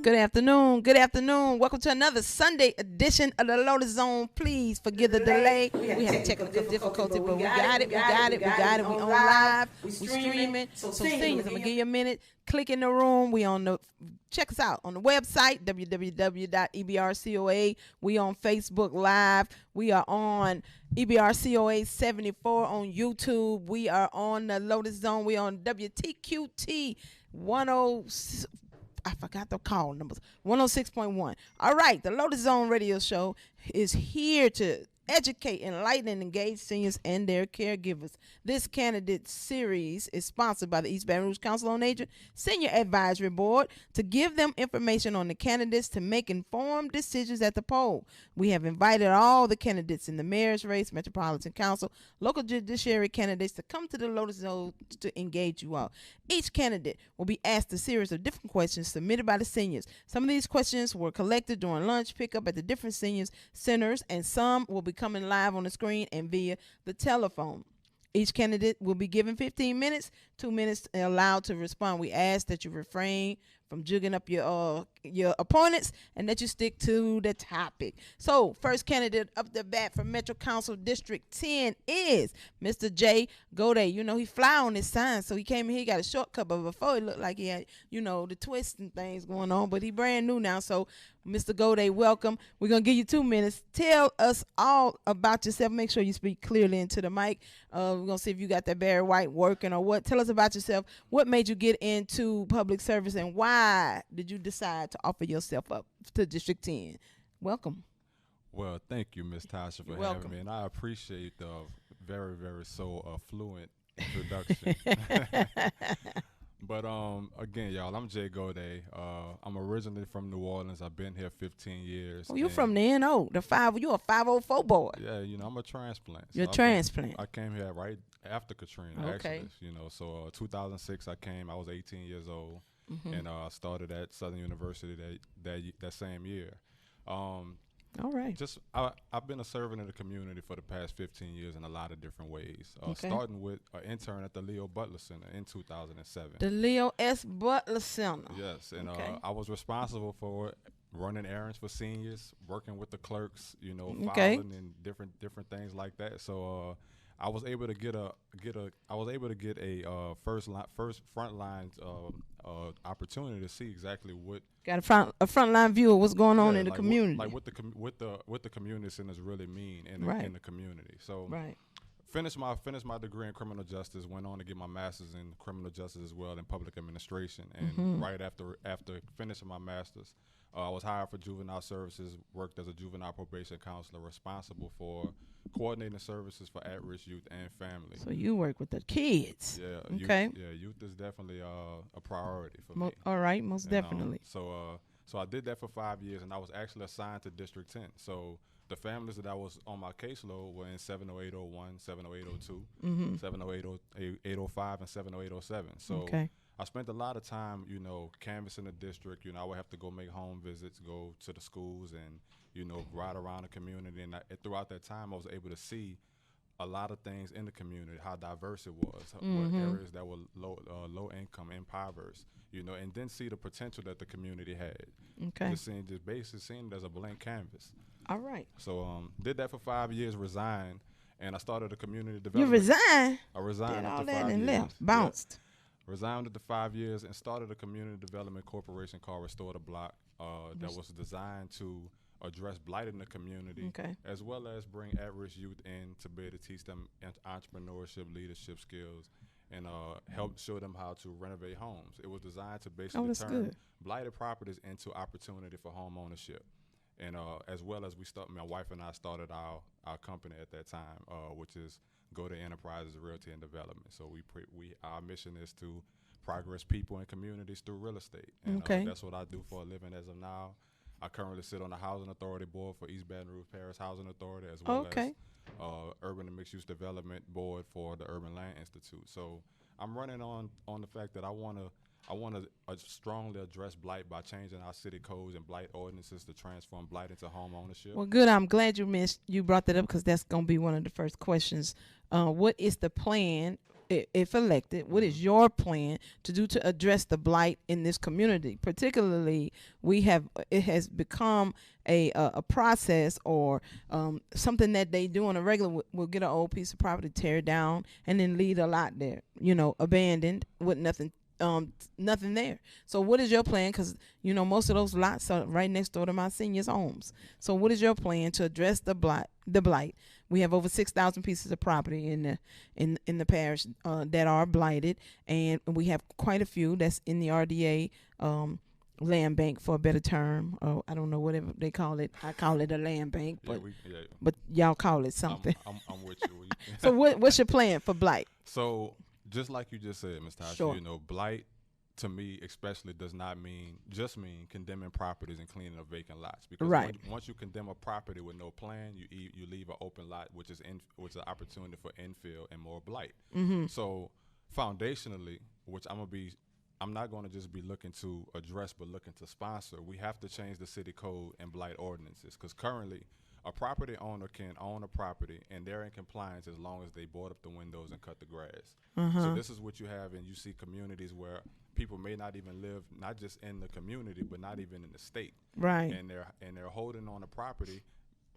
Good afternoon. Good afternoon. Welcome to another Sunday edition of the Lotus Zone. Please forgive the delay. We had technical difficulty, but we got it. We got it. We got it. We on live. We streaming. So seniors, I'm gonna give you a minute. Click in the room. We on the. Check us out on the website www.EBRCOA. We on Facebook Live. We are on EBRCOA 74 on YouTube. We are on the Lotus Zone. We on WTQT 10. I forgot the call numbers. 106.1. All right, the Lotus Zone radio show is here to educate, enlighten, and engage seniors and their caregivers. This candidate series is sponsored by the East Baton Rouge Council on Aging Senior Advisory Board to give them information on the candidates to make informed decisions at the poll. We have invited all the candidates in the mayor's race, Metropolitan Council, local judiciary candidates to come to the Lotus Zone to engage you all. Each candidate will be asked a series of different questions submitted by the seniors. Some of these questions were collected during lunch pickup at the different seniors centers, and some will be coming live on the screen and via the telephone. Each candidate will be given 15 minutes, 2 minutes allowed to respond. We ask that you refrain from jugging up your opponents and that you stick to the topic. So, first candidate up the bat for Metro Council District 10 is Mr. J. Gaudet. You know, he fly on his sign, so he came in here, he got a shortcut, but before it looked like he had, you know, the twists and things going on, but he brand new now. So, Mr. Gaudet, welcome. We're going to give you 2 minutes. Tell us all about yourself. Make sure you speak clearly into the mic. We're going to see if you got that Barry White working or what. Tell us about yourself. What made you get into public service, and why did you decide to offer yourself up to District 10? Welcome. Well, thank you, Ms. Tasha, for having me, and I appreciate the very, very fluent introduction. But again, y'all, I'm Jay Gaudet. I'm originally from New Orleans. I've been here 15 years. Oh, you're from the NO, you're a 504 boy. Yeah, you know, I'm a transplant. You're a transplant. I came here right after Katrina, actually. You know, so 2006 I came. I was 18 years old, and I started at Southern University that same year. All right. I've been a servant in the community for the past 15 years in a lot of different ways. Starting with an intern at the Leo Butler Center in 2007. The Leo S. Butler Center. Yes, and I was responsible for running errands for seniors, working with the clerks, you know, filing and different things like that. So I was able to get a first frontline opportunity to see exactly what got a frontline view of what's going on in the community, what the community centers really mean in the community. So finished my degree in criminal justice, went on to get my master's in criminal justice as well in public administration, and right after finishing my master's, I was hired for juvenile services, worked as a juvenile probation counselor responsible for coordinating services for at-risk youth and families. So you work with the kids. Yeah. Youth is definitely a priority for me. All right, most definitely. So I did that for 5 years, and I was actually assigned to District 10. So the families that I was on my caseload were in 70801, 70802, 70805, and 70807. So I spent a lot of time, you know, canvassing the district. You know, I would have to go make home visits, go to the schools, and, you know, ride around the community. And throughout that time, I was able to see a lot of things in the community, how diverse it was, what areas that were low income, impoverished, you know, and then see the potential that the community had. Just basically seeing it as a blank canvas. All right. So did that for 5 years, resigned, and I started a community development. You resigned? I resigned did after all that 5 and years. left, bounced. Yeah. Resigned after 5 years and started a community development corporation called Restore the Block that was designed to address blight in the community, as well as bring at-risk youth in to be able to teach them entrepreneurship, leadership skills, and help show them how to renovate homes. It was designed to basically turn blighted properties into opportunity for home ownership. And as well as my wife and I started our company at that time, which is Gaudet Enterprises Realty and Development. So our mission is to progress people and communities through real estate. And that's what I do for a living as of now. I currently sit on the Housing Authority Board for East Baton Rouge Parish Housing Authority, as well as Urban and Mixed Use Development Board for the Urban Land Institute. So I'm running on the fact that I want to strongly address blight by changing our city codes and blight ordinances to transform blight into home ownership. Well, good. I'm glad you brought that up, because that's going to be one of the first questions. What is the plan if elected, what is your plan to do to address the blight in this community? Particularly, it has become a process or something that they do on a regular. Will get an old piece of property, tear it down, and then leave a lot there, abandoned with nothing there. So what is your plan? Because most of those lots are right next door to my seniors' homes. So what is your plan to address the blight? We have over 6,000 pieces of property in the parish that are blighted, and we have quite a few that's in the RDA land bank, for a better term. I don't know, whatever they call it. I call it a land bank, but y'all call it something. I'm with you. So what's your plan for blight? So just like you just said, Ms. Tasha, sure. Blight to me especially does not mean condemning properties and cleaning up vacant lots. Because once you condemn a property with no plan, you leave an open lot, which is an opportunity for infill and more blight. Mm-hmm. So foundationally, which I'm not going to just be looking to address, but looking to sponsor, we have to change the city code and blight ordinances, because currently a property owner can own a property and they're in compliance as long as they board up the windows and cut the grass. So this is what you have, and you see communities where people may not even live, not just in the community, but not even in the state. Right. And they're holding on the property.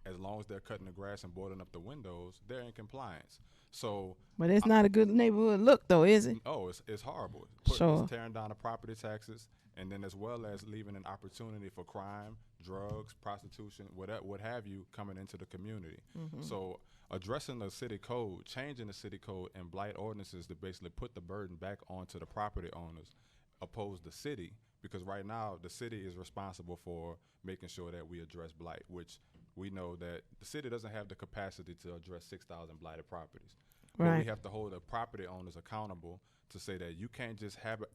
As long as they're cutting the grass and boarding up the windows, they're in compliance. So, but it's not a good neighborhood look, though, is it? Oh, it's horrible. Sure. It's tearing down the property taxes, and then as well as leaving an opportunity for crime, drugs, prostitution, what have you, coming into the community. Mm-hmm. So addressing the city code, changing the city code and blight ordinances to basically put the burden back onto the property owners, opposed the city, because right now the city is responsible for making sure that we address blight, which we know that the city doesn't have the capacity to address 6,000 blighted properties. Right. But we have to hold the property owners accountable to say that you can't just have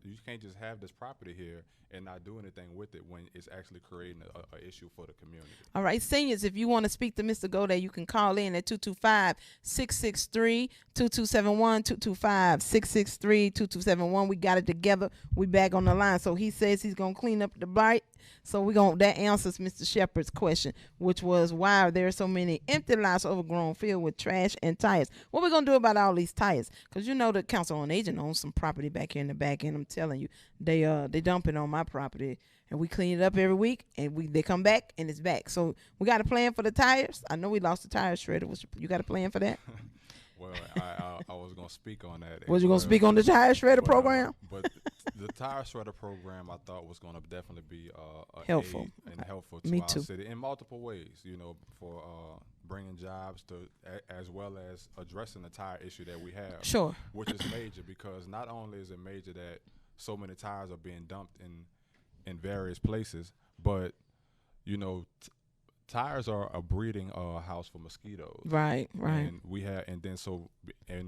this property here and not do anything with it when it's actually creating a issue for the community. All right, seniors, if you want to speak to Mr. Gaudet, you can call in at 225-663-2271, 225-663-2271. We got it together. We back on the line. So he says he's going to clean up the blight. So that answers Mr. Shepard's question, which was, why are there so many empty lots overgrown, filled with trash and tires? What we going to do about all these tires? Because the Council on Aging owns some property back here in the back end. I'm telling you, they dump it on my property, and we clean it up every week, and they come back, and it's back. So we got a plan for the tires. I know we lost the tire shredder. You got a plan for that? Well, I was going to speak on that. Was you going to speak on the tire shredder program? But the tire shredder program, I thought, was going to definitely be helpful and helpful to Me our too. city in multiple ways. For bringing jobs to, as well as addressing the tire issue that we have. Sure. Which is major, because not only is it major that so many tires are being dumped in various places, but tires are a breeding house for mosquitoes. Right. And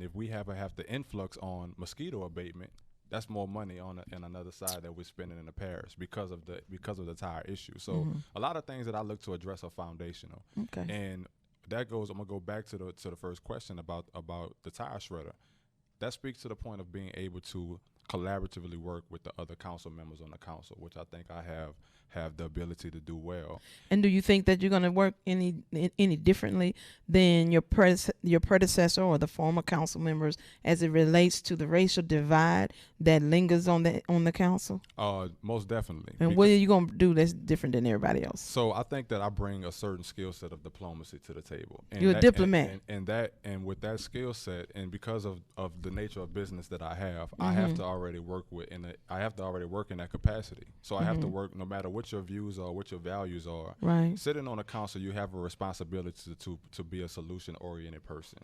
if we have the influx on mosquito abatement, that's more money on another side that we're spending in the parish because of the tire issue. So a lot of things that I look to address are foundational. Okay. And that goes. I'm gonna go back to the first question about the tire shredder. That speaks to the point of being able to collaboratively work with the other council members on the council, which I think I have the ability to do well. And do you think that you're going to work any differently than your predecessor or the former council members as it relates to the racial divide that lingers on the council? Most definitely. And what are you going to do that's different than everybody else? So I think that I bring a certain skill set of diplomacy to the table. And you're a diplomat. And with that skill set, and because of the nature of business that I have, I have to already work work in that capacity. So I have to work no matter what your views are, what your values are. Right. Sitting on a council, you have a responsibility to be a solution-oriented person.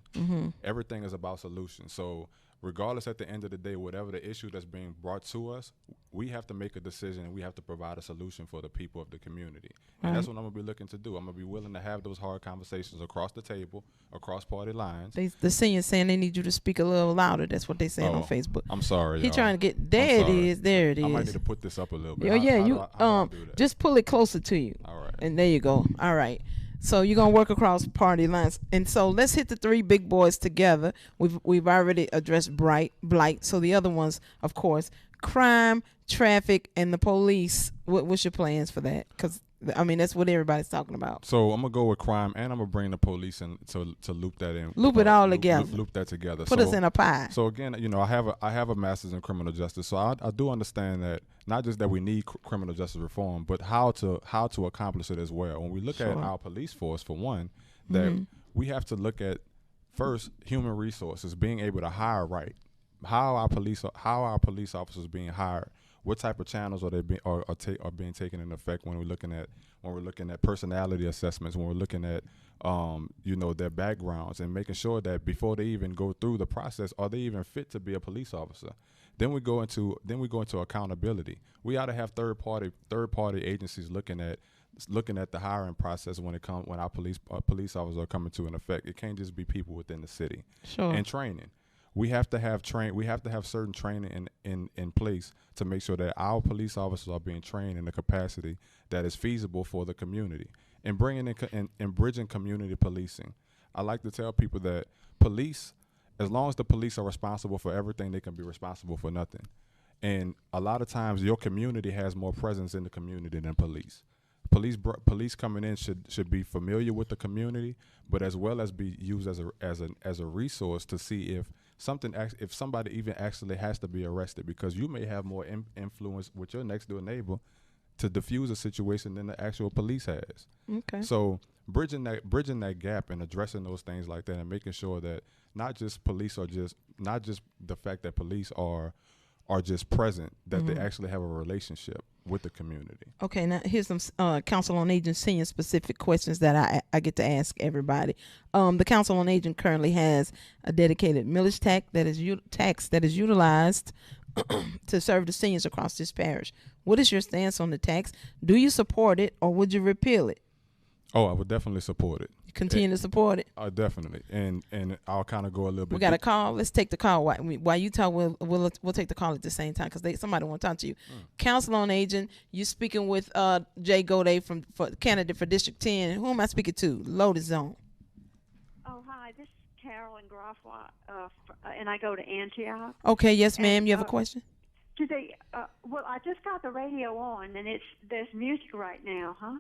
Everything is about solutions. So regardless, at the end of the day, whatever the issue that's being brought to us, we have to make a decision and we have to provide a solution for the people of the community. And that's what I'm going to be looking to do. I'm going to be willing to have those hard conversations across the table, across party lines. The seniors saying they need you to speak a little louder. That's what they saying on Facebook. I'm sorry, He trying to get, there it is. I might need to put this up a little bit. How do I do that? Just pull it closer to you. All right. And there you go. All right. So you're going to work across party lines. And so let's hit the three big boys together. We've already addressed blight. So the other ones, of course, crime, traffic, and the police. What's your plans for that? Because I mean, that's what everybody's talking about. So I'm gonna go with crime, and I'm gonna bring the police in to loop that in. Loop it all together. Loop that together. Put us in a pie. So again, I have a master's in criminal justice, so I do understand that not just that we need criminal justice reform, but how to accomplish it as well. When we look at our police force, for one, that we have to look at first human resources, being able to hire right. How are our police officers being hired? What type of channels are being taken into effect when we're looking at personality assessments, when we're looking at their backgrounds, and making sure that before they even go through the process, are they even fit to be a police officer? Then we go into accountability. We ought to have third party agencies looking at the hiring process when our police officers are coming to an effect. It can't just be people within the city. Sure. And training. We have to have certain training in place to make sure that our police officers are being trained in the capacity that is feasible for the community, and bringing in and bridging community policing. I like to tell people that police, as long as the police are responsible for everything, they can be responsible for nothing. And a lot of times, your community has more presence in the community than police. Police coming in should be familiar with the community, but as well as be used as a resource to see if somebody even actually has to be arrested, because you may have more influence with your next door neighbor to diffuse a situation than the actual police has. Okay. So bridging that gap and addressing those things like that, and making sure that not just the fact that police are just present, that they actually have a relationship with the community. Okay, now here's some Council on Aging senior specific questions that I get to ask everybody. The Council on Aging currently has a dedicated millage tax that is utilized to serve the seniors across this parish. What is your stance on the tax? Do you support it, or would you repeal it? Oh, I would definitely support it. Continue to support it. Definitely, and I'll kind of go a little bit. We got a call. Let's take the call. While you talk, we'll take the call at the same time, because somebody want to talk to you. Council on Aging, you speaking with Jay Gaudet for candidate for District 10. Who am I speaking to? Loaded Zone. Oh, hi. This is Carolyn Groff, and I go to Antioch. Okay, yes, ma'am. You have a question? Today, well, I just got the radio on, and there's music right now, huh?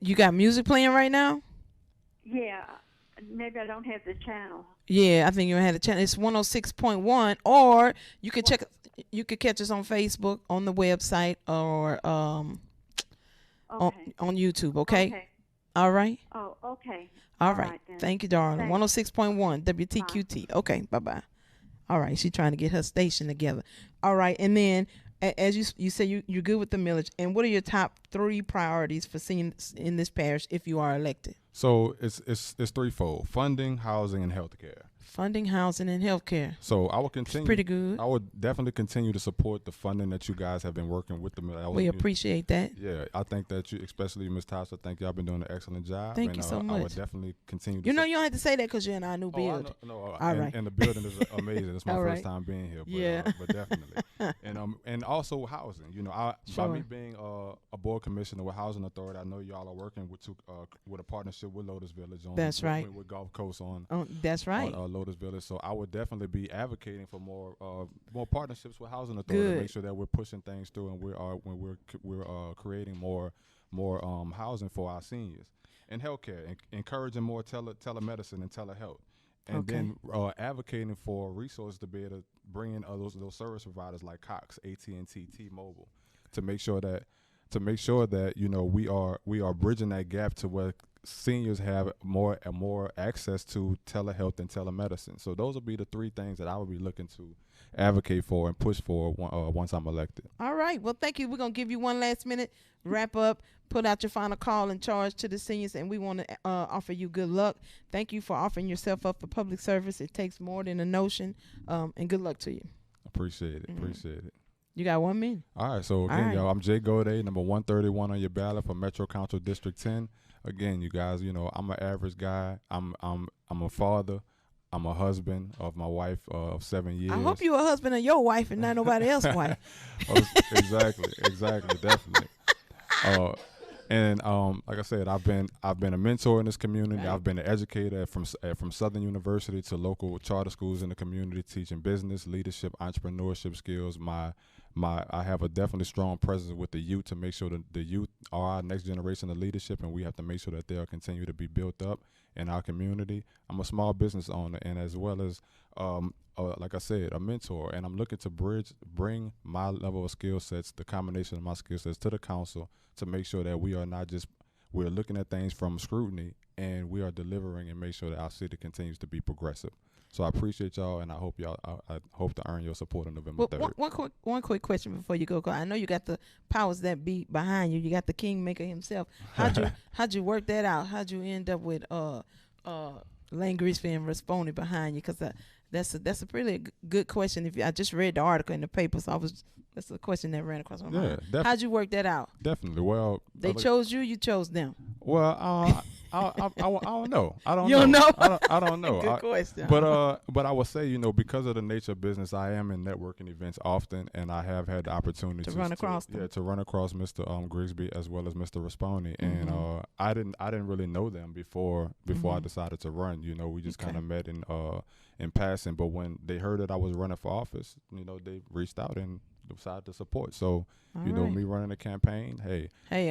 You got music playing right now? Yeah, maybe I don't have the channel. Yeah, I think you had a channel. It's 106.1, or you could catch us on Facebook, on the website, or on YouTube. Okay. All right. Oh, okay. All right. Thank you, darling. 106.1 WTQT. Okay. Bye. All right. She's trying to get her station together. All right, and then, as you say, you're good with the millage. And what are your top 3 priorities for seniors in this parish if you are elected? So it's threefold: funding, housing, and healthcare. Funding, housing, and healthcare. So I will continue. It's pretty good. I would definitely continue to support the funding that you guys have been working with. We appreciate that. Yeah, I think that you, especially Ms. Tyson, I think y'all been doing an excellent job. Thank you so much. I would definitely continue. You don't have to say that, because you're in our new building. All right. And the building is amazing. It's my first time being here. But, yeah. But definitely. And also housing. By me being a board commissioner with Housing Authority, I know y'all are working with a partnership with Lotus Village. That's right. With Gulf Coast on. That's right. On Lotus Village. So I would definitely be advocating for more partnerships with Housing Authority to make sure that we're pushing things through, and we're creating more housing for our seniors. And healthcare, encouraging more telemedicine and telehealth. And then advocating for resources to be able to bring in those service providers like Cox, AT&T, T-Mobile, to make sure that we are bridging that gap to where seniors have more access to telehealth and telemedicine. So those will be the 3 things that I would be looking to advocate for and push for once I'm elected. All right. Well, thank you. We're going to give you one last minute, wrap up, put out your final call and charge to the seniors, and we want to offer you good luck. Thank you for offering yourself up for public service. It takes more than a notion, and good luck to you. Appreciate it. Appreciate it. You got 1 minute. All right. So again, y'all, I'm Jay Gaudet, number 131 on your ballot for Metro Council District 10. Again, you guys, I'm an average guy. I'm a father. I'm a husband of my wife of 7 years. I hope you're a husband of your wife and not nobody else's wife. Exactly, definitely. And like I said, I've been a mentor in this community. Right. I've been an educator from Southern University to local charter schools in the community, teaching business, leadership, entrepreneurship skills. I have a definitely strong presence with the youth to make sure that the youth are our next generation of leadership, and we have to make sure that they'll continue to be built up in our community. I'm a small business owner, and as well as, like I said, a mentor, and I'm looking to bring my level of skill sets, the combination of my skill sets, to the council to make sure that we are not just we're looking at things from scrutiny, and we are delivering and make sure that our city continues to be progressive. So I appreciate y'all, and I hope I hope to earn your support on November 3rd. One quick question before you go. I know you got the powers that be behind you. You got the kingmaker himself. How'd you work that out? How'd you end up with Lane Grigsby and Rasponi behind you? Because that's a pretty good question. I just read the article in the paper, so that's a question that ran across my mind. How'd you work that out? Definitely. Well, they chose you. You chose them. Well, I don't know. I don't you know. Don't know? I don't know. Good question. But I will say, because of the nature of business, I am in networking events often, and I have had the opportunity to run across Mr. Grigsby as well as Mr. Rasponi, and I didn't really know them before I decided to run. We just kind of met in passing, but when they heard that I was running for office, they reached out and decided to support. So, me running a campaign, hey,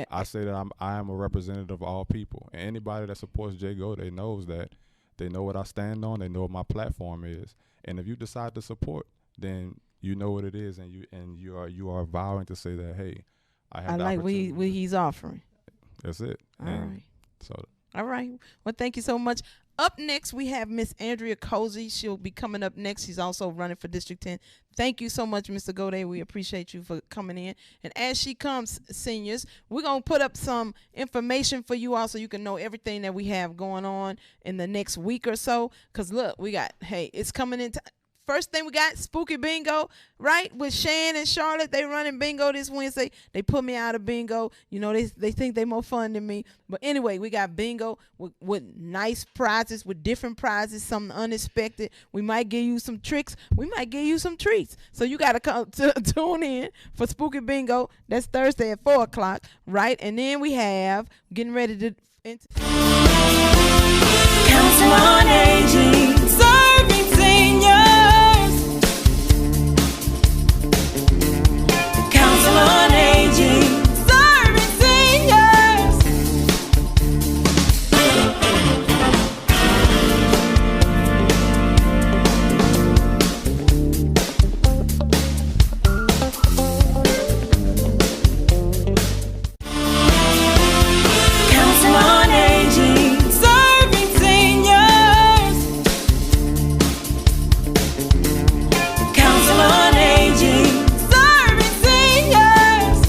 I say that I am a representative of all people. And anybody that supports Jay Gaudet knows that they know what I stand on, they know what my platform is. And if you decide to support, then you know what it is, and you are vowing to say that, hey, I like what he's offering. That's it. All right. Well, thank you so much. Up next, we have Miss ANDREA COSEY. She'll be coming up next. She's also running for District 10. Thank you so much, Mr. Gaudet. We appreciate you for coming in. And as she comes, seniors, we're going to put up some information for you all so you can know everything that we have going on in the next week or so. Because, look, it's coming in. First thing we got, Spooky Bingo, right? With Shan and Charlotte, they running bingo this Wednesday. They put me out of bingo. They think they more fun than me. But anyway, we got bingo with nice prizes, with different prizes, something unexpected. We might give you some tricks. We might give you some treats. So you got to come tune in for Spooky Bingo. That's Thursday at 4 o'clock, right? And then we have getting ready to... Council on Aging, serving seniors. Council on Aging, serving seniors. Council on Aging, serving seniors. Council on Aging, serving seniors.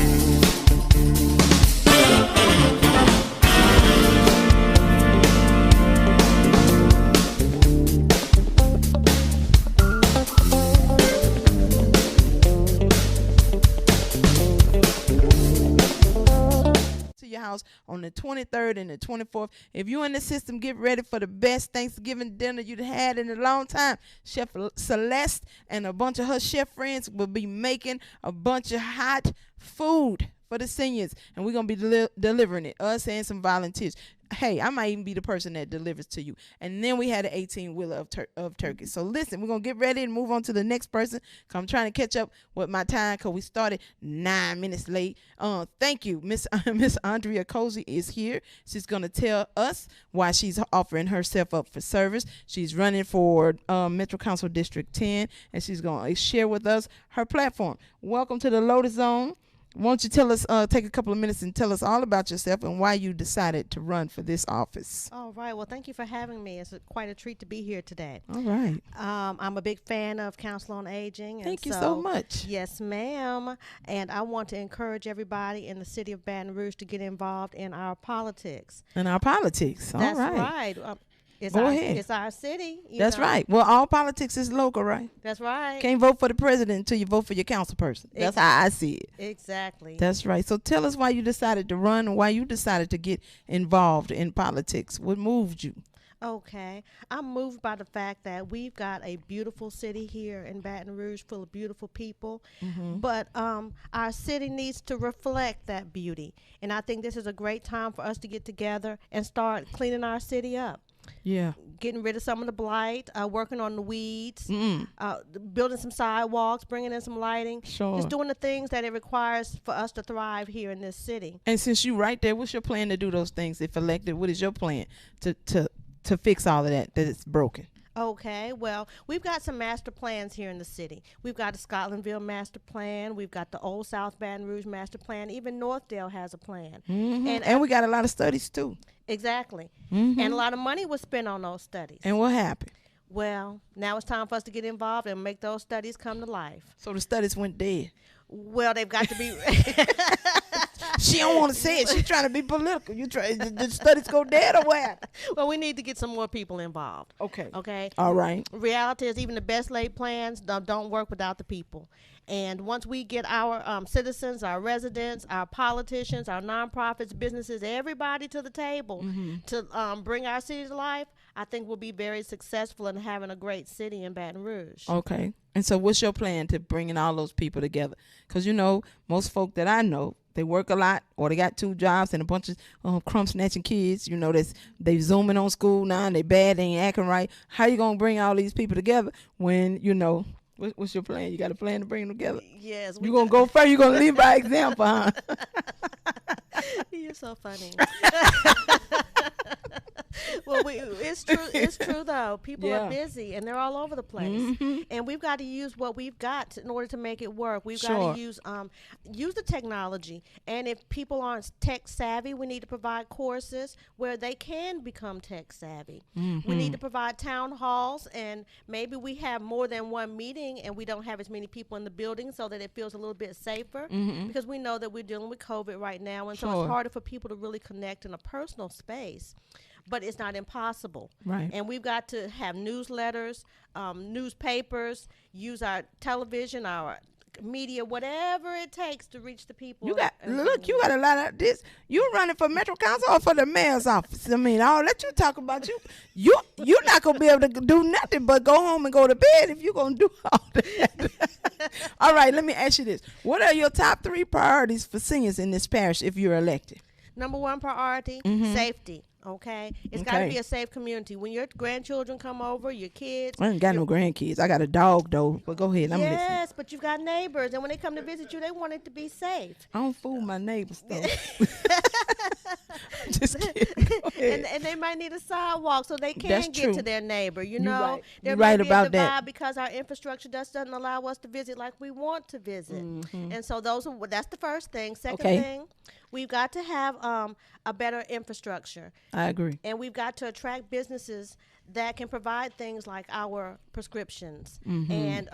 to your house on the 23rd and the 24th. If you're in the system, get ready for the best Thanksgiving dinner you've had in a long time. Chef Celeste and a bunch of her chef friends will be making a bunch of hot food for the seniors, and we're going to be delivering it, us and some volunteers. Hey, I might even be the person that delivers to you. And then we had an 18-wheeler of turkey. So listen, we're going to get ready and move on to the next person, because I'm trying to catch up with my time, because we started 9 minutes late. Thank you. Miss ANDREA COSEY is here. She's going to tell us why she's offering herself up for service. She's running for Metro Council District 10, and she's going to share with us her platform. Welcome to the Lotus Zone. Won't you tell us, take a couple of minutes and tell us all about yourself and why you decided to run for this office? All right. Well, thank you for having me. It's quite a treat to be here today. All right. I'm a big fan of Council on Aging. Thank you so much. Yes, ma'am. And I want to encourage everybody in the city of Baton Rouge to get involved in our politics. In our politics. All right. That's right. Go ahead. It's our city. That's right. Well, all politics is local, right? That's right. Can't vote for the president until you vote for your council person. That's how I see it. Exactly. That's right. So tell us why you decided to run and why you decided to get involved in politics. What moved you? Okay. I'm moved by the fact that we've got a beautiful city here in Baton Rouge full of beautiful people, but our city needs to reflect that beauty. And I think this is a great time for us to get together and start cleaning our city up. Yeah. Getting rid of some of the blight, working on the weeds, building some sidewalks, bringing in some lighting. Sure. Just doing the things that it requires for us to thrive here in this city. And since you right there, what's your plan to do those things if elected? What is your plan to fix all of that is broken? Okay, well, we've got some master plans here in the city. We've got the Scotlandville master plan. We've got the Old South Baton Rouge master plan. Even Northdale has a plan. And we got a lot of studies, too. Exactly. And a lot of money was spent on those studies. And what happened? Well, now it's time for us to get involved and make those studies come to life. So the studies went dead. Well, they've got to be... She don't want to say it. She's trying to be political. You try the studies go dead or what? Well, we need to get some more people involved. Okay. Okay. All right. Reality is even the best laid plans don't work without the people. And once we get our citizens, our residents, our politicians, our nonprofits, businesses, everybody to the table to bring our city to life, I think we'll be very successful in having a great city in Baton Rouge. Okay. And so what's your plan to bringing all those people together? Because, you know, most folk that I know, they work a lot or they got 2 jobs and a bunch of crumb snatching kids. You know, they zooming on school now and they bad, they ain't acting right. How you going to bring all these people together when, you know, what's your plan? You got a plan to bring them together? Yes. You going to go first? You going to lead by example, huh? You're so funny. Well, it's true. It's true though. People are busy and they're all over the place, and we've got to use what we've got in order to make it work. We've got to use the technology. And if people aren't tech savvy, we need to provide courses where they can become tech savvy. We need to provide town halls, and maybe we have more than one meeting, and we don't have as many people in the building, so that it feels a little bit safer. Because we know that we're dealing with COVID right now, and so it's harder for people to really connect in a personal space. But it's not impossible. Right. And we've got to have newsletters, newspapers, use our television, our media, whatever it takes to reach the people. You got a lot of this. You running for Metro Council or for the mayor's office? I mean, I'll let you talk about you. You're not gonna be able to do nothing but go home and go to bed if you're gonna do all that. All right, let me ask you this: what are your top 3 priorities for seniors in this parish if you're elected? Number 1 priority, safety. Okay, it's got to be a safe community. When your grandchildren come over, your kids. I ain't got no grandkids. I got a dog though. But go ahead, I'm listening. Yes, but you've got neighbors, and when they come to visit you, they want it to be safe. I don't fool my neighbors though. Just kidding. And they might need a sidewalk so they can get to their neighbor. You know, right. There You're might right be about a divide that because our infrastructure doesn't allow us to visit like we want to visit. And so that's the first thing. Second thing, we've got to have a better infrastructure. I agree. And we've got to attract businesses that can provide things like our prescriptions and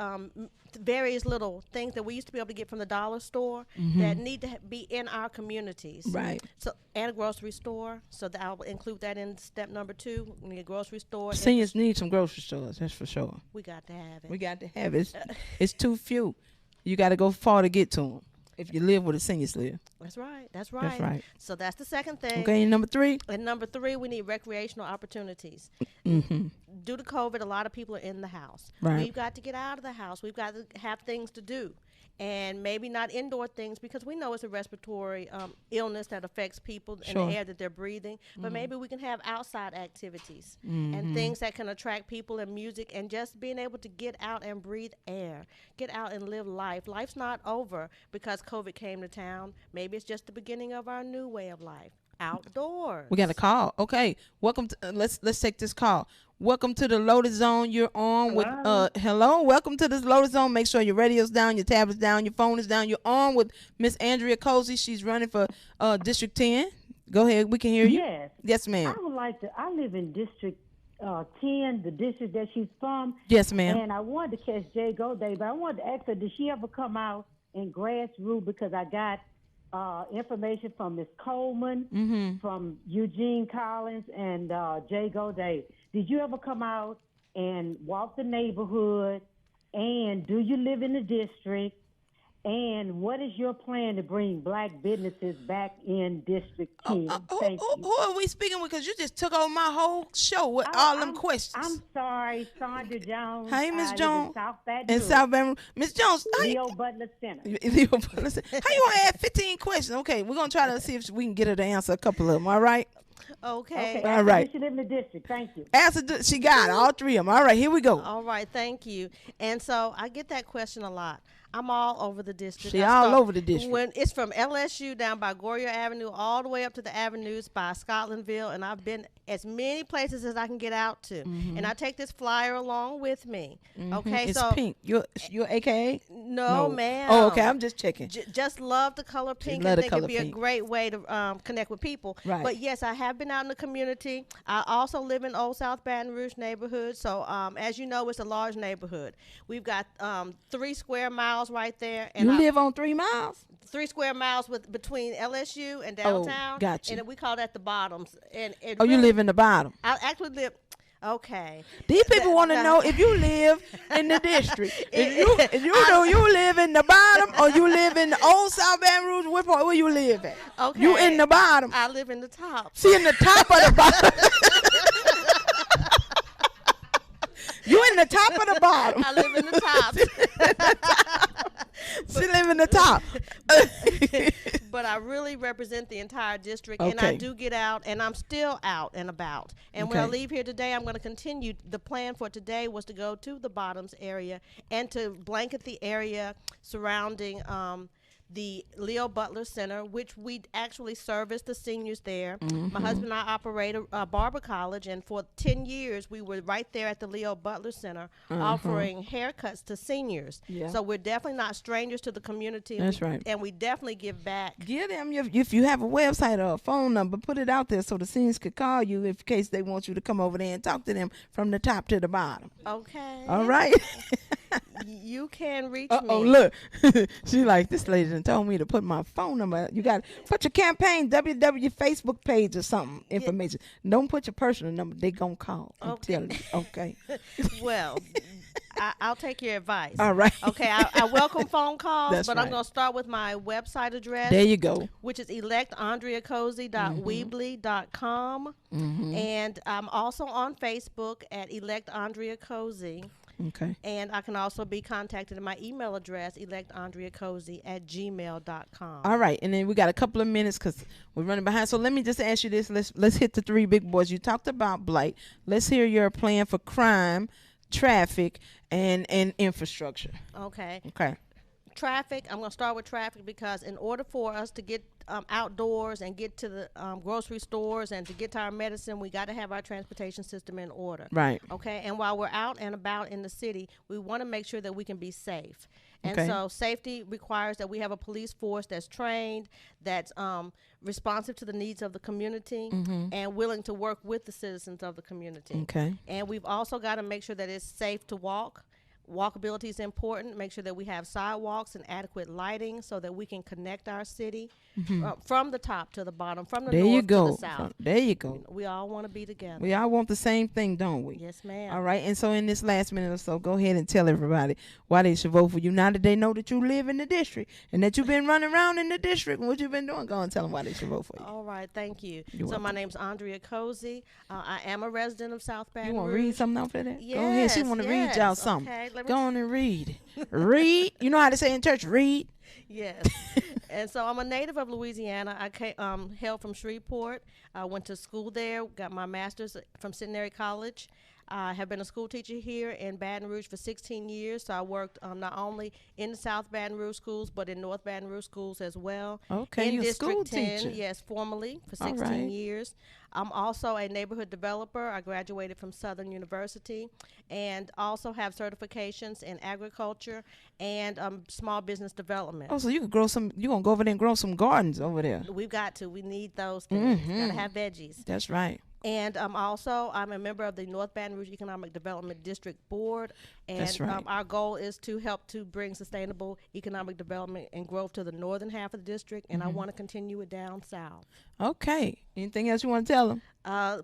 various little things that we used to be able to get from the dollar store that need to be in our communities. Right. So, and a grocery store. So I'll include that in step number 2. We need a grocery store. Seniors need some grocery stores. That's for sure. We got to have it. We got to have it. It's too few. You got to go far to get to them. If you live where the seniors live. That's right. That's right. That's right. So that's the second thing. Okay, and number 3? And number 3, we need recreational opportunities. Due to COVID, a lot of people are in the house. Right. We've got to get out of the house. We've got to have things to do. And maybe not indoor things, because we know it's a respiratory illness that affects people in the air that they're breathing. But maybe we can have outside activities and things that can attract people, and music, and just being able to get out and breathe air. Get out and live life. Life's not over because COVID came to town. Maybe it's just the beginning of our new way of life. Outdoors. We got a call. Okay, welcome to let's take this call. Welcome to the Loaded Zone. You're on with hello. Welcome to this Loaded Zone. Make sure your radio's down, your tablet's down, your phone is down. You're on with Miss ANDREA COSEY. She's running for District 10. Go ahead. We can hear you. Yes. Yes, ma'am. I would like to. I live in District 10, the district that she's from. Yes, ma'am. And I wanted to catch Jay Gaudet, but I wanted to ask her, did she ever come out in grassroots? Because I got information from Miss Coleman, from Eugene Collins, and Jay Gaudet. Did you ever come out and walk the neighborhood? And do you live in the district? And what is your plan to bring black businesses back in District 10? Thank you. Who are we speaking with? Because you just took over my whole show with all them questions. I'm sorry, Sandra Jones. Hey, Miss Jones. In South Baton Rouge. Miss Jones. Leo Butler Center. Leo Butler Center. How you want to add 15 questions? Okay, we're going to try to see if we can get her to answer a couple of them, all right? Okay. All right. She live in the district. Thank you. She got it, all three of them. All right, here we go. All right, thank you. And so I get that question a lot. I'm all over the district. She all over the district. When it's from LSU down by Goria Avenue all the way up to the avenues by Scotlandville, and I've been as many places as I can get out to. And I take this flyer along with me. Okay, it's so pink. You're AKA? No, ma'am. Oh, okay. I'm just checking. Just love the color pink. Love I the think color it'd be pink. a great way to connect with people. Right. But yes, I have been out in the community. I also live in Old South Baton Rouge neighborhood. So as you know, it's a large neighborhood. We've got 3 square miles right there. And You live on 3 miles? 3 square miles between LSU and downtown. Gotcha. And we call that the bottoms. And You live in the bottom. I actually live. Okay. These people want to know if you live in the district. If you know you live in the bottom or you live in the Old South Baton Rouge, what part where you live at? Okay. You in the bottom. I live in the top. See, in the top of the bottom. You in the top of the bottom. I live in the top. She live in the top. But I really represent the entire district, and I do get out, and I'm still out and about. And when I leave here today, I'm going to continue. The plan for today was to go to the Bottoms area and to blanket the area surrounding the Leo Butler Center, which we actually service the seniors there. My husband and I operate a barber college, and for 10 years, we were right there at the Leo Butler Center offering haircuts to seniors. Yeah. So we're definitely not strangers to the community. That's right. And we definitely give back. Give them, if you have a website or a phone number, put it out there so the seniors could call you in case they want you to come over there and talk to them from the top to the bottom. Okay. All right. You can reach me. Oh, look. She like, this lady done told me to put my phone number. You got to put your campaign, WW Facebook page or something, information. Don't put your personal number. They going to call. I'm telling you. Okay. Well, I'll take your advice. All right. Okay, I welcome phone calls, That's but right. I'm going to start with my website address. There you go. Which is electandreacozy.weebly.com. And I'm also on Facebook at Elect Andrea Cozy. Okay. And I can also be contacted at my email address, electandreacozy@gmail.com. All right. And then we got a couple of minutes because we're running behind. So let me just ask you this. Let's hit the 3 big boys. You talked about blight. Let's hear your plan for crime, traffic, and infrastructure. Okay. Okay. Traffic, I'm going to start with traffic because in order for us to get outdoors and get to the grocery stores and to get to our medicine, we got to have our transportation system in order. Right. Okay. And while we're out and about in the city, we want to make sure that we can be safe. And Okay. so safety requires that we have a police force that's trained, that's responsive to the needs of the community, and willing to work with the citizens of the community. Okay. And we've also got to make sure that it's safe to walk. Walkability is important. Make sure that we have sidewalks and adequate lighting so that we can connect our city from the top to the bottom, from the north to the south. There you go. We all want to be together. We all want the same thing, don't we? Yes, ma'am. All right. And so in this last minute or so, go ahead and tell everybody why they should vote for you now that they know that you live in the district and that you've been running around in the district and what you've been doing. Go and tell them why they should vote for you. All right. Thank you. You're welcome. My name's Andrea Cozy. I am a resident of South Baton You want to Rouge. read something off of that? Yes, Go ahead. She want to read y'all something. Okay, go on and read. Read. You know how to say in church, read. Yes. And so I'm a native of Louisiana. I hail from Shreveport. I went to school there, got my master's from Centenary College. I have been a school teacher here in Baton Rouge for 16 years. So I worked not only in the South Baton Rouge schools, but in North Baton Rouge schools as well. Okay, in you're a District school 10, teacher. yes, formally for 16 years. I'm also a neighborhood developer. I graduated from Southern University and also have certifications in agriculture and small business development. Oh, so you could grow some, you're going to go over there and grow some gardens over there. We've got to. We need those things. Got to have veggies. That's right. And I'm a member of the North Baton Rouge Economic Development District Board. And That's right. Our goal is to help to bring sustainable economic development and growth to the northern half of the district. And I want to continue it down south. Okay. Anything else you want to tell them?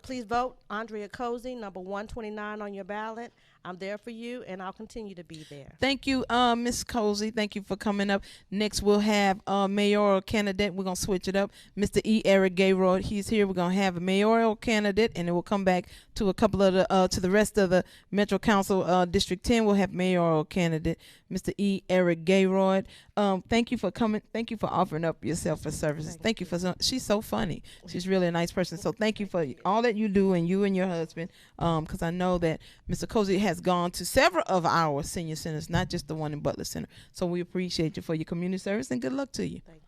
Please vote Andrea Cozy, number 129 on your ballot. I'm there for you, and I'll continue to be there. Thank you, Ms. Cozy. Thank you for coming up. Next, we'll have mayoral candidate. We're going to switch it up. Mr. E. Eric Gaudet, he's here. We're going to have a mayoral candidate, and then we'll come back to a couple of to the rest of the Metro Council District 10. We'll have mayoral candidate, Mr. E. Eric Gaudet. Thank you for coming. Thank you for offering up yourself for services. Thank you for she's so funny. funny. She's really a nice person. So thank you for all that you do, and you and your husband, because I know that Mr. COSEY has gone to several of our senior centers, not just the one in Butler Center. So we appreciate you for your community service, and good luck to you. Thank you.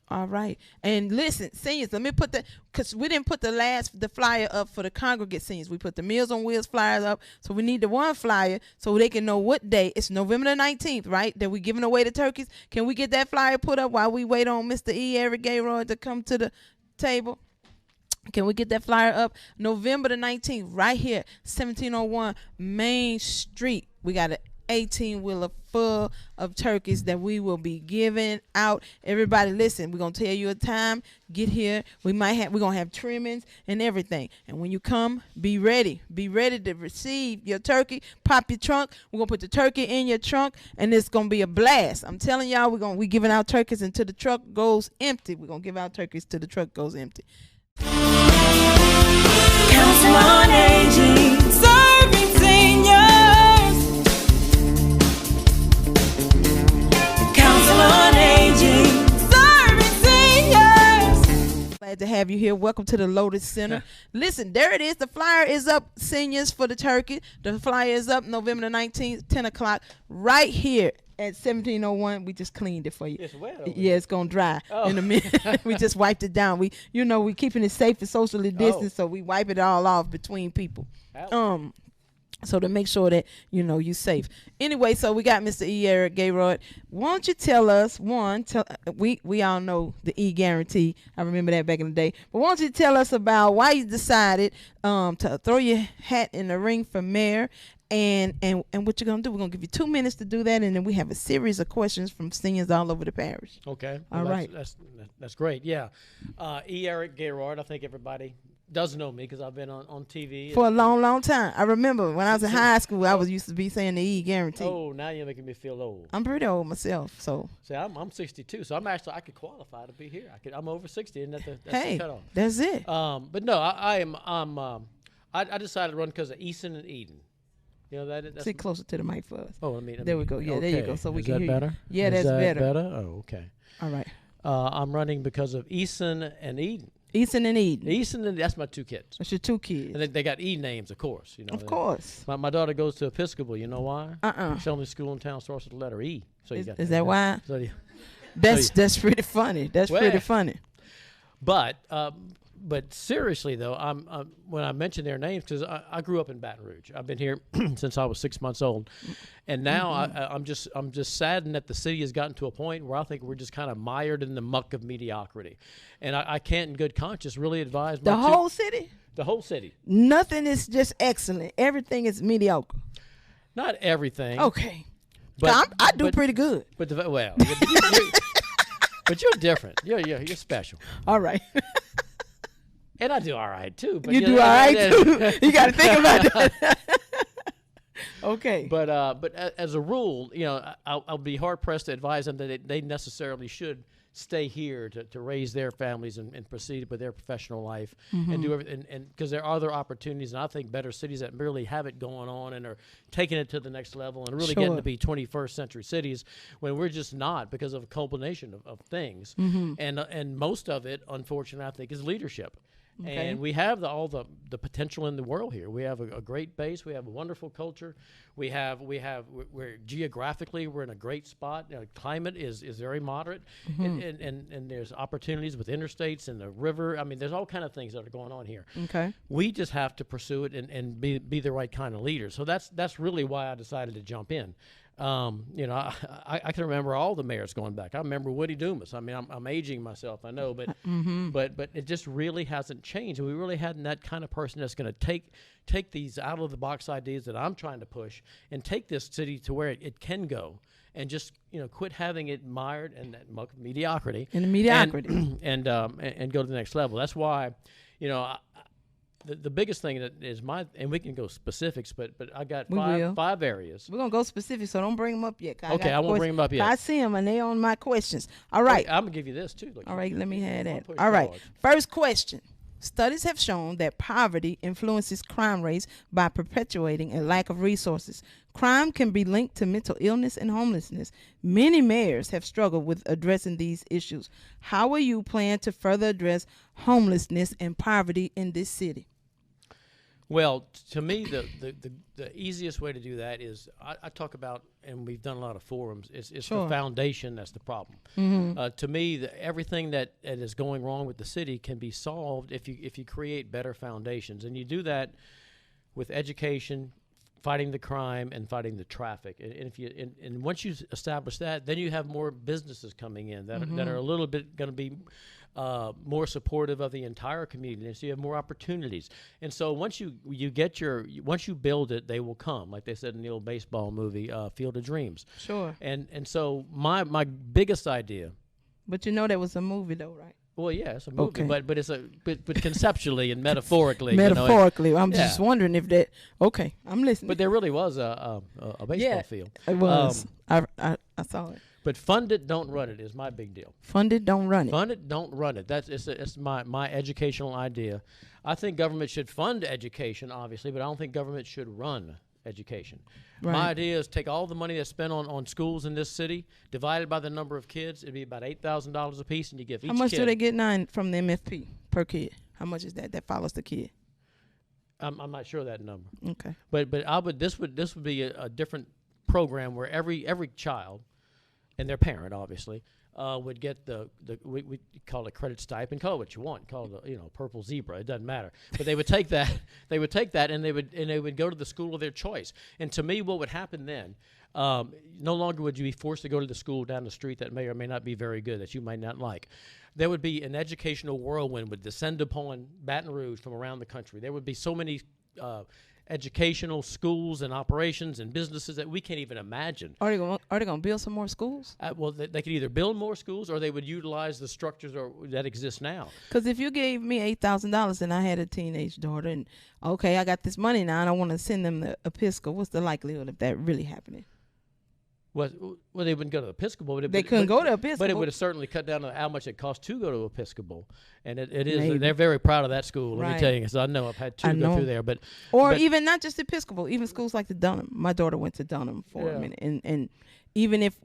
All right. And listen, seniors, let me put because we didn't put the flyer up for the congregate seniors. We put the Meals on Wheels flyers up. So we need the one flyer so they can know what day. It's November the 19th, right? That we're giving away the turkeys. Can we get that flyer put up while we wait on Mr. EBRCOA Gaylord to come to the table? Can we get that flyer up? November the 19th, right here, 1701 Main Street. We got an 18-wheeler full of turkeys that we will be giving out. Everybody listen, we're going to tell you a time. Get here. We're going to have trimmings and everything. And when you come, be ready. Be ready to receive your turkey. Pop your trunk. We're going to put the turkey in your trunk, and it's going to be a blast. I'm telling y'all, we're giving out turkeys until the truck goes empty. We're going to give out turkeys till the truck goes empty. Council on Aging, serving seniors. Council on Aging, serving seniors. Glad to have you here. Welcome to the Lotus Center. Listen, there it is. The flyer is up, seniors, for the turkey. The flyer is up November the 19th, 10 o'clock, right here at 1701. We just cleaned it for you. It's wet. Yeah, it's gonna dry in a minute. We just wiped it down. We keeping it safe and socially distanced, so we wipe it all off between people. So to make sure that you're safe. Anyway, so we got Mr. EBRCOA Gaylord. Won't you tell us we all know the E-Guarantee. I remember that back in the day. But won't you tell us about why you decided to throw your hat in the ring for mayor? And what you're going to do, we're going to give you 2 minutes to do that, and then we have a series of questions from seniors all over the parish. Okay. All right. That's great. Yeah. EBRCOA Gaylord, I think everybody does know me because I've been on TV. For a long, long time. I remember when I was in high school, I used to be saying the E-Guarantee. Oh, now you're making me feel old. I'm pretty old myself, so. See, I'm 62, so I could qualify to be here. I'm over 60, and that's the cutoff. That's it. But no, I decided to run because of Easton and Eden. That's sit closer to the mic for us. Oh, I mean, there we go. Yeah, okay. there you go. So we Is can that hear better? You. Yeah, Is that's that better. Oh, okay. All right. I'm running because of Easton and Eden. Easton and Eden. Easton and that's my two kids. That's your two kids. And they got E names, of course. Of course. My daughter goes to Episcopal. You know why? It's the only school in town starts with the letter E. So is that why? So that's pretty funny. That's pretty funny. But seriously though, when I mention their names, because I grew up in Baton Rouge. I've been here since I was 6 months old, and now I'm just saddened that the city has gotten to a point where I think we're just kind of mired in the muck of mediocrity, and I can't, in good conscience, really advise the whole city. The whole city. Nothing is just excellent. Everything is mediocre. Not everything. Okay. But I do pretty good. But but you're different. You're special. All right. And I do all right too. But you do all right too. You got to think about that. Okay. But as a rule, I'll be hard pressed to advise them that they necessarily should stay here to raise their families and proceed with their professional life and do everything. And because there are other opportunities, and I think better cities that really have it going on and are taking it to the next level and really getting to be 21st century cities when we're just not, because of a combination of things. And most of it, unfortunately, I think, is leadership. Okay. And we have all the potential in the world here. We have a great base. We have a wonderful culture. We're geographically, we're in a great spot. Climate is very moderate, and there's opportunities with interstates and the river. I mean, there's all kind of things that are going on here. Okay. We just have to pursue it and be the right kind of leader. So that's really why I decided to jump in. I can remember all the mayors going back. I remember Woody Dumas. I mean, I'm aging myself, I know, but but it just really hasn't changed. We really hadn't that kind of person that's going to take these out of the box ideas that I'm trying to push and take this city to where it can go, and just quit having it mired in that muck of mediocrity. And mediocrity. And go to the next level. That's why, the biggest thing that is and we can go specifics, but I got five areas. We're going to go specifics, so don't bring them up yet. Okay, I won't bring them up yet. I see them, and they're on my questions. All right. I'm going to give you this, too. All right, let me have that. All right. First question. Studies have shown that poverty influences crime rates by perpetuating a lack of resources. Crime can be linked to mental illness and homelessness. Many mayors have struggled with addressing these issues. How will you plan to further address homelessness and poverty in this city? Well, to me, the easiest way to do that is I talk about, and we've done a lot of forums, it's the foundation that's the problem. To me, everything that is going wrong with the city can be solved if you create better foundations. And you do that with education, fighting the crime, and fighting the traffic. And once you establish that, then you have more businesses coming in that are a little bit going to be more supportive of the entire community, and so you have more opportunities. And so once you build it, they will come, like they said in the old baseball movie, Field of Dreams. Sure. And so my biggest idea. But you know that was a movie, though, right? Well, yeah, it's a movie, Okay. but it's but conceptually and metaphorically. Metaphorically, you know, I'm just wondering if that. Okay, I'm listening. But there really was a baseball field. It was. I saw it. But fund it, don't run it is my big deal. Fund it, don't run it. Fund it, don't run it. It's my educational idea. I think government should fund education, obviously, but I don't think government should run education. Right. My idea is take all the money that's spent on schools in this city, divided by the number of kids, it'd be about $8,000 a piece, and you give each kid. How much do they get from the MFP per kid? How much is that follows the kid? I'm not sure of that number. Okay. But this would be a different program where every child and their parent, obviously, would get we call it credit stipend, call it what you want, call it purple zebra, it doesn't matter. But they would take that, and they would go to the school of their choice. And to me, what would happen then? No longer would you be forced to go to the school down the street that may or may not be very good, that you might not like. There would be an educational whirlwind would descend upon Baton Rouge from around the country. There would be so many educational schools and operations and businesses that we can't even imagine. Are they going to build some more schools? Well, they could either build more schools or they would utilize the structures that exist now. Because if you gave me $8,000 and I had a teenage daughter, and okay, I got this money now and I want to send them to Episcopal, what's the likelihood of that really happening? Well, they wouldn't go to Episcopal. They couldn't go to Episcopal. But it would have certainly cut down on how much it costs to go to Episcopal. And it is. Maybe. They're very proud of that school, let me tell you, because I know I've had two go through there. But even not just Episcopal, even schools like the Dunham. My daughter went to Dunham for a minute. And even if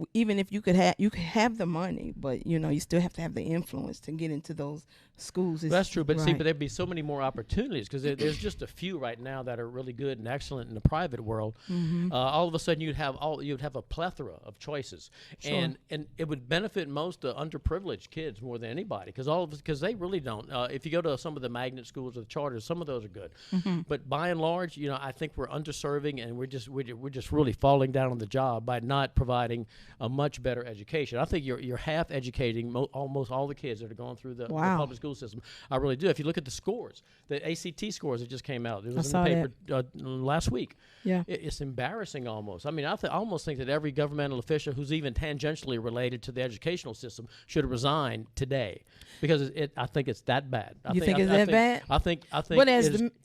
you could have the money, but you still have to have the influence to get into those schools. That's true, but see, but there'd be so many more opportunities because there's just a few right now that are really good and excellent in the private world. All of a sudden, you'd have a plethora of choices, and it would benefit most underprivileged kids more than anybody because they really don't. If you go to some of the magnet schools or the charters, some of those are good, but by and large, I think we're underserving and we're just really falling down on the job by not providing a much better education. I think you're half educating almost all the kids that are going through the public school system. I really do. If you look at the scores, the ACT scores that just came out, it was in the paper last week. Yeah, it's embarrassing almost. I mean, I almost think that every governmental official who's even tangentially related to the educational system should resign today because I think it's that bad. I think it's that bad? I think. But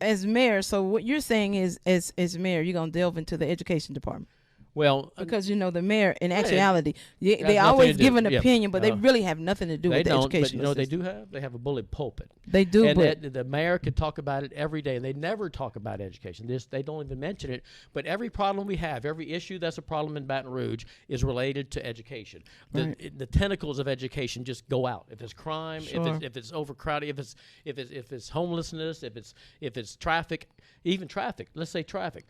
as mayor, so what you're saying is, as mayor, you're gonna delve into the education department. Well, because the mayor, in actuality, they always give an opinion, but they really have nothing to do with the education. But they do have. They have a bully pulpit. They do, and the mayor could talk about it every day, and they never talk about education. They don't even mention it. But every problem we have, every issue that's a problem in Baton Rouge, is related to education. The tentacles of education just go out. If it's crime, if it's overcrowding, if it's homelessness, if it's traffic, even traffic. Let's say traffic.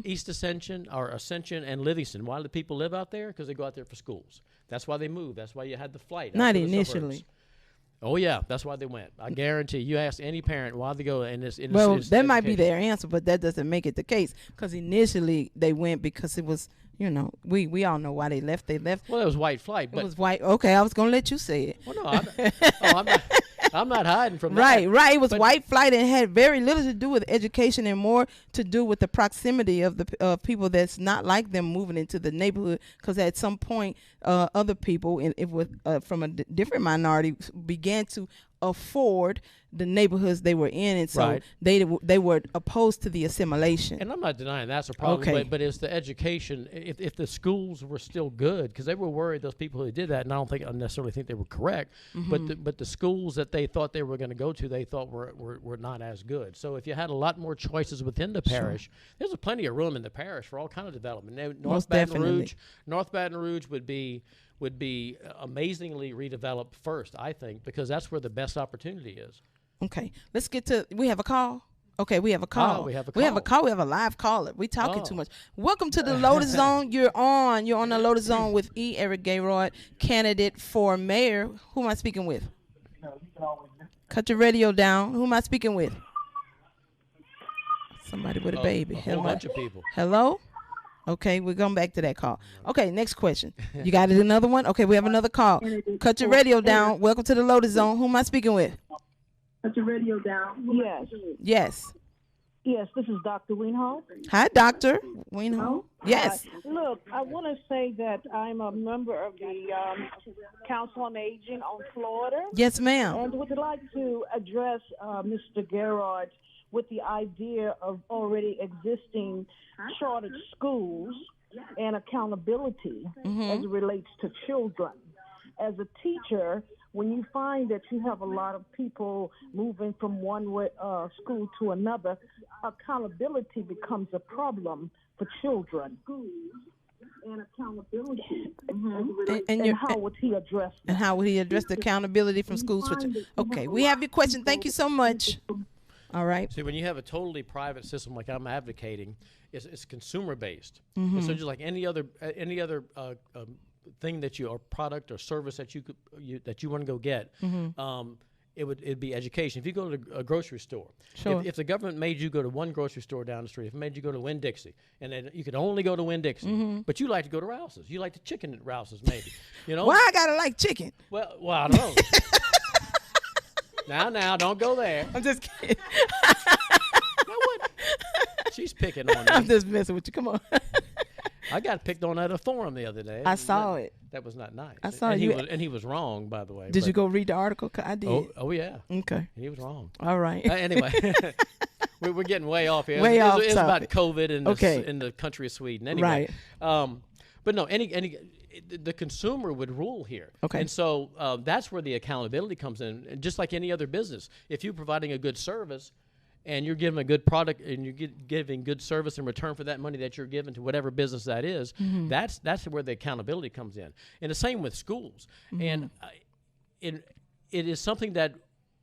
East Ascension or Ascension and Livingston. Why do the people live out there? Because they go out there for schools. That's why they move. That's why you had the flight. Not initially. Oh yeah, that's why they went. I guarantee. You ask any parent why they go in this. That might be their answer, but that doesn't make it the case. Because initially they went because it was, we all know why they left. They left. Well, it was white flight. It was white. Okay, I was gonna let you say it. Well, no, I'm not hiding from that. Right. It was white flight and had very little to do with education and more to do with the proximity of the people that's not like them moving into the neighborhood. Because at some point, other people from a different minority began to afford the neighborhoods they were in, and so they were opposed to the assimilation. And I'm not denying that's a problem, but it's the education. If the schools were still good, because they were worried, those people who did that, and I necessarily think they were correct, but the schools that they thought they were going to go to, they thought were not as good. So if you had a lot more choices within the parish, there's plenty of room in the parish for all kind of development. Now, North Baton Rouge would be amazingly redeveloped first, I think, because that's where the best opportunity is. Okay, let's get to. We have a call. Okay, we have a call. We have a call. We have a live caller. We talking too much. Welcome to the Lotus Zone. You're on the Lotus Zone with Eric Gaudet, candidate for mayor. Who am I speaking with? Cut your radio down. Who am I speaking with? Somebody with a baby. A whole bunch of people. Hello? Okay, we're going back to that call. Okay, next question. You got another one? Okay, we have another call. Cut your radio down. Welcome to the Lotus Zone. Who am I speaking with? Cut your radio down. Yes. Yes, this is Dr. Wienhold. Hi, Dr. Wienhold. Yes. Look, I want to say that I'm a member of the Council on Aging on Florida. Yes, ma'am. And would like to address Mr. GUIRARD with the idea of already existing chartered schools and accountability as it relates to children. As a teacher, when you find that you have a lot of people moving from one school to another, accountability becomes a problem for children. And accountability. And how would he address that? And how would he address the accountability from schools? Okay, we have your question. Thank you so much. All right. See, when you have a totally private system like I'm advocating, it's consumer based. So just like any other thing that or product or service that you want to go get, it'd be education. If you go to a grocery store, if the government made you go to one grocery store down the street, if it made you go to Winn-Dixie, and then you could only go to Winn-Dixie, but you like to go to Rouse's, you like the chicken at Rouse's, maybe, you know. Why I gotta like chicken? Well, I don't know. Now, don't go there. I'm just kidding. She's picking on me. I'm just messing with you. Come on. I got picked on at a forum the other day. I saw it. That was not nice. I saw you. And he was wrong, by the way. Did you go read the article? I did. Oh yeah. Okay. He was wrong. All right. Anyway, we're getting way off here. It's about COVID in the country of Sweden. Anyway. Right. But no, the consumer would rule here. Okay. And so that's where the accountability comes in. And just like any other business, if you're providing a good service and you're giving a good product and you're giving good service in return for that money that you're giving to whatever business that is, that's where the accountability comes in. And the same with schools. And it is something that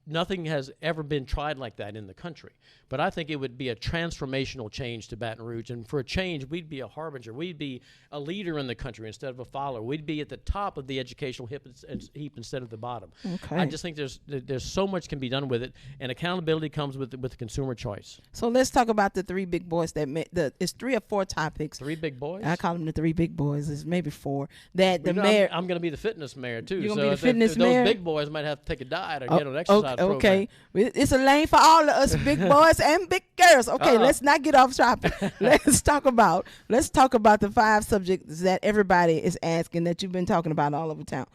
nothing has ever been tried like that in the country. But I think it would be a transformational change to Baton Rouge. And for a change, we'd be a harbinger. We'd be a leader in the country instead of a follower. We'd be at the top of the educational heap instead of the bottom. Okay. I just think there's so much can be done with it, and accountability comes with consumer choice. So let's talk about the three big boys it's 3 or 4 topics. 3 big boys? I call them the 3 big boys. It's maybe 4. That the mayor. I'm going to be the fitness mayor too. You're going to be the fitness mayor? Those big boys might have to take a diet or get on an exercise program. Okay. It's a lane for all of us big boys and big girls. Okay, let's not get off topic. Let's talk about the 5 subjects that everybody is asking that you've been talking about all over town.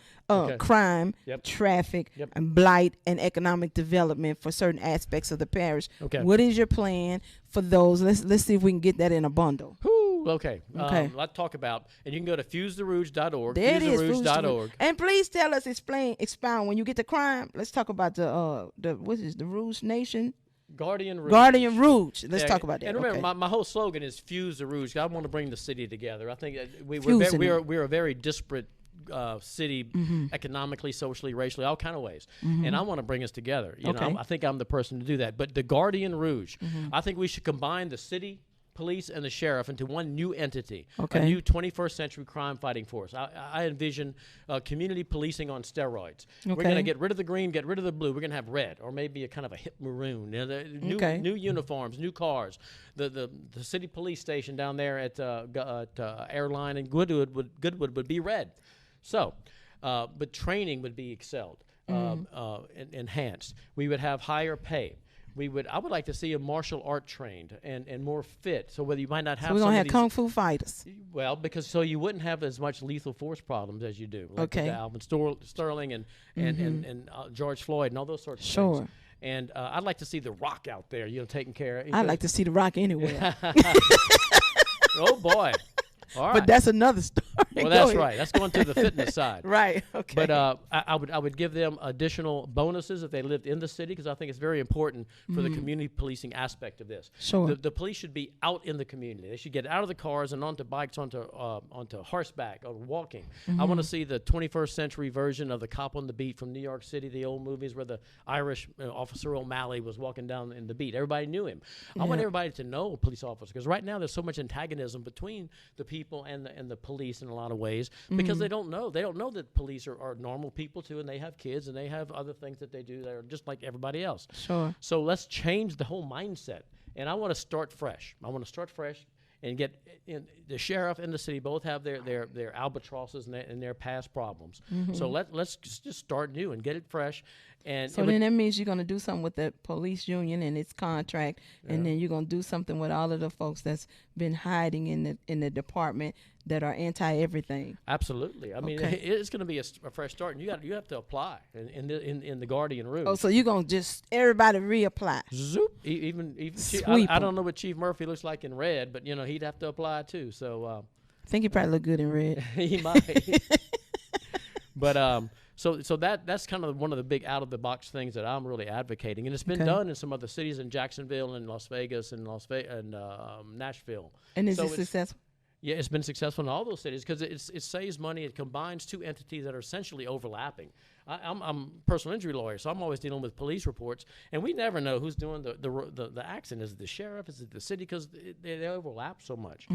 Crime, traffic, and blight and economic development for certain aspects of the parish. Okay. What is your plan for those? Let's see if we can get that in a bundle. Okay. Let's talk about, and you can go to fusetherouge.org. There it is, fusetherouge.org. And please tell us, expound. When you get to crime, let's talk about the Rouge Nation? Guardian Rouge. Let's talk about that. And remember, my whole slogan is Fuse the Rouge. I want to bring the city together. I think we're a very disparate city, economically, socially, racially, all kind of ways. And I want to bring us together. You know, I think I'm the person to do that. But the Guardian Rouge, I think we should combine the city, police, and the sheriff into one new entity, a new 21st century crime fighting force. I envision community policing on steroids. We're going to get rid of the green, get rid of the blue. We're going to have red, or maybe a kind of a hip maroon. You know, new uniforms, new cars. The city police station down there at Airline and Goodwood would be red. So, but training would be excelled, enhanced. We would have higher pay. I would like to see a martial art trained and more fit. So whether you might not have, we're gonna have kung fu fighters. Well, because so you wouldn't have as much lethal force problems as you do. Like Alvin Sterling and George Floyd and all those sorts of things. And I'd like to see The Rock out there, taking care of. I'd like to see The Rock anywhere. Oh, boy. All right. But that's another story. Well, that's right. That's going to the fitness side. Right. Okay. But I would give them additional bonuses if they lived in the city, because I think it's very important for the community policing aspect of this. Sure. The police should be out in the community. They should get out of the cars and onto bikes, onto horseback or walking. I want to see the 21st century version of the Cop on the Beat from New York City, the old movies where the Irish Officer O'Malley was walking down in the beat. Everybody knew him. I want everybody to know a police officer, because right now there's so much antagonism between the people and the police in a lot of ways, because they don't know that police are normal people too, and they have kids and they have other things that they do that are just like everybody else. Sure. So let's change the whole mindset, and I want to start fresh. And get the sheriff and the city both have their albatrosses and their past problems. So let's just start new and get it fresh. And so then that means you're going to do something with the police union and its contract, and then you're going to do something with all of the folks that's been hiding in the department that are anti-everything. Absolutely. I mean, it's going to be a fresh start, and you have to apply in the Guardian room. Oh, so you're going to just everybody reapply. Zoop. Even I don't know what Chief Murphy looks like in red, but he'd have to apply too. So I think he probably look good in red. He might. But so that's kind of one of the big out of the box things that I'm really advocating, and it's been done in some other cities, in Jacksonville and Las Vegas and Nashville. And is it successful? Yeah, it's been successful in all those cities because it saves money. It combines two entities that are essentially overlapping. I'm a personal injury lawyer, so I'm always dealing with police reports, and we never know who's doing the accident. Is it the sheriff? Is it the city? Because they overlap so much.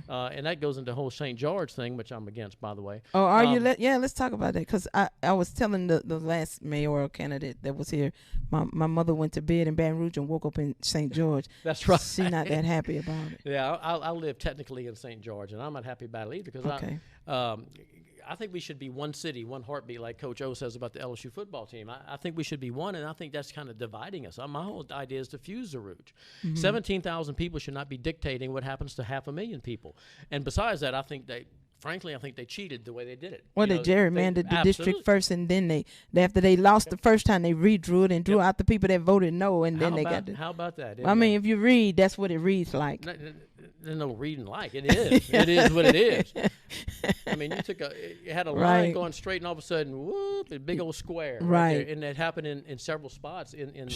And that goes into the whole St. George thing, which I'm against, by the way. Oh, are you? Yeah, let's talk about that, because I was telling the last mayoral candidate that was here, my mother went to bed in Baton Rouge and woke up in St. George. That's right. She's not that happy about it. Yeah, I live technically in St. George, and I'm not happy about it either, because I think we should be one city, one heartbeat, like Coach O says about the LSU football team. I think we should be one, and I think that's kind of dividing us. My whole idea is to fuse the Rouge. 17,000 people should not be dictating what happens to 500,000 people. And besides that, I think they cheated the way they did it. Well, they gerrymandered the district first, and then after they lost the first time, they redrew it and drew out the people that voted no, and then How about that? I mean, if you read, that's what it reads like. There's no reading like. It is. It is what it is. I mean, you had a line going straight, and all of a sudden, whoop, a big old square. Right. And that happened in several spots in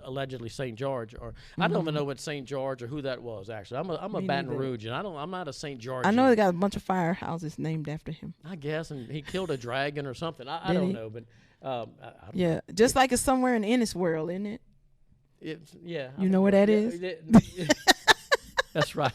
allegedly St. George. Or I don't even know what St. George or who that was, actually. I'm a Baton Rouge, and I'm not a St. George. I know they got a bunch of firehouses named after him. I guess, and he killed a dragon or something. I don't know, but I don't know. Just like it's somewhere in Ennis World, isn't it? Yeah. You know where that is? That's right.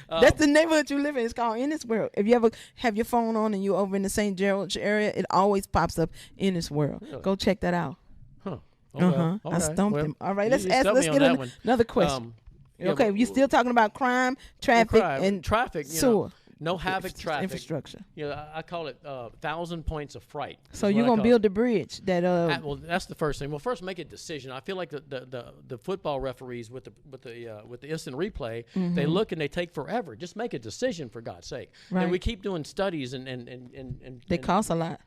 That's the neighborhood you live in. It's called Ennis World. If you ever have your phone on and you're over in the St. George area, it always pops up Ennis World. Really? Go check that out. Huh. Okay. I stumped him. All right, let's get another question. Okay, you're still talking about crime, traffic, and sewer. No havoc traffic. Infrastructure. I call it 1,000 points of fright. So you're gonna build the bridge that. Well, that's the first thing. Well, first make a decision. I feel like the football referees with the instant replay, they look and they take forever. Just make a decision, for God's sake. Right. And we keep doing studies and they cost a lot.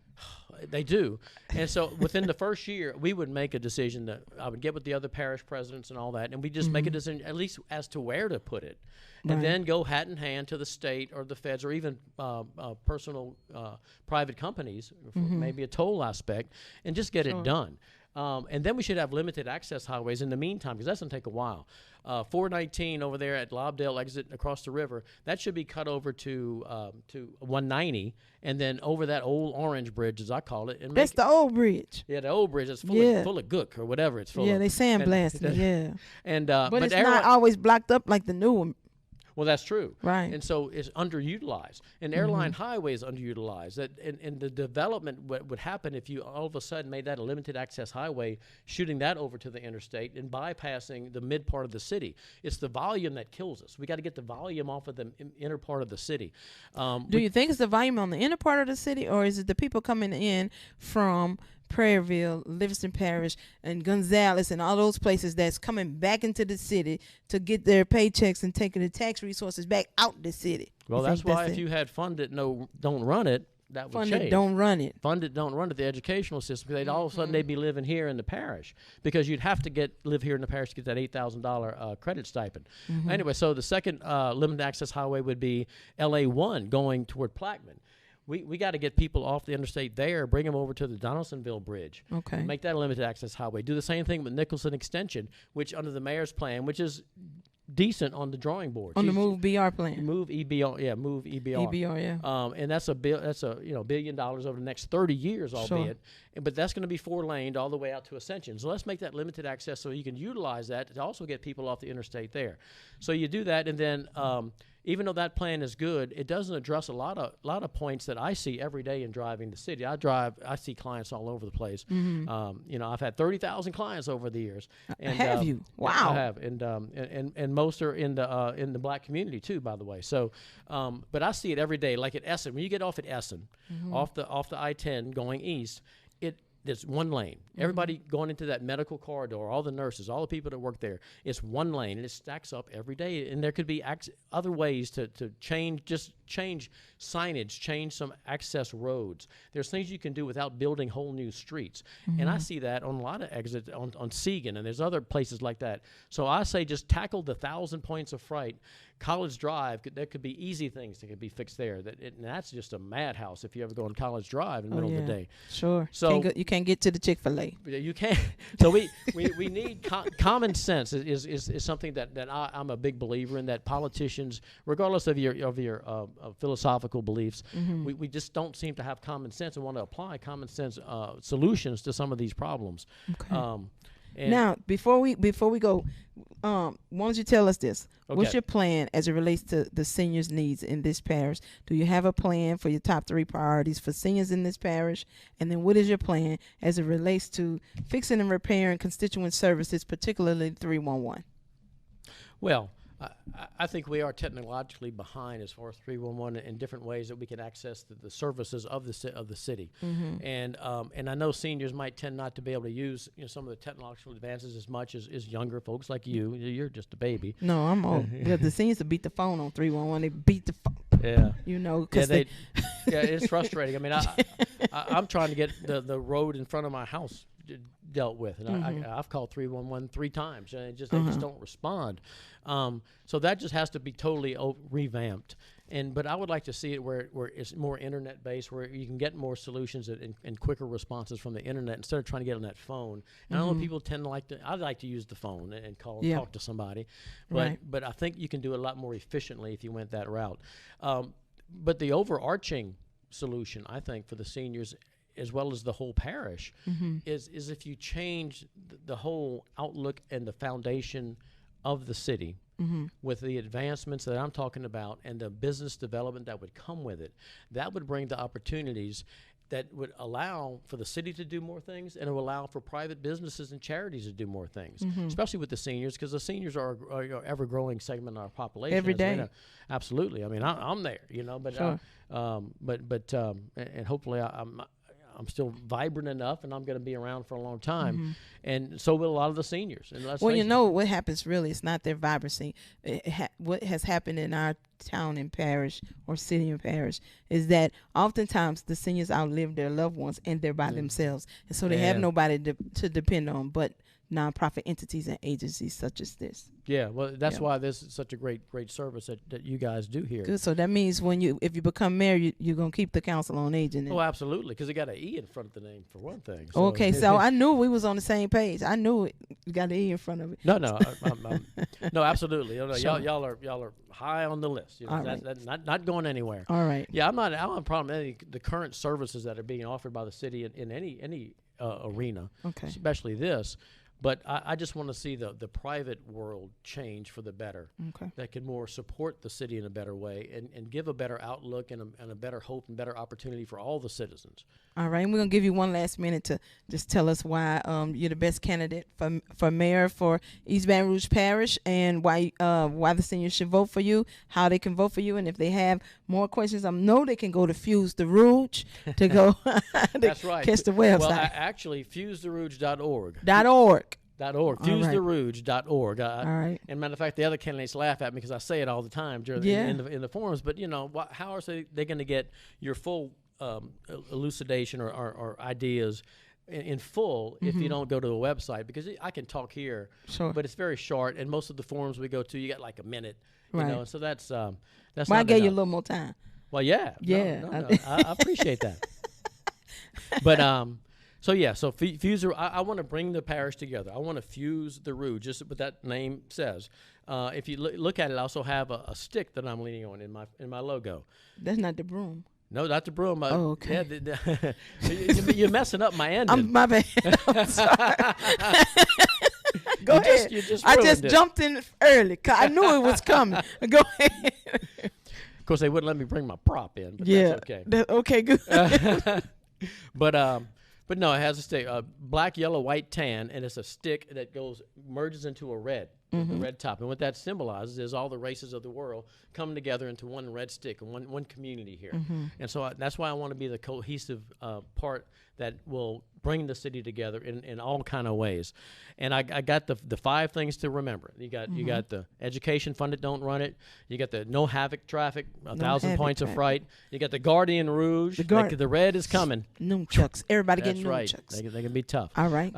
They do. And so within the first year, we would make a decision that I would get with the other parish presidents and all that, and we just make a decision at least as to where to put it. And then go hat in hand to the state or the feds or even personal private companies, maybe a toll aspect, and just get it done. And then we should have limited access highways in the meantime, because that's going to take a while. 419 over there at Lobdell exit across the river, that should be cut over to 190, and then over that old orange bridge, as I call it. And that's the old bridge. Yeah, the old bridge is full of gook or whatever it's full of. Yeah, they sandblasted it, yeah. And, but it's not always blocked up like the new one. Well, that's true. Right. And so it's underutilized. And airline highway is underutilized. And the development would happen if you all of a sudden made that a limited access highway, shooting that over to the interstate and bypassing the mid part of the city. It's the volume that kills us. We got to get the volume off of the inner part of the city. Do you think it's the volume on the inner part of the city, or is it the people coming in from Prairieville, Livingston Parish, and Gonzales, and all those places that's coming back into the city to get their paychecks and taking the tax resources back out the city? Well, that's why if you had fund it, don't run it, that would Funded change. don't run it. Funded don't run it, the educational system, because all of a sudden they'd be living here in the parish, because you'd have to live here in the parish to get that $8,000 credit stipend. Anyway, so the second limited access highway would be LA1 going toward Plaquemine. We got to get people off the interstate there, bring them over to the Donaldsonville Bridge. Okay. Make that a limited access highway. Do the same thing with Nicholson Extension, which under the mayor's plan, which is decent on the drawing board. On the Move BR plan. Move EBR, yeah, Move EBR. EBR, yeah. And that's a $1 billion over the next 30 years, albeit. But that's going to be 4-laned all the way out to Ascension. So let's make that limited access so you can utilize that to also get people off the interstate there. So you do that, and then even though that plan is good, it doesn't address a lot of points that I see every day in driving the city. I see clients all over the place. I've had 30,000 clients over the years. And, have you? Wow. I have, and most are in the black community too, by the way. So, but I see it every day. Like at Essen, when you get off at Essen, off the I-10 going east, there's one lane. Everybody going into that medical corridor, all the nurses, all the people that work there, it's one lane, and it stacks up every day. And there could be other ways to change signage, change some access roads. There's things you can do without building whole new streets. And I see that on a lot of exits on Segan, and there's other places like that. So I say just tackle the 1,000 points of fright. College Drive, there could be easy things that could be fixed there. And that's just a madhouse if you ever go on College Drive in the middle of the day. Sure. So you can't get to the Chick-fil-A. You can't. So we need common sense is something that I'm a big believer in, that politicians, regardless of your philosophical beliefs, we just don't seem to have common sense and want to apply common sense solutions to some of these problems. Okay. Now, before we go, why don't you tell us this? Okay. What's your plan as it relates to the seniors' needs in this parish? Do you have a plan for your top 3 priorities for seniors in this parish? And then what is your plan as it relates to fixing and repairing constituent services, particularly 311? Well, I think we are technologically behind as far as 311 in different ways that we can access the services of the city. And I know seniors might tend not to be able to use some of the technological advances as much as younger folks like you. You're just a baby. No, I'm old. The seniors to beat the phone on 311. They beat the phone. Yeah. Because it's frustrating. I mean, I'm trying to get the road in front of my house dealt with, and I've called 311 3 times, and they just don't respond. So that just has to be totally revamped. But I would like to see it where it's more internet based, where you can get more solutions and quicker responses from the internet instead of trying to get on that phone. And I know people tend to I like to use the phone and call and talk to somebody, but I think you can do it a lot more efficiently if you went that route. But the overarching solution, I think, for the seniors, as well as the whole parish, is if you change the whole outlook and the foundation of the city with the advancements that I'm talking about and the business development that would come with it, that would bring the opportunities that would allow for the city to do more things, and it will allow for private businesses and charities to do more things, especially with the seniors, because the seniors are an ever-growing segment of our population. Every day. Absolutely. I mean, I'm there, but sure. And hopefully I'm still vibrant enough, and I'm going to be around for a long time, and so will a lot of the seniors. And what happens really, it's not their vibrancy. What has happened in our town and parish or city and parish is that oftentimes the seniors outlive their loved ones, and they're by themselves, and so they have nobody to depend on but nonprofit entities and agencies such as this. Yeah, well, that's why this is such a great service that you guys do here. Good. So that means if you become mayor, you're going to keep the Council on Aging. Oh, absolutely, because it got an E in front of the name for one thing. So. Okay, so I knew we was on the same page. I knew it got an E in front of it. No, no, absolutely. Sure. Y'all are high on the list. That's not going anywhere. All right. Yeah, I don't have a problem with the current services that are being offered by the city in any arena, especially this. But I just want to see the private world change for the better. That can more support the city in a better way and give a better outlook and a better hope and better opportunity for all the citizens. All right, and we're going to give you one last minute to just tell us why you're the best candidate for mayor for East Baton Rouge Parish, and why the seniors should vote for you, how they can vote for you, and if they have more questions, I know they can go to Fuse the Rouge to go That's right. catch the website. Well, actually, fusetherouge.org. .org. All right. And matter of fact, the other candidates laugh at me because I say it all the time in the forums. But how are they going to get your full elucidation or ideas in full if you don't go to the website, because I can talk here, but it's very short, and most of the forums we go to, you got like a minute, you know, so that's Well, not I gave enough. you a little more time. Well, yeah. Yeah. No, I appreciate that. But, so fuse, I want to bring the parish together. I want to fuse the root, just what that name says. If you look at it, I also have a stick that I'm leaning on in my logo. That's not the broom. No, not the broom. Oh, okay. Yeah, you're messing up my ending. My bad. I'm sorry. Go ahead. I just jumped in early 'cause I knew it was coming. Go ahead. Of course, they wouldn't let me bring my prop in, but that's okay. Okay, good. But no, it has a stick, black, yellow, white, tan, and it's a stick that merges into a red, the red top. And what that symbolizes is all the races of the world come together into one red stick, one community here. And so that's why I want to be the cohesive part that will bring the city together in all kind of ways. And I got the 5 things to remember. You got the education fund it, don't run it. You got the no havoc traffic, 1,000 points of fright. You got the Guardian Rouge. The red is coming. Nunchucks. Everybody getting That's nunchucks. right. They can be tough. All right.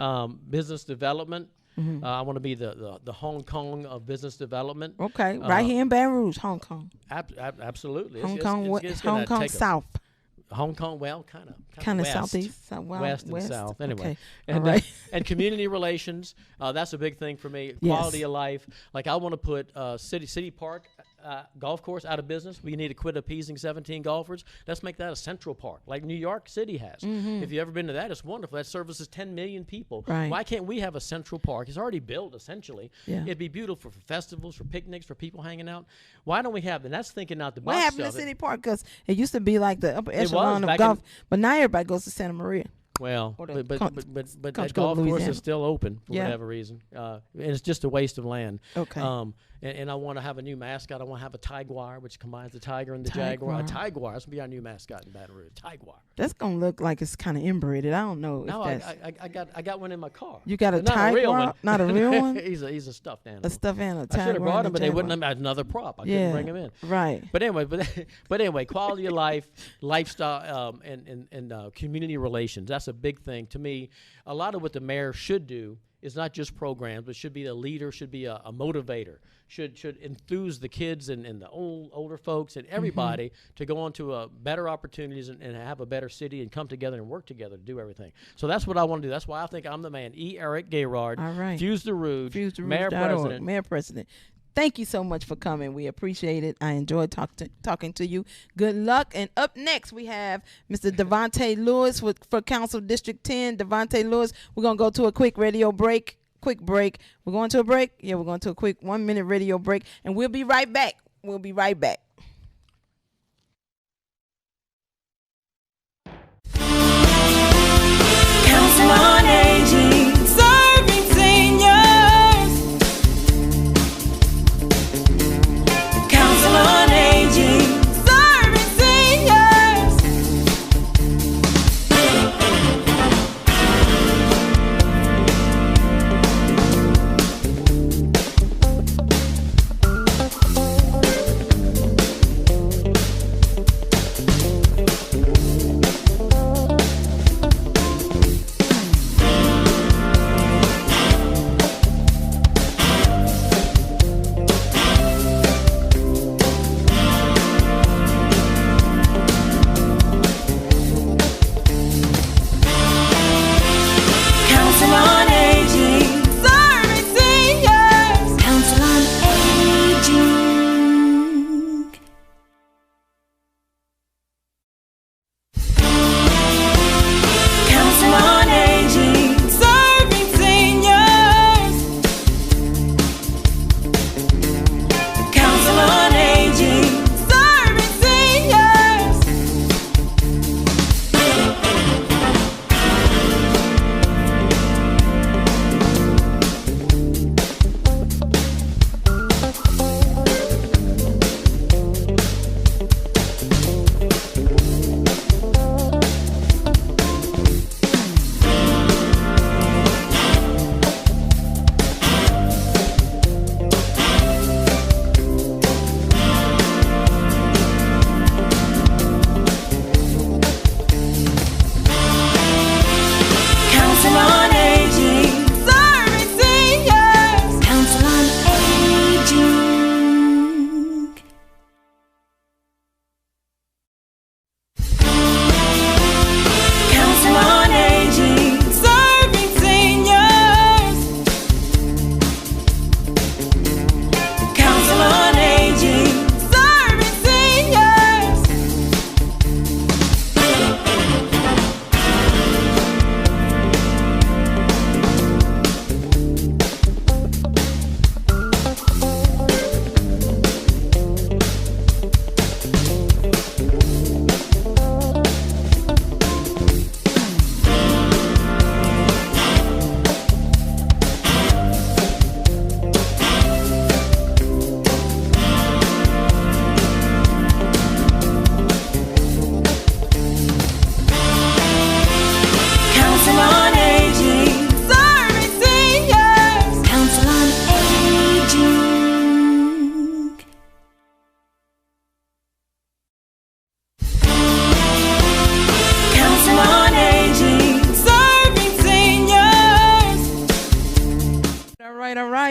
Business development. I want to be the Hong Kong of business development. Okay. Right here in Baton Rouge, Hong Kong. Absolutely. Hong Kong South. Hong Kong, well, kind of southeast, west and south. Anyway, okay. And community relations. That's a big thing for me. Quality of life. Like I want to put City Park golf course out of business. We need to quit appeasing 17 golfers. Let's make that a central park, like New York City has. If you've ever been to that, it's wonderful. That services 10 million people. Right. Why can't we have a central park? It's already built, essentially. Yeah. It'd be beautiful for festivals, for picnics, for people hanging out. Why don't we have that? And that's thinking out the box. What happened to City Park? Because it used to be like the upper echelon of back golf, but now everybody goes to Santa Maria. Well, Or but the that Country golf Club course Louisiana. is still open for Yeah. whatever reason. And it's just a waste of land. Okay. And I want to have a new mascot. I want to have a Tigua, which combines the tiger and the Tigua. jaguar. A Tigua. That's going to be our new mascot in Baton Rouge. Tigua. That's gonna look like it's kind of inbreeded. I don't know. No, if that's, I got one in my car. You got a Not a real Tigua? one. Not a real one? He's a stuffed animal. A stuffed animal. I should have brought him, but they wouldn't have. have had another prop. I couldn't bring him in. Right. But anyway, quality of life, lifestyle, and community relations. That's a big thing to me. A lot of what the mayor should do is not just programs, but should be a leader, should be a motivator, should enthuse the kids and the older folks and everybody to go on to better opportunities and have a better city and come together and work together to do everything. So that's what I want to do. That's why I think I'm the man. Eric Gaudet. All right. Fuse the Rouge. Mayor President. Thank you so much for coming. We appreciate it. I enjoyed talking to you. Good luck. And up next, we have Mr. Devontae Lewis for Council District 10. Devontae Lewis, we're going to go to a quick radio break. Quick break. We're going to a break? Yeah, we're going to a quick 1-minute radio break. And we'll be right back. We'll be right back. Council on Aging, serving seniors. Council on Aging, serving seniors.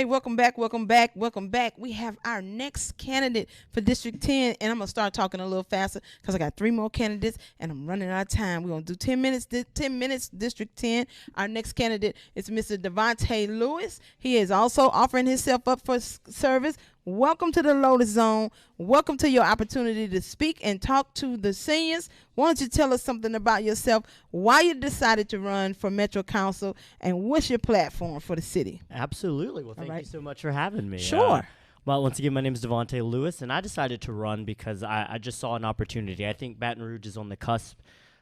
right, welcome back. We have our next candidate for District 10, and I'm going to start talking a little faster because I got 3 more candidates, and I'm running out of time. We're going to do 10 minutes, District 10. Our next candidate is Mr. Devontae Lewis. He is also offering himself up for service. Welcome to the Lotus Zone. Welcome to your opportunity to speak and talk to the seniors. Why don't you tell us something about yourself, why you decided to run for Metro Council, and what's your platform for the city? Absolutely. Well, thank you so much for having me. Sure. Well, once again, my name is Devontae Lewis, and I decided to run because I just saw an opportunity. I think Baton Rouge is on the cusp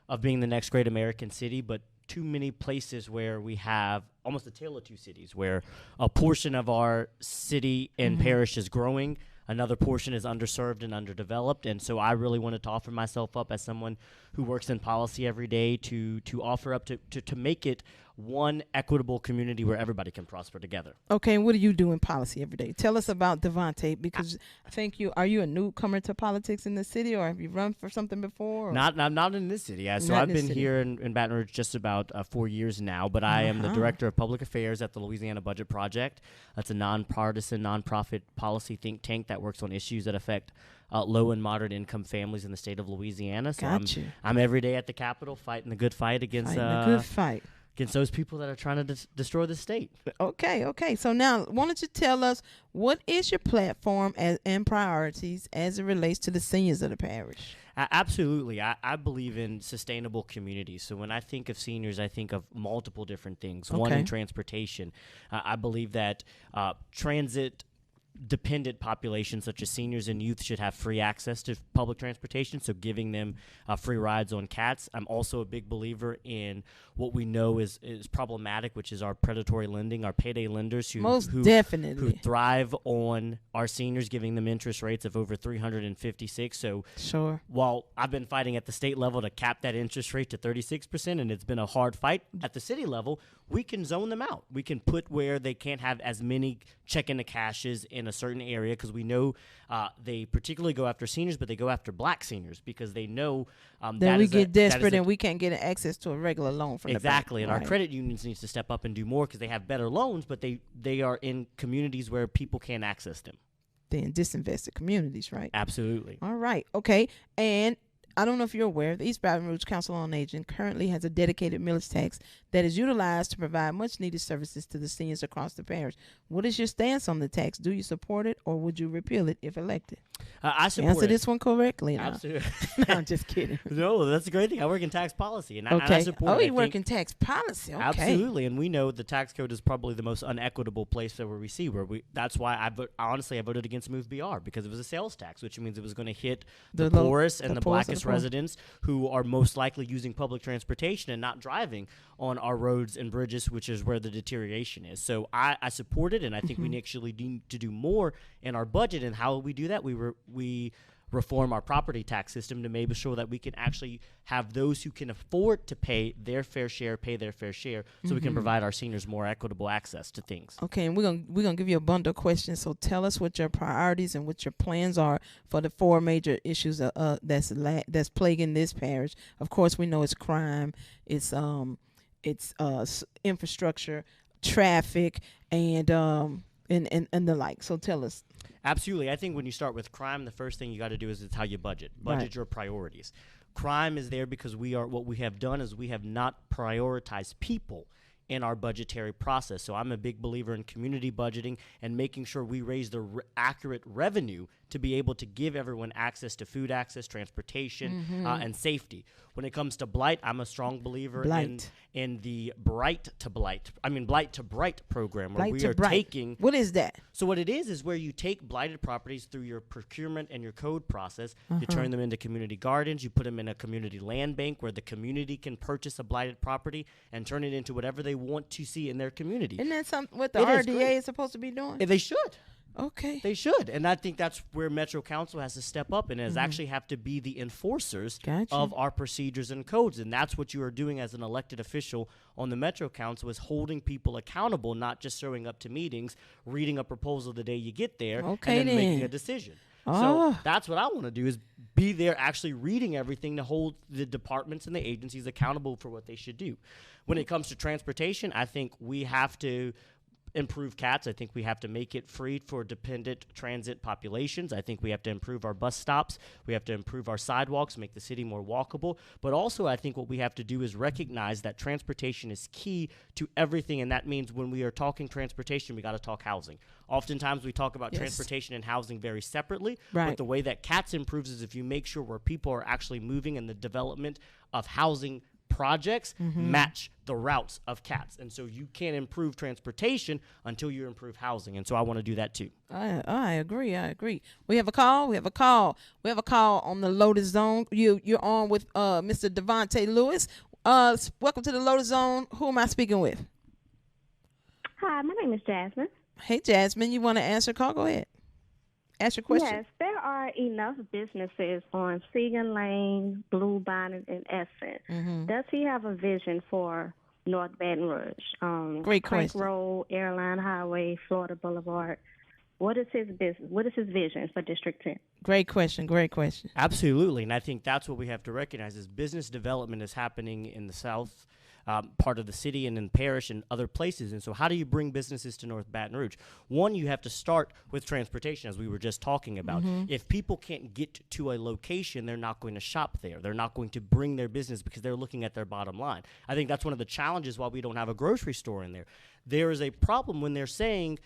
of being the next great American city, but too many places where we have almost a tale of two cities, where a portion of our city and parish is growing, another portion is underserved and underdeveloped. And so I really wanted to offer myself up as someone who works in policy every day to offer up to make it one equitable community where everybody can prosper together. Okay, and what do you do in policy every day? Tell us about Devontae, because are you a newcomer to politics in the city, or have you run for something before? Not in this city. Yeah. So I've been here in Baton Rouge just about 4 years now, but I am the Director of Public Affairs at the Louisiana Budget Project. That's a nonpartisan, nonprofit policy think tank that works on issues that affect low and moderate income families in the state of Louisiana. So I'm every day at the Capitol fighting the good fight against against those people that are trying to destroy the state. Okay. So now, why don't you tell us what is your platform and priorities as it relates to the seniors of the parish? Absolutely. I believe in sustainable communities. So when I think of seniors, I think of multiple different things. One, in transportation. I believe that transit dependent populations such as seniors and youth should have free access to public transportation, so giving them free rides on CATs. I'm also a big believer in what we know is problematic, which is our predatory lending, our payday lenders who thrive on our seniors, giving them interest rates of over 356. So while I've been fighting at the state level to cap that interest rate to 36%, and it's been a hard fight at the city level, we can zone them out. We can put where they can't have as many check-in to cashes in a certain area, because we know they particularly go after seniors, but they go after black seniors because they know that we get desperate and we can't get access to a regular loan from exactly. the bank. And our credit unions needs to step up and do more because they have better loans, but they are in communities where people can't access them. They're in disinvested communities, right? Absolutely. All right. Okay. And I don't know if you're aware, the East Baton Rouge Council on Aging currently has a dedicated millage tax that is utilized to provide much-needed services to the seniors across the parish. What is your stance on the tax? Do you support it, or would you repeal it if elected? I support Answer it. this one correctly. Absolutely. No, I'm just kidding. No, that's a great thing. I work in tax policy, and I support it. Oh, you work in tax policy. Okay. Absolutely, and we know the tax code is probably the most unequitable place where we see that's why I voted against Move BR, because it was a sales tax, which means it was going to hit the poorest and the blackest residents who are most likely using public transportation and not driving on our roads and bridges, which is where the deterioration is. So I support it, and I think we actually need to do more in our budget. And how we do that, we reform our property tax system to make sure that we can actually have those who can afford to pay their fair share, so we can provide our seniors more equitable access to things. Okay, and we're gonna give you a bundle of questions. So tell us what your priorities and what your plans are for the 4 major issues that's plaguing this parish. Of course, we know it's crime, it's infrastructure, traffic, and the like. So tell us. Absolutely. I think when you start with crime, the first thing you got to do is how you budget your priorities. Crime is there because what we have done is we have not prioritized people in our budgetary process. So I'm a big believer in community budgeting and making sure we raise the accurate revenue to be able to give everyone access to food access, transportation, and safety. When it comes to blight, I'm a strong believer in the Blight to Bright program, where we are taking. What is that? So what it is where you take blighted properties through your procurement and your code process, you turn them into community gardens, you put them in a community land bank where the community can purchase a blighted property and turn it into whatever they want to see in their community. Isn't that something what the RDA is supposed to be doing? They should. Okay. They should. And I think that's where Metro Council has to step up and actually have to be the enforcers of our procedures and codes. And that's what you are doing as an elected official on the Metro Council, is holding people accountable, not just showing up to meetings, reading a proposal the day you get there, and then making a decision. So that's what I want to do, is be there actually reading everything to hold the departments and the agencies accountable for what they should do. When it comes to transportation, I think we have to improve CATS. I think we have to make it free for dependent transit populations. I think we have to improve our bus stops. We have to improve our sidewalks, make the city more walkable. But also, I think what we have to do is recognize that transportation is key to everything, and that means when we are talking transportation, we got to talk housing. Oftentimes, we talk about transportation and housing very separately, but the way that CATS improves is if you make sure where people are actually moving and the development of housing projects match the routes of CATS. And so you can't improve transportation until you improve housing. And so I want to do that too. I agree. We have a call. We have a call on the Lotus Zone. You're on with Mr. Devontae Lewis. Welcome to the Lotus Zone. Who am I speaking with? Hi, my name is Jasmine. Hey, Jasmine. You want to answer a call? Go ahead. Ask your question. Yes, there are enough businesses on Segan Lane, Blue Bonnet, and Essence. Does he have a vision for North Baton Rouge? Great Crank question. Road, Airline Highway, Florida Boulevard. What is his business? What is his vision for District 10? Great question. Absolutely. And I think that's what we have to recognize is business development is happening in the south part of the city and in parish and other places. And so how do you bring businesses to North Baton Rouge? One, you have to start with transportation, as we were just talking about. If people can't get to a location, they're not going to shop there. They're not going to bring their business because they're looking at their bottom line. I think that's one of the challenges why we don't have a grocery store in there. There is a problem when they're saying,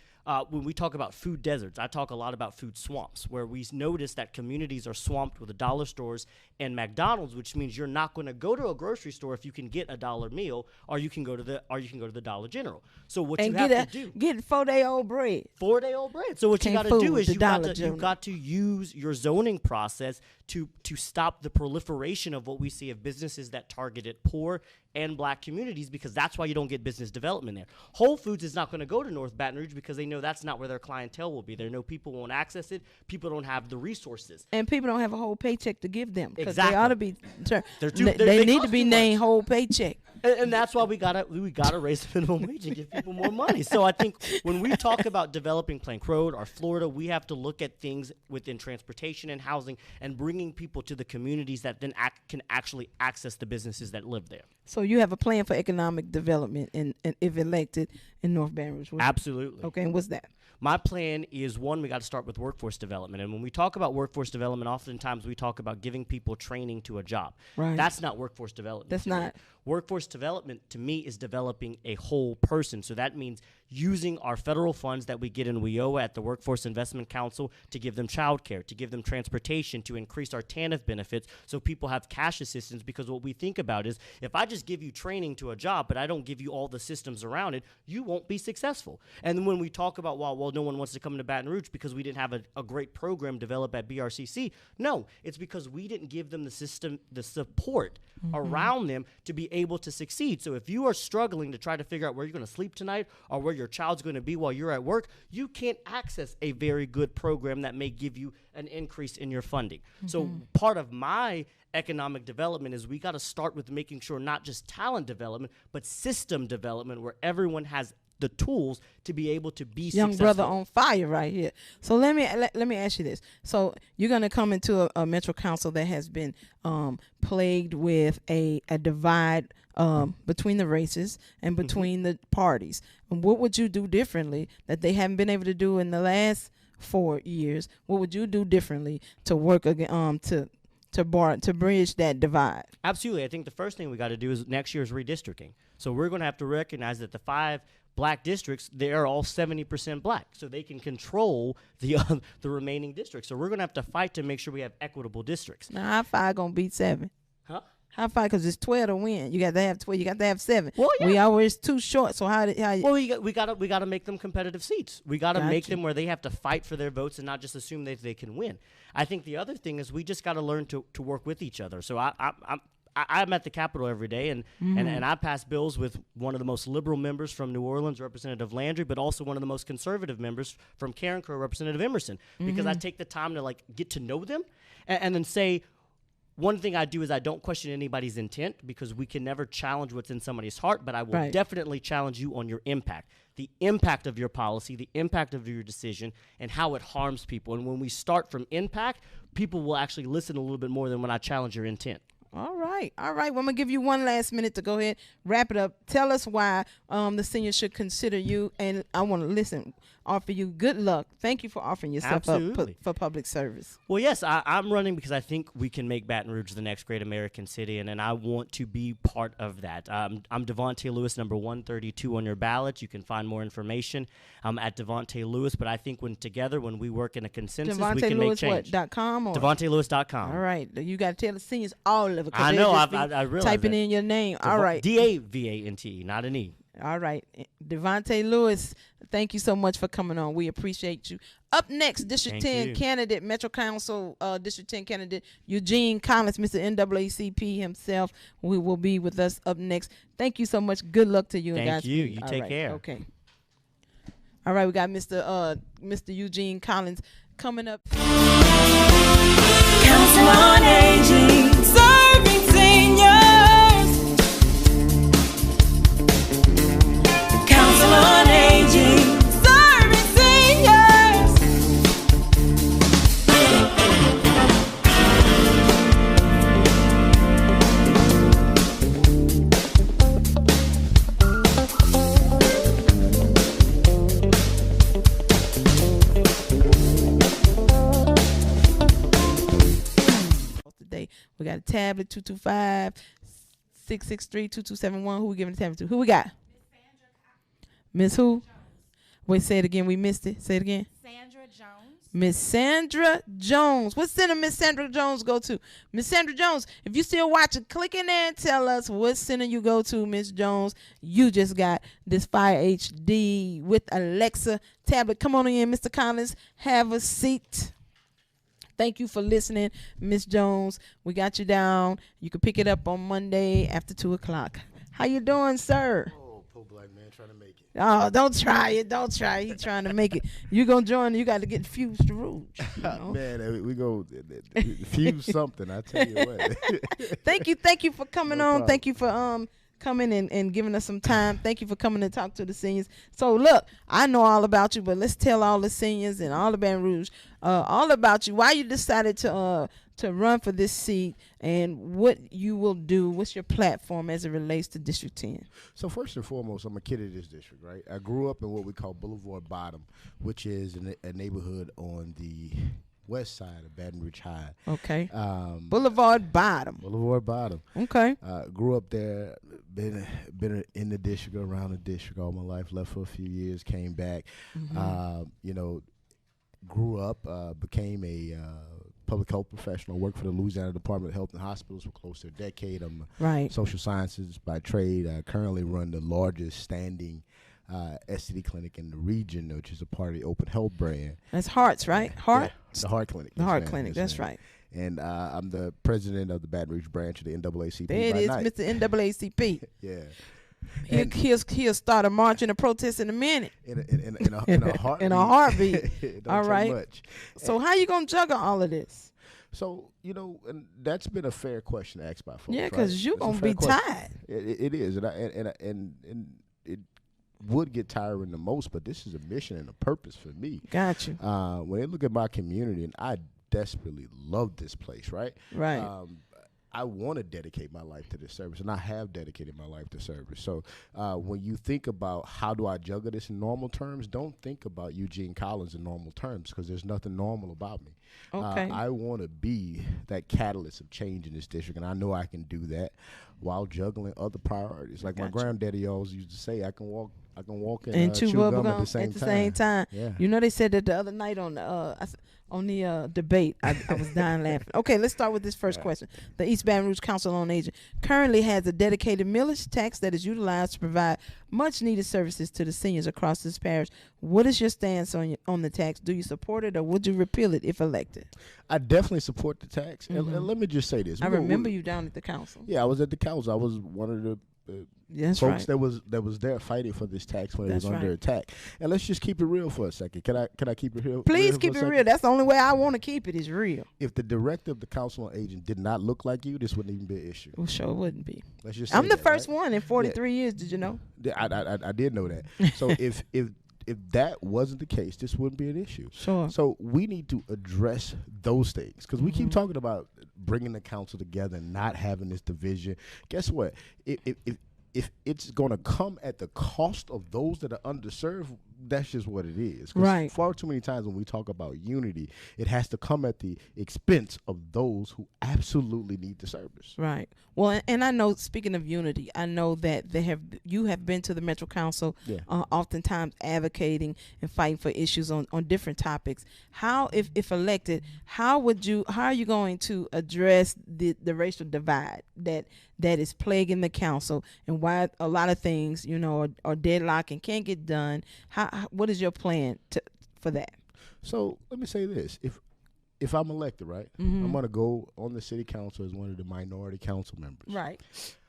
when we talk about food deserts, I talk a lot about food swamps, where we notice that communities are swamped with dollar stores and McDonald's, which means you're not going to go to a grocery store if you can get a $1 meal, or you can go to the Dollar General. So what you have to do, get 4-day-old bread. 4-day-old bread. So what you got to do is you've got to use your zoning process to stop the proliferation of what we see of businesses that targeted poor and black communities, because that's why you don't get business development there. Whole Foods is not going to go to North Baton Rouge because they know that's not where their clientele will be. They know people won't access it. People don't have the resources. And people don't have a whole paycheck to give them. Exactly. They ought to be. They need to be named whole paycheck. And that's why we gotta raise the minimum wage and give people more money. So I think when we talk about developing Plank Road or Florida, we have to look at things within transportation and housing and bringing people to the communities that then can actually access the businesses that live there. So you have a plan for economic development, and if elected, in North Baton Rouge? Absolutely. Okay, and what's that? My plan is, one, we got to start with workforce development. And when we talk about workforce development, oftentimes we talk about giving people training to a job. Right. That's not workforce development. That's not. Workforce development, to me, is developing a whole person. So that means using our federal funds that we get in WIOA at the Workforce Investment Council to give them childcare, to give them transportation, to increase our TANF benefits so people have cash assistance. Because what we think about is, if I just give you training to a job, but I don't give you all the systems around it, you won't be successful. And then when we talk about, well, no one wants to come to Baton Rouge because we didn't have a great program developed at BRCC. No, it's because we didn't give them the system, the support around them to be able to succeed. So if you are struggling to try to figure out where you're going to sleep tonight or where your child's going to be while you're at work, you can't access a very good program that may give you an increase in your funding. So part of my economic development is we got to start with making sure not just talent development, but system development where everyone has the tools to be able to be young successful. Brother on fire right here. So let me ask you this. So you're going to come into a metro council that has been plagued with a divide between the races and between the parties. And what would you do differently that they haven't been able to do in the last 4 years? What would you do differently to work again to bridge that divide? Absolutely. I think the first thing we got to do is next year's redistricting. So we're going to have to recognize that the 5 black districts, they are all 70% black, so they can control the remaining districts. So we're going to have to fight to make sure we have equitable districts. Now, how 5 going to beat 7? Huh? How 5? Because it's 12 to win. You got to have 12. You got to have 7. Well, yeah. We always too short. So how? Well, we got to make them competitive seats. We got to make them where they have to fight for their votes and not just assume that they can win. I think the other thing is we just got to learn to work with each other. So I'm at the Capitol every day, and I pass bills with one of the most liberal members from New Orleans, Representative Landry, but also one of the most conservative members from Carencro, Representative Emerson, because I take the time to get to know them and then say, one thing I do is I don't question anybody's intent, because we can never challenge what's in somebody's heart, but I will definitely challenge you on your impact, the impact of your policy, the impact of your decision, and how it harms people. And when we start from impact, people will actually listen a little bit more than when I challenge your intent. All right. Well, I'm going to give you one last minute to go ahead, wrap it up. Tell us why the seniors should consider you. And I want to offer you good luck. Thank you for offering yourself up for public service. Well, yes, I'm running because I think we can make Baton Rouge the next great American city, and I want to be part of that. I'm Devontae Lewis, number 132 on your ballot. You can find more information at Devontae Lewis, but I think when we work in a consensus, we can make change. DevontaeLewis.com? DevontaeLewis.com. All right. You got to tell the seniors all of it. I know. I realize typing that. in your name. All right. DAVANTE, not an E. All right. Devontae Lewis, thank you so much for coming on. We appreciate you. Up next, District 10 candidate, Metro Council District 10 candidate Eugene Collins, Mr. NAACP himself, who will be with us up next. Thank you so much. Good luck to you. Thank you. You take care. Okay. All right, we got Mr. Eugene Collins coming up. Council on Aging, serving seniors. Council on Aging, serving seniors. Today we got a tablet 225-663-2271. Who we giving the tablet to? Who we got? Miss who? Wait, say it again. We missed it. Say it again. Sandra Jones. Miss Sandra Jones. What center Miss Sandra Jones go to? Miss Sandra Jones, if you still watching, click in there and tell us what center you go to, Miss Jones. You just got this Fire HD with Alexa tablet. Come on in, Mr. Collins. Have a seat. Thank you for listening, Miss Jones. We got you down. You can pick it up on Monday after 2 o'clock. How you doing, sir? Oh, poor black man trying to make it. Oh, don't try it. Don't try it. He's trying to make it. You going to join. You got to get fused to Rouge. You know? Man, we go fuse something. I tell you what. Thank you for coming on. Problem. Thank you for coming and giving us some time. Thank you for coming to talk to the seniors. So, look, I know all about you, but let's tell all the seniors and all the Baton Rouge all about you, why you decided to run for this seat and what you will do. What's your platform as it relates to District 10? So first and foremost, I'm a kid of this district, right? I grew up in what we call Boulevard Bottom, which is a neighborhood on the west side of Baton Rouge High. Okay. Boulevard Bottom. Boulevard Bottom. Okay. Grew up there, been in the district, around the district all my life, left for a few years, came back. Mm-hmm. Grew up, became a public health professional, worked for the Louisiana Department of Health and Hospitals for close to a decade. I'm social sciences by trade. I currently run the largest standing STD clinic in the region, which is a part of the Open Health brand. That's Hearts, right? Heart? Yeah, the Heart Clinic. The Heart Clinic, that's right. And I'm the president of the Baton Rouge branch of the NAACP. There it is, Mr. NAACP. Yeah. He'll start a march and a protest in a minute. In a heartbeat. In a heartbeat. All right. Much. So how you gonna juggle all of this? So, and that's been a fair question to ask by folks. Yeah, because you're going to be tired. It is. And it would get tiring the most, but this is a mission and a purpose for me. Got you. When they look at my community, and I desperately love this place, right? Right. I want to dedicate my life to this service, and I have dedicated my life to service. So when you think about how do I juggle this in normal terms, don't think about Eugene Collins in normal terms, because there's nothing normal about me. Okay. I want to be that catalyst of change in this district, and I know I can do that while juggling other priorities. Like my granddaddy always used to say, I can walk and chew gum at the same time. Yeah. You know, they said that the other night on the debate. I was dying laughing. Okay, let's start with this first question. The East Baton Rouge Council on Aging currently has a dedicated millage tax that is utilized to provide much needed services to the seniors across this parish. What is your stance on the tax? Do you support it, or would you repeal it if elected? I definitely support the tax. Mm-hmm. And let me just say this. I remember you down at the council. Yeah, I was at the council. I was one of the folks that was there fighting for this tax when it was under attack. And let's just keep it real for a second. Can I keep it real? Please keep it real. That's the only way I want to keep it is real. If the director of the Council on Aging did not look like you, this wouldn't even be an issue. Well, sure it wouldn't be. Let's just I'm the first one in 43 years. Did you know? I did know that. So if that wasn't the case, this wouldn't be an issue. Sure. So we need to address those things, because we keep talking about bringing the council together and not having this division. Guess what? If it's going to come at the cost of those that are underserved, that's just what it is. Right. Far too many times when we talk about unity, it has to come at the expense of those who absolutely need the service. Right. Well, and I know, speaking of unity, I know that you have been to the Metro Council, oftentimes advocating and fighting for issues on different topics. How, if elected, how are you going to address the racial divide that is plaguing the council, and why a lot of things, are deadlocked and can't get done? What is your plan for that? So let me say this: if I'm elected, right, I'm going to go on the city council as one of the minority council members. Right.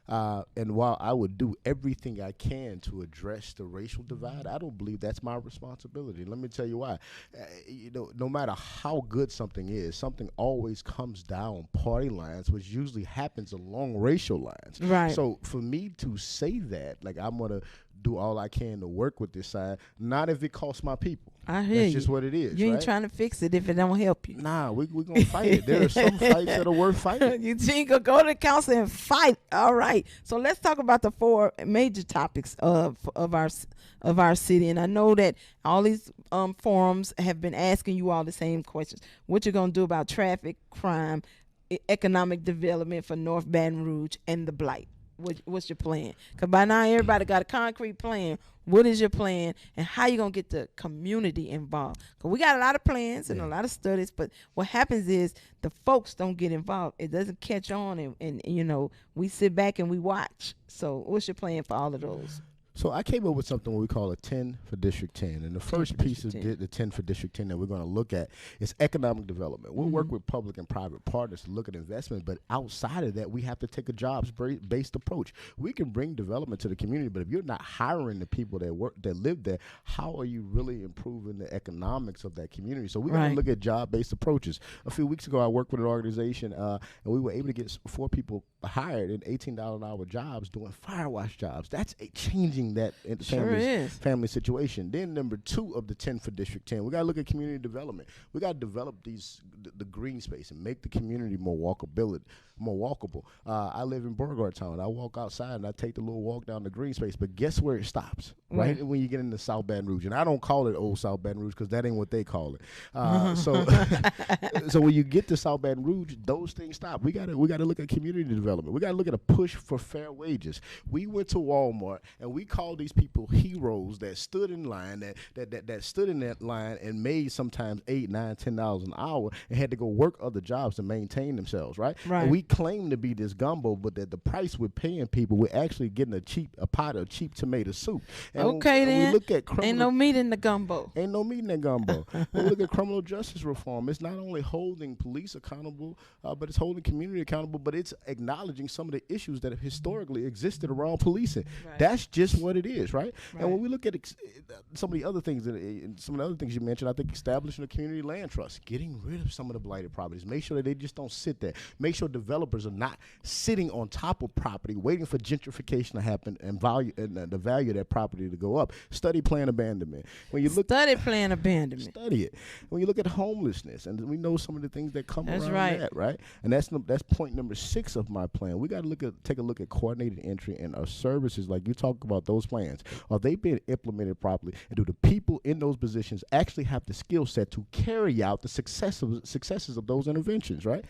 And while I would do everything I can to address the racial divide, I don't believe that's my responsibility. Let me tell you why. No matter how good something is, something always comes down party lines, which usually happens along racial lines. Right. So for me to say that, like, I'm going to do all I can to work with this side, not if it costs my people. I hear That's just what it is. You ain't trying to fix it if it don't help you. Nah, we're going to fight it. There are some fights that are worth fighting. You think go to the council and fight. All right. So let's talk about the 4 major topics of our city. And I know that all these forums have been asking you all the same questions. What you're going to do about traffic, crime, economic development for North Baton Rouge, and the blight. What's your plan? Because by now everybody got a concrete plan. What is your plan, and how you going to get the community involved? Because we got a lot of plans and a lot of studies, but what happens is the folks don't get involved. It doesn't catch on, and we sit back and we watch. So what's your plan for all of those? So I came up with something what we call a 10 for District 10. And the first piece of the 10 for District 10 that we're going to look at is economic development. We'll work with public and private partners to look at investment, but outside of that, we have to take a jobs-based approach. We can bring development to the community, but if you're not hiring the people that live there, how are you really improving the economics of that community? So we're going to look at job-based approaches. A few weeks ago, I worked with an organization, and we were able to get 4 people hired in $18 an hour jobs doing fire wash jobs. That's changing that family situation. Then number 2 of the 10 for District 10, we got to look at community development. We got to develop the green space and make the community more walkable. I live in Beauregard Town. I walk outside and I take the little walk down the green space, but guess where it stops? Right when you get into South Baton Rouge. And I don't call it Old South Baton Rouge because that ain't what they call it. So when you get to South Baton Rouge, those things stop. We got to look at community development. We got to look at a push for fair wages. We went to Walmart and we called these people heroes that stood in line, that stood in that line and made sometimes $8, $9, $10 an hour and had to go work other jobs to maintain themselves, right? And we claim to be this gumbo, but that the price we're paying people, we're actually getting a pot of cheap tomato soup. And then we look at ain't no meat in the gumbo. Ain't no meat in that gumbo. When we look at criminal justice reform, it's not only holding police accountable, but it's holding community accountable, but it's acknowledging some of the issues that have historically existed around policing. That's just what it is, right? And when we look at some of the other things, you mentioned, I think establishing a community land trust, getting rid of some of the blighted properties, make sure that they just don't sit there, make sure developers are not sitting on top of property waiting for gentrification to happen and the value of that property to go up. Study plan abandonment. Study it. When you look at homelessness, and we know some of the things that come around that, right? And that's point number 6 of my plan. We got to take a look at coordinated entry and our services, like you talk about those plans. Are they being implemented properly? And do the people in those positions actually have the skill set to carry out the successes of those interventions, right?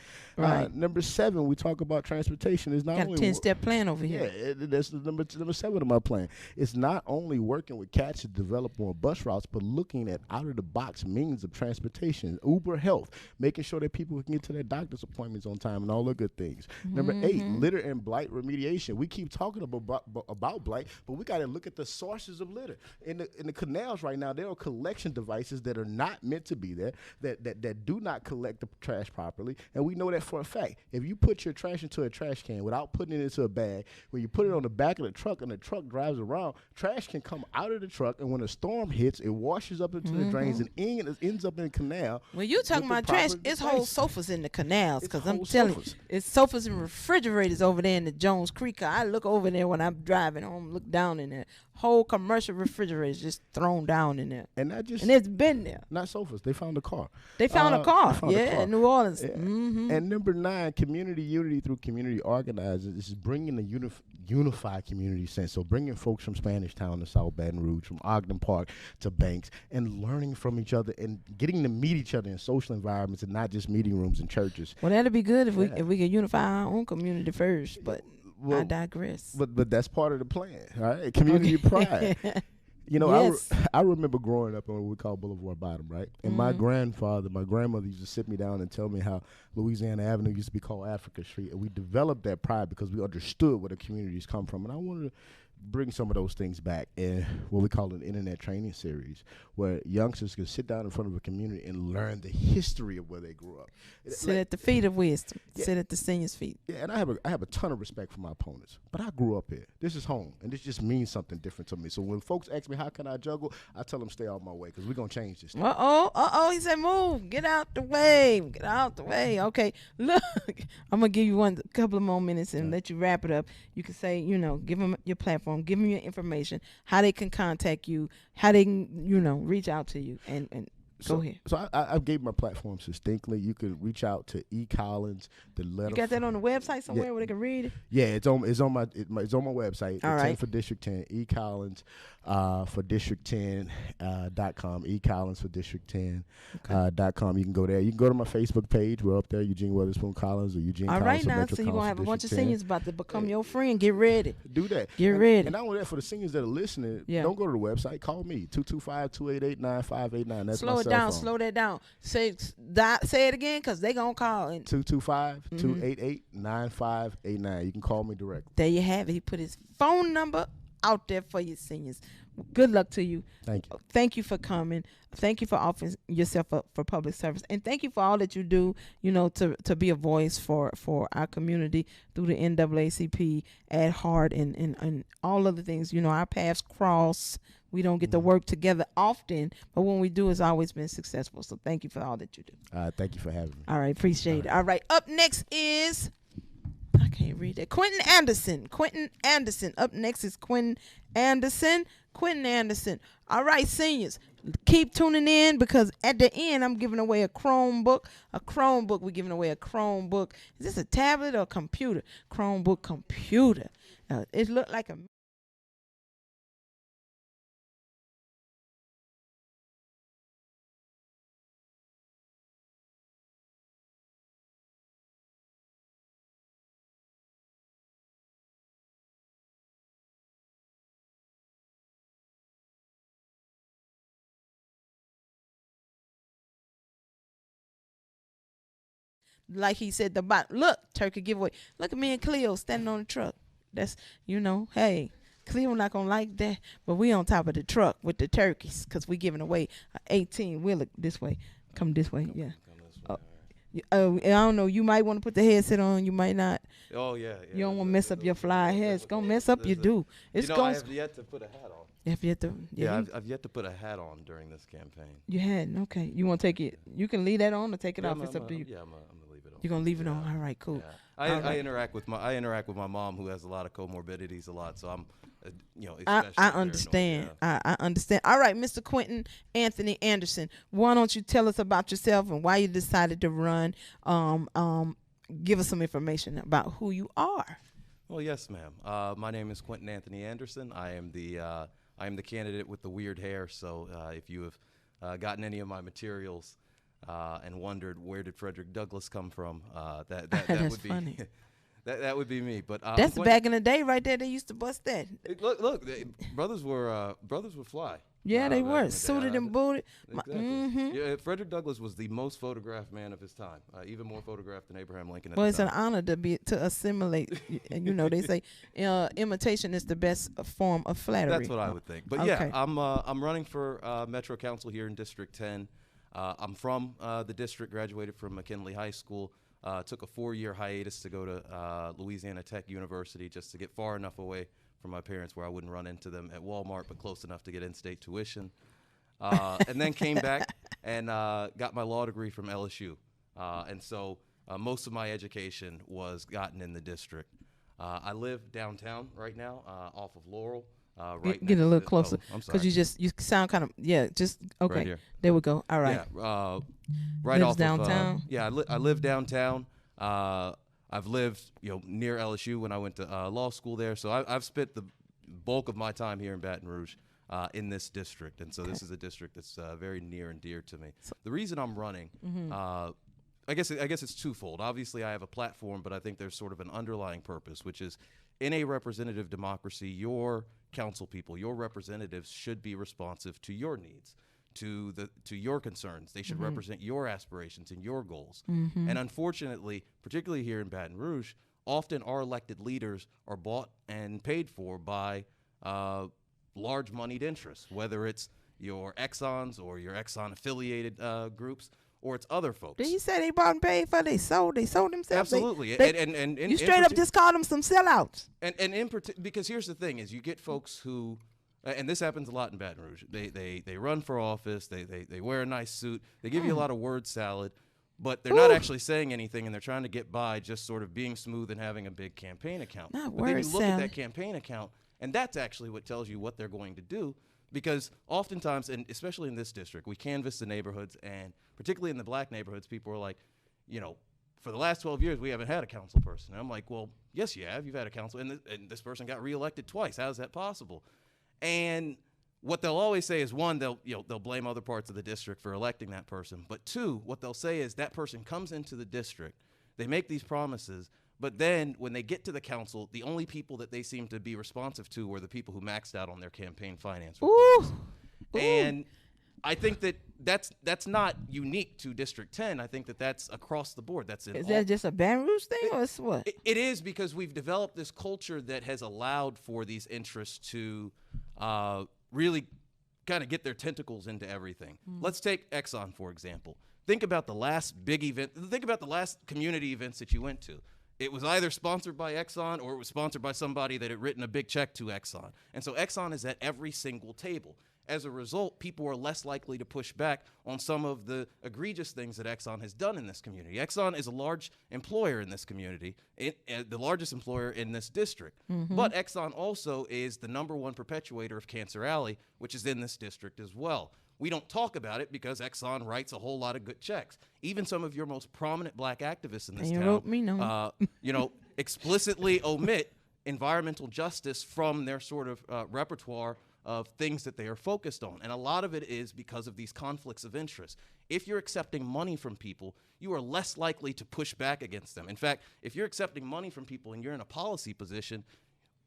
Number 7, we talk about transportation. Is not got only a 10-step plan over here. Yeah, that's number 7 of my plan. It's not only working with CATS to develop more bus routes, but looking at out-of-the-box means of transportation, Uber Health, making sure that people can get to their doctor's appointments on time and all the good things. Number 8, litter and blight remediation. We keep talking about blight, but we got to look at the sources of litter. In the canals right now, there are collection devices that are not meant to be there, that do not collect the trash properly, and we know that for a fact. If you put your trash into a trash can without putting it into a bag, when you put it on the back of the truck and the truck drives around, trash can come out of the truck, and when a storm hits, it washes up into the drains and ends up in the canal. When you talking about trash, it's whole sofas in the canals, because I'm telling you, it's sofas and refrigerators over there in the Jones Creek. I look over there when I'm driving home, look down in there. whole commercial refrigerators just thrown down in there. And not just, and it's been there. Not sofas. They found a car. They found a car. Found a car. In New Orleans. Yeah. And number 9, community unity through community organizers. This is bringing a unified community sense. So bringing folks from Spanish Town to South Baton Rouge, from Ogden Park to Banks, and learning from each other and getting to meet each other in social environments and not just meeting rooms and churches. Well, that'd be good if we could unify our own community first, but I digress. But that's part of the plan, all right? Community pride. You know, yes. I remember growing up on what we call Boulevard Bottom, right? And my grandmother used to sit me down and tell me how Louisiana Avenue used to be called Africa Street. And we developed that pride because we understood where the communities come from. And I wanted to bring some of those things back in what we call an internet training series, where youngsters can sit down in front of a community and learn the history of where they grew up. Sit at the feet of wisdom. Yeah. Sit at the seniors' feet. Yeah, and I have a ton of respect for my opponents, but I grew up here. This is home, and this just means something different to me. So when folks ask me how can I juggle, I tell them stay out my way because we're gonna change this. He said move, get out the way, get out the way. Okay, look, I'm gonna give you a couple of more minutes and let you wrap it up. You can say, give them your platform, give them your information, how they can contact you, how they can, reach out to you, and go ahead. So I gave my platform succinctly. You can reach out to E. Collins, the letter. You got that on the website somewhere where they can read it? Yeah, it's on my website. All right. 10 for District 10. E. Collins for District 10 .com. E. Collins for District 10 .com. You can go there. You can go to my Facebook page. We're up there. Eugene Weatherspoon Collins or Eugene Collins. All right, now, so you're gonna have a bunch of seniors about to become your friend. Get ready. Do that. Get ready. And not only that, for the seniors that are listening, don't go to the website. Call me 225-288-9589. That's my cell phone. Slow that down. Say it again, because they going to call. 225-288-9589. You can call me direct. There you have it. He put his phone number out there for your seniors. Good luck to you. Thank you. Thank you for coming. Thank you for offering yourself up for public service. And thank you for all that you do, to be a voice for our community through the NAACP, at heart, and all other things. Our paths cross. We don't get to work together often, but when we do, it's always been successful. So thank you for all that you do. Thank you for having me. All right, appreciate it. All right, up next is, I can't read that, Quentin Anderson. Up next is Quentin Anderson. All right, seniors, keep tuning in, because at the end, I'm giving away a Chromebook. We're giving away a Chromebook. Is this a tablet or a computer? Chromebook computer. It looked like a... Like he said, look, turkey giveaway. Look at me and Cleo standing on the truck. That's, hey, Cleo not going to like that, but we on top of the truck with the turkeys, because we giving away 18. We'll look this way. Come this way, yeah. I don't know. You might want to put the headset on. You might not. Oh, yeah. You don't want to mess up your fly head. It's going to mess up your do. It's I have yet to put a hat on. I've yet to put a hat on during this campaign. You hadn't? Okay. You want to take it? You can leave that on or take it off. It's up to you. Yeah, I'm going to leave it on. You're going to leave it on? All right, cool. Yeah. I interact with my mom, who has a lot of comorbidities a lot, so I'm I understand. Yeah. I understand. All right, Mr. Quentin Anthony Anderson, why don't you tell us about yourself and why you decided to run? Give us some information about who you are. Well, yes, ma'am. My name is Quentin Anthony Anderson. I am the candidate with the weird hair. So if you have gotten any of my materials and wondered where did Frederick Douglass come from, that would be funny. That would be me. But that's back in the day, right there. They used to bust that. Look, brothers were fly. Yeah, they were suited and booted. Exactly. Yeah, Frederick Douglass was the most photographed man of his time, even more photographed than Abraham Lincoln. Well, it's an honor to assimilate. And they say imitation is the best form of flattery. That's what I would think. But okay. Yeah, I'm running for Metro Council here in District 10. I'm from the district, graduated from McKinley High School. Took a 4-year hiatus to go to Louisiana Tech University just to get far enough away from my parents where I wouldn't run into them at Walmart, but close enough to get in-state tuition. And then came back and got my law degree from LSU. And so most of my education was gotten in the district. I live downtown right now off of Laurel. right. Get a little closer, I'm sorry. because you sound kind of just okay. Right here. There we go. All right. Yeah, right Lives off downtown. I live downtown. I've lived near LSU when I went to law school there, so I've spent the bulk of my time here in Baton Rouge in this district, and so this is a district that's very near and dear to me. The reason I'm running, I guess it's twofold. Obviously, I have a platform, but I think there's sort of an underlying purpose, which is in a representative democracy, your council people, your representatives should be responsive to your needs, to your concerns. They should represent your aspirations and your goals. And unfortunately, particularly here in Baton Rouge, often our elected leaders are bought and paid for by large moneyed interests, whether it's your Exxons or your Exxon affiliated groups, or it's other folks. Did he say they bought and paid for? They sold themselves. Absolutely. And you straight up just called them some sellouts. And because here's the thing: is you get folks who, and this happens a lot in Baton Rouge. They run for office. They wear a nice suit. They give you a lot of word salad, but they're not actually saying anything, and they're trying to get by just sort of being smooth and having a big campaign account. But then you look at that campaign account, and that's actually what tells you what they're going to do. Because oftentimes, and especially in this district, we canvass the neighborhoods, and particularly in the black neighborhoods, people are like, for the last 12 years, we haven't had a council person. And I'm like, well, yes, you have. You've had a council, and this person got reelected twice. How is that possible? And what they'll always say is, one, they'll blame other parts of the district for electing that person. But two, what they'll say is that person comes into the district, they make these promises, but then when they get to the council, the only people that they seem to be responsive to were the people who maxed out on their campaign finance reports. And I think that's not unique to District 10. I think that's across the board. Is that just a Baton Rouge thing, or it's what? It is, because we've developed this culture that has allowed for these interests to really kind of get their tentacles into everything. Let's take Exxon, for example. Think about the last big event. Think about the last community events that you went to. It was either sponsored by Exxon or it was sponsored by somebody that had written a big check to Exxon. And so Exxon is at every single table. As a result, people are less likely to push back on some of the egregious things that Exxon has done in this community. Exxon is a large employer in this community, the largest employer in this district. But Exxon also is the #1 perpetuator of Cancer Alley, which is in this district as well. We don't talk about it because Exxon writes a whole lot of good checks. Even some of your most prominent black activists in this town, explicitly omit environmental justice from their sort of repertoire of things that they are focused on. And a lot of it is because of these conflicts of interest. If you're accepting money from people, you are less likely to push back against them. In fact, if you're accepting money from people and you're in a policy position,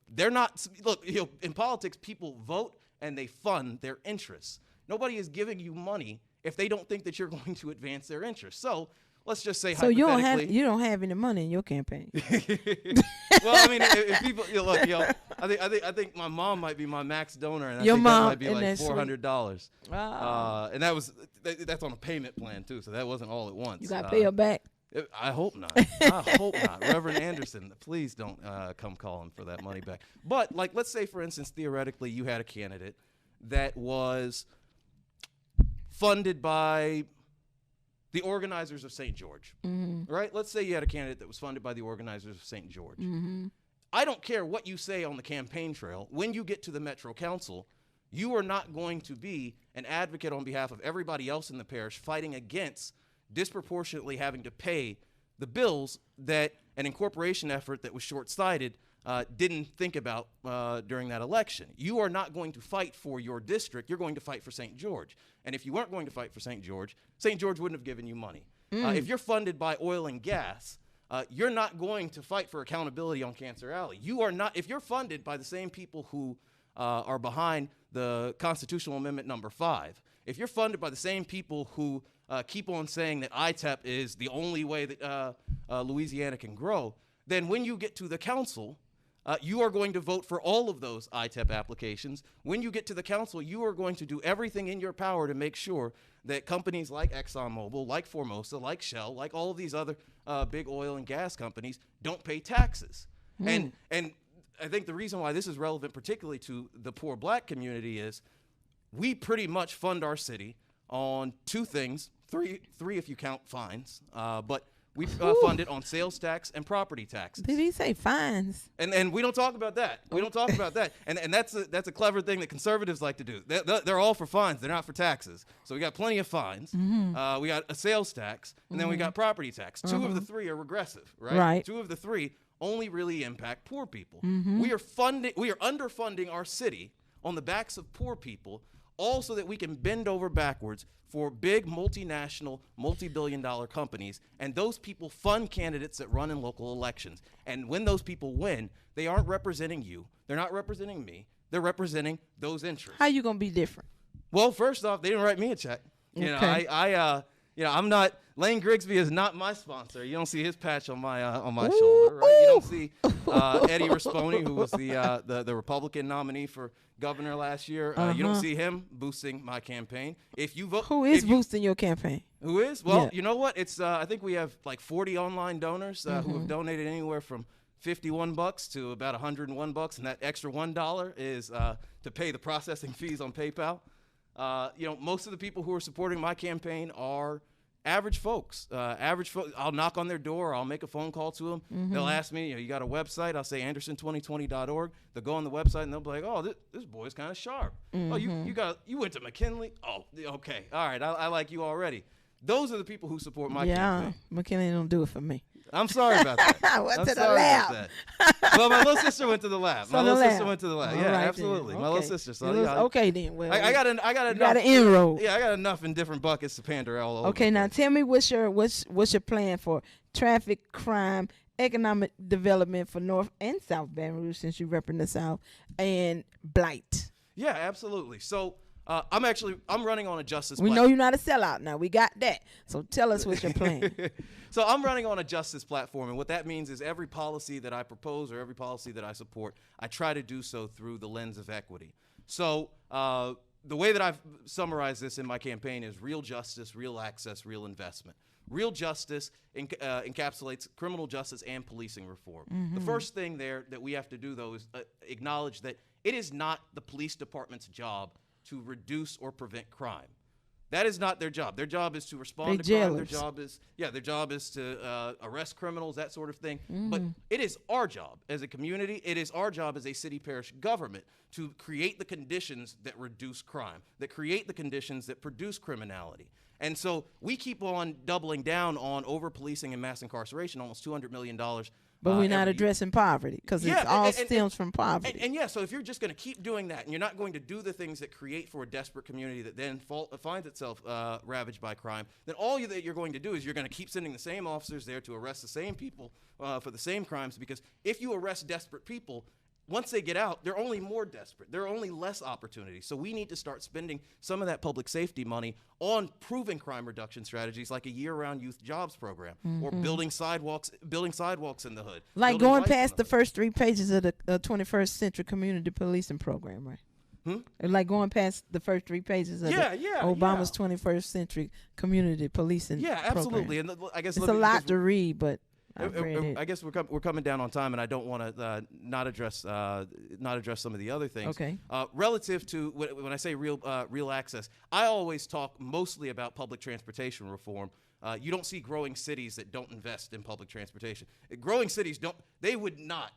they're not, look, in politics, people vote and they fund their interests. Nobody is giving you money if they don't think that you're going to advance their interests. So let's just say hypothetically. You don't have any money in your campaign. Well, I mean, if people look, I think my mom might be my max donor, and I think mom, that might be like $400. And that's on a payment plan too, so that wasn't all at once. You got to pay her back. I hope not. I hope not. Reverend Anderson, please don't come calling for that money back. But let's say, for instance, theoretically, you had a candidate that was funded by the organizers of St. George, right? Let's say you had a candidate that was funded by the organizers of St. George. I don't care what you say on the campaign trail. When you get to the Metro Council, you are not going to be an advocate on behalf of everybody else in the parish fighting against disproportionately having to pay the bills that an incorporation effort that was short-sighted didn't think about during that election. You are not going to fight for your district. You're going to fight for St. George. And if you weren't going to fight for St. George wouldn't have given you money. If you're funded by oil and gas, you're not going to fight for accountability on Cancer Alley. You are not. If you're funded by the same people who are behind the Constitutional Amendment number 5, if you're funded by the same people who keep on saying that ITEP is the only way that Louisiana can grow, then when you get to the council, you are going to vote for all of those ITEP applications. When you get to the council, you are going to do everything in your power to make sure that companies like ExxonMobil, like Formosa, like Shell, like all of these other big oil and gas companies don't pay taxes. And I think the reason why this is relevant particularly to the poor black community is we pretty much fund our city on 2 things, three if you count fines, but We fund it on sales tax and property taxes. Did he say fines? And we don't talk about that. We don't talk about that. And that's a clever thing that conservatives like to do. They're all for fines. They're not for taxes. So we got plenty of fines. We got a sales tax, and then we got property tax. Two of the three are regressive, right? Right. Two of the three only really impact poor people. We are underfunding our city on the backs of poor people, all so that we can bend over backwards for big multinational, multi-billion-dollar companies, and those people fund candidates that run in local elections. And when those people win, they aren't representing you. They're not representing me. They're representing those interests. How you gonna be different? Well, first off, they didn't write me a check. You know, I'm not. Lane Grigsby is not my sponsor. You don't see his patch on my shoulder, right? You don't see Eddie Risponi, who was the Republican nominee for governor last year. You don't see him boosting my campaign. If you vote, who is boosting your campaign? Who is? Well, you know what? It's I think we have like 40 online donors who have donated anywhere from $51 to about $101, and that extra $1 is to pay the processing fees on PayPal. You know, most of the people who are supporting my campaign are average folks. I'll knock on their door. I'll make a phone call to them. They'll ask me, you got a website? I'll say anderson2020.org. They'll go on the website and they'll be like, oh, this boy's kind of sharp. Oh, you went to McKinley? Oh, okay. All right. I like you already. Those are the people who support my campaign. Yeah, McKinley don't do it for me. I'm sorry about that. I went to the lab. Well, my little sister went to the lab. Yeah, absolutely. Okay. My little sister. So okay then. Well, I got an inroad. Yeah, I got enough in different buckets to pander all over. Okay, now tell me what's your plan for traffic, crime, economic development for North and South Baton Rouge, since you represent the South, and blight. Yeah, absolutely. So I'm running on a justice. We know you're not a sellout now. We got that. So tell us what's your plan. So I'm running on a justice platform, and what that means is every policy that I propose or every policy that I support, I try to do so through the lens of equity. So the way that I've summarized this in my campaign is real justice, real access, real investment. Real justice encapsulates criminal justice and policing reform. The first thing there that we have to do, though, is acknowledge that it is not the police department's job to reduce or prevent crime. That is not their job. Their job is to respond to crime. Their job is to arrest criminals, that sort of thing. But it is our job as a community, it is our job as a city parish government to create the conditions that reduce crime, that create the conditions that produce criminality. And so we keep on doubling down on over-policing and mass incarceration, almost $200 million. But we're not addressing poverty, because it all stems from poverty. And so if you're just going to keep doing that, and you're not going to do the things that create for a desperate community that then finds itself ravaged by crime, then all that you're going to do is you're going to keep sending the same officers there to arrest the same people for the same crimes, because if you arrest desperate people, once they get out, they're only more desperate. There are only less opportunities. So we need to start spending some of that public safety money on proven crime reduction strategies, like a year-round youth jobs program, or building sidewalks in the hood. Like going past the first 3 pages of the 21st Century Community Policing Program, right? Like going past the first 3 pages of Obama's 21st Century Community Policing program. Yeah, absolutely. And I guess it's a lot to read, but I guess we're coming down on time, and I don't want to not address some of the other things. Okay. Relative to when I say real access, I always talk mostly about public transportation reform. You don't see growing cities that don't invest in public transportation. Growing cities would not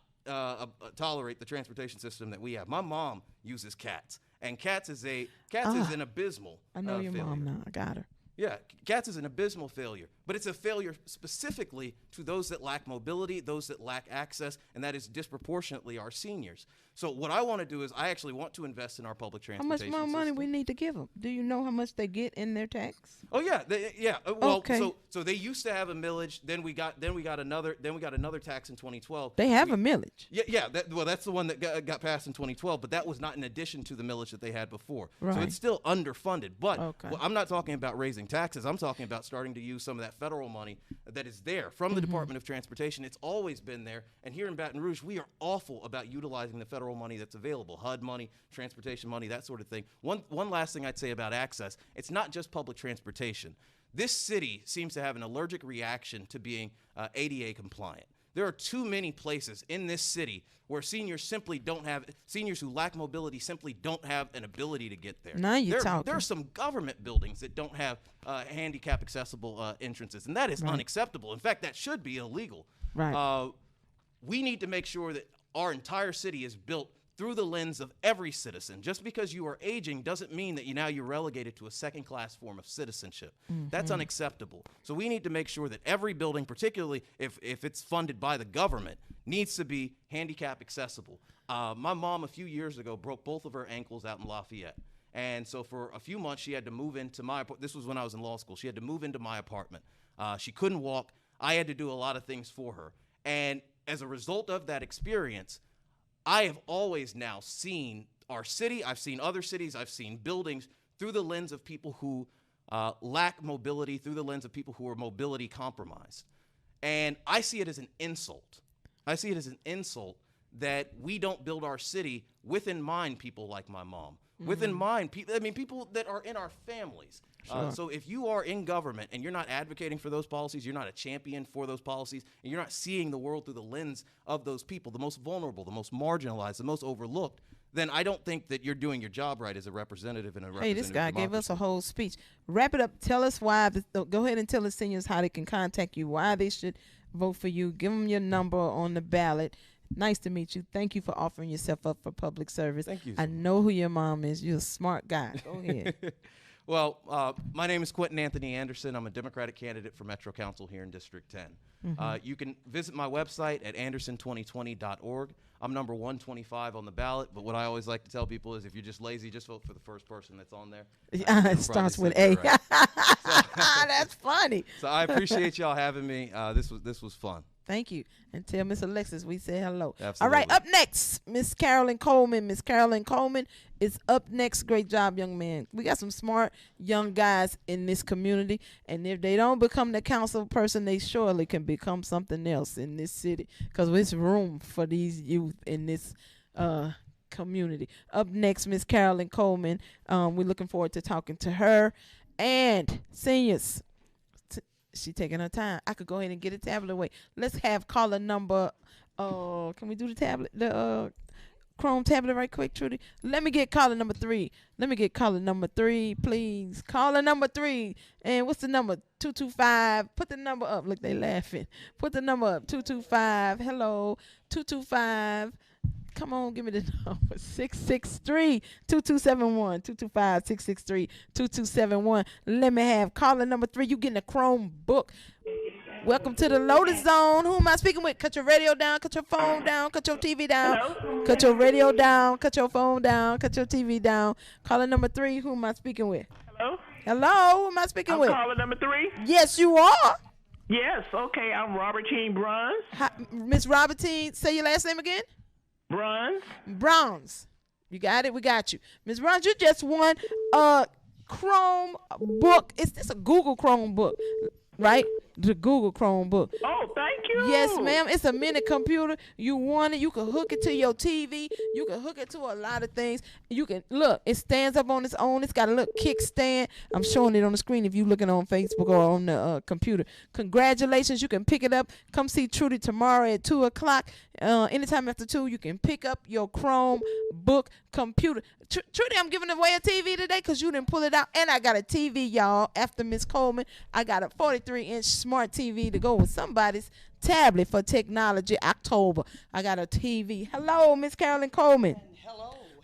tolerate the transportation system that we have. My mom uses CATS, and CATS is an abysmal. I know your failure. mom now. I got her. Yeah, CATS is an abysmal failure, but it's a failure specifically to those that lack mobility, those that lack access, and that is disproportionately our seniors. So what I want to do is I actually want to invest in our public transportation system. How much more money we need to give them? Do you know how much they get in their tax? Oh yeah, so they used to have a millage. Then we got another tax in 2012. They have a millage. Yeah. That's the one that got passed in 2012, but that was not in addition to the millage that they had before. Right. So it's still underfunded. But I'm not talking about raising taxes. I'm talking about starting to use some of that federal money that is there from the Department of Transportation. It's always been there. And here in Baton Rouge, we are awful about utilizing the federal money that's available, HUD money, transportation money, that sort of thing. One last thing I'd say about access, it's not just public transportation. This city seems to have an allergic reaction to being ADA compliant. There are too many places in this city where seniors who lack mobility simply don't have an ability to get there. Now you're talking. There are some government buildings that don't have handicap accessible entrances, and that is unacceptable. In fact, that should be illegal. Right. We need to make sure that our entire city is built through the lens of every citizen. Just because you are aging doesn't mean that you're relegated to a second-class form of citizenship. That's unacceptable. So we need to make sure that every building, particularly if it's funded by the government, needs to be handicap accessible. My mom a few years ago broke both of her ankles out in Lafayette. And so for a few months, she had to move into my apartment. This was when I was in law school. She had to move into my apartment. She couldn't walk. I had to do a lot of things for her. And as a result of that experience, I have always now seen our city, I've seen other cities, I've seen buildings through the lens of people who lack mobility, through the lens of people who are mobility compromised. And I see it as an insult. I see it as an insult that we don't build our city with in mind people like my mom, with in mind people that are in our families. Sure. So if you are in government and you're not advocating for those policies, you're not a champion for those policies, and you're not seeing the world through the lens of those people, the most vulnerable, the most marginalized, the most overlooked, then I don't think that you're doing your job right as a representative in a representative Hey, this guy democracy. gave us a whole speech. Wrap it up. Tell us why. Go ahead and tell the seniors how they can contact you, why they should vote for you. Give them your number on the ballot. Nice to meet you. Thank you for offering yourself up for public service. Thank you. I know who your mom is. You're a smart guy. Go ahead. Well, my name is Quentin Anthony Anderson. I'm a Democratic candidate for Metro Council here in District 10. You can visit my website at anderson2020.org. I'm number 125 on the ballot, but what I always like to tell people is if you're just lazy, just vote for the first person that's on there. It starts with A. Right. That's funny. So I appreciate y'all having me. This was fun. Thank you. And tell Miss Alexis we say hello. Absolutely. All right, up next, Miss Carolyn Coleman. Miss Carolyn Coleman is up next. Great job, young man. We got some smart young guys in this community, and if they don't become the council person, they surely can become something else in this city because there's room for these youth in this community. Up next, Miss Carolyn Coleman. We're looking forward to talking to her. And seniors, she taking her time. I could go ahead and get a tablet away. Let's have caller number. Can we do the tablet? The Chrome tablet right quick, Trudy. Let me get caller number 3. Please. Caller number 3. And what's the number? 225. Put the number up. Look, they laughing. Put the number up. 225. Hello. 225. Come on, give me the number. 663-2271. 225-663-2271. Let me have caller number 3. You getting a Chromebook. Welcome to the Lotus Zone. Who am I speaking with? Cut your radio down. Cut your phone down. Cut your TV down. Hello? Cut your radio down. Cut your phone down. Cut your TV down. Caller number 3. Who am I speaking with? Hello? Hello? Who am I speaking with? Caller number 3? Yes, you are. Yes. Okay. I'm Robertine Bruns. Miss Robertine, say your last name again. Browns. You got it? We got you. Ms. Browns, you just won a Chromebook. Is this a Google Chromebook? Right? The Google Chromebook. Oh, thank you. Yes, ma'am. It's a mini computer. You want it. You can hook it to your TV. You can hook it to a lot of things. You can, look, it stands up on its own. It's got a little kickstand. I'm showing it on the screen if you're looking on Facebook or on the computer. Congratulations. You can pick it up. Come see Trudy tomorrow at 2 o'clock. Anytime after 2, you can pick up your Chromebook computer. Trudy, I'm giving away a TV today because you didn't pull it out. And I got a TV, y'all. After Miss Coleman, I got a 43-inch smart TV to go with somebody's tablet for technology. October, I got a TV. Hello, Miss Carolyn Coleman.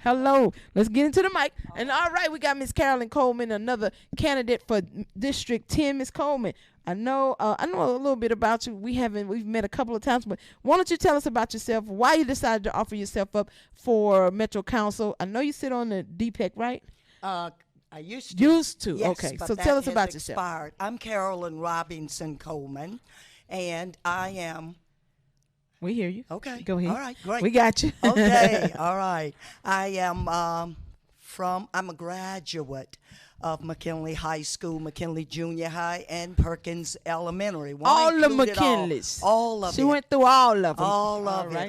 Hello. Let's get into the mic. And all right, we got Miss Carolyn Coleman, another candidate for District 10. Miss Coleman, I know a little bit about you. We've met a couple of times, but why don't you tell us about yourself, why you decided to offer yourself up for Metro Council? I know you sit on the DPEC, right? I used to. Yes, okay, so tell us about yourself. I'm Carolyn Robinson Coleman, and I am... We hear you. Okay. Go ahead. All right, great. We got you. Okay, all right. I am I'm a graduate of McKinley High School, McKinley Junior High, and Perkins Elementary. All the McKinleys. All of it. She went through all of them.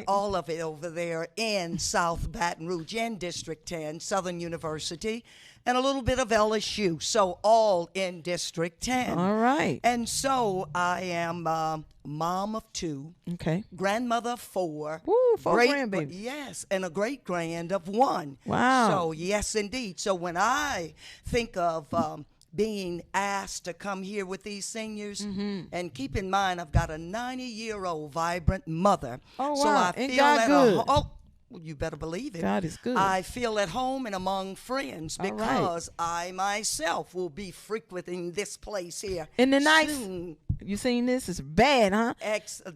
All of it over there in South Baton Rouge and District 10, Southern University, and a little bit of LSU. So all in District 10. All right. And so I am mom of 2, okay, grandmother of 4, woo, 4 grandbabies, yes, and a great grand of 1. Wow. So yes, indeed. So when I think of being asked to come here with these seniors, and keep in mind, I've got a 90-year-old vibrant mother. Oh, wow. So I Ain't feel God at good? well, you better believe it. God is good. I feel at home and among friends because I myself will be frequenting this place here. Isn't it nice? Soon. You seen this? It's bad, huh?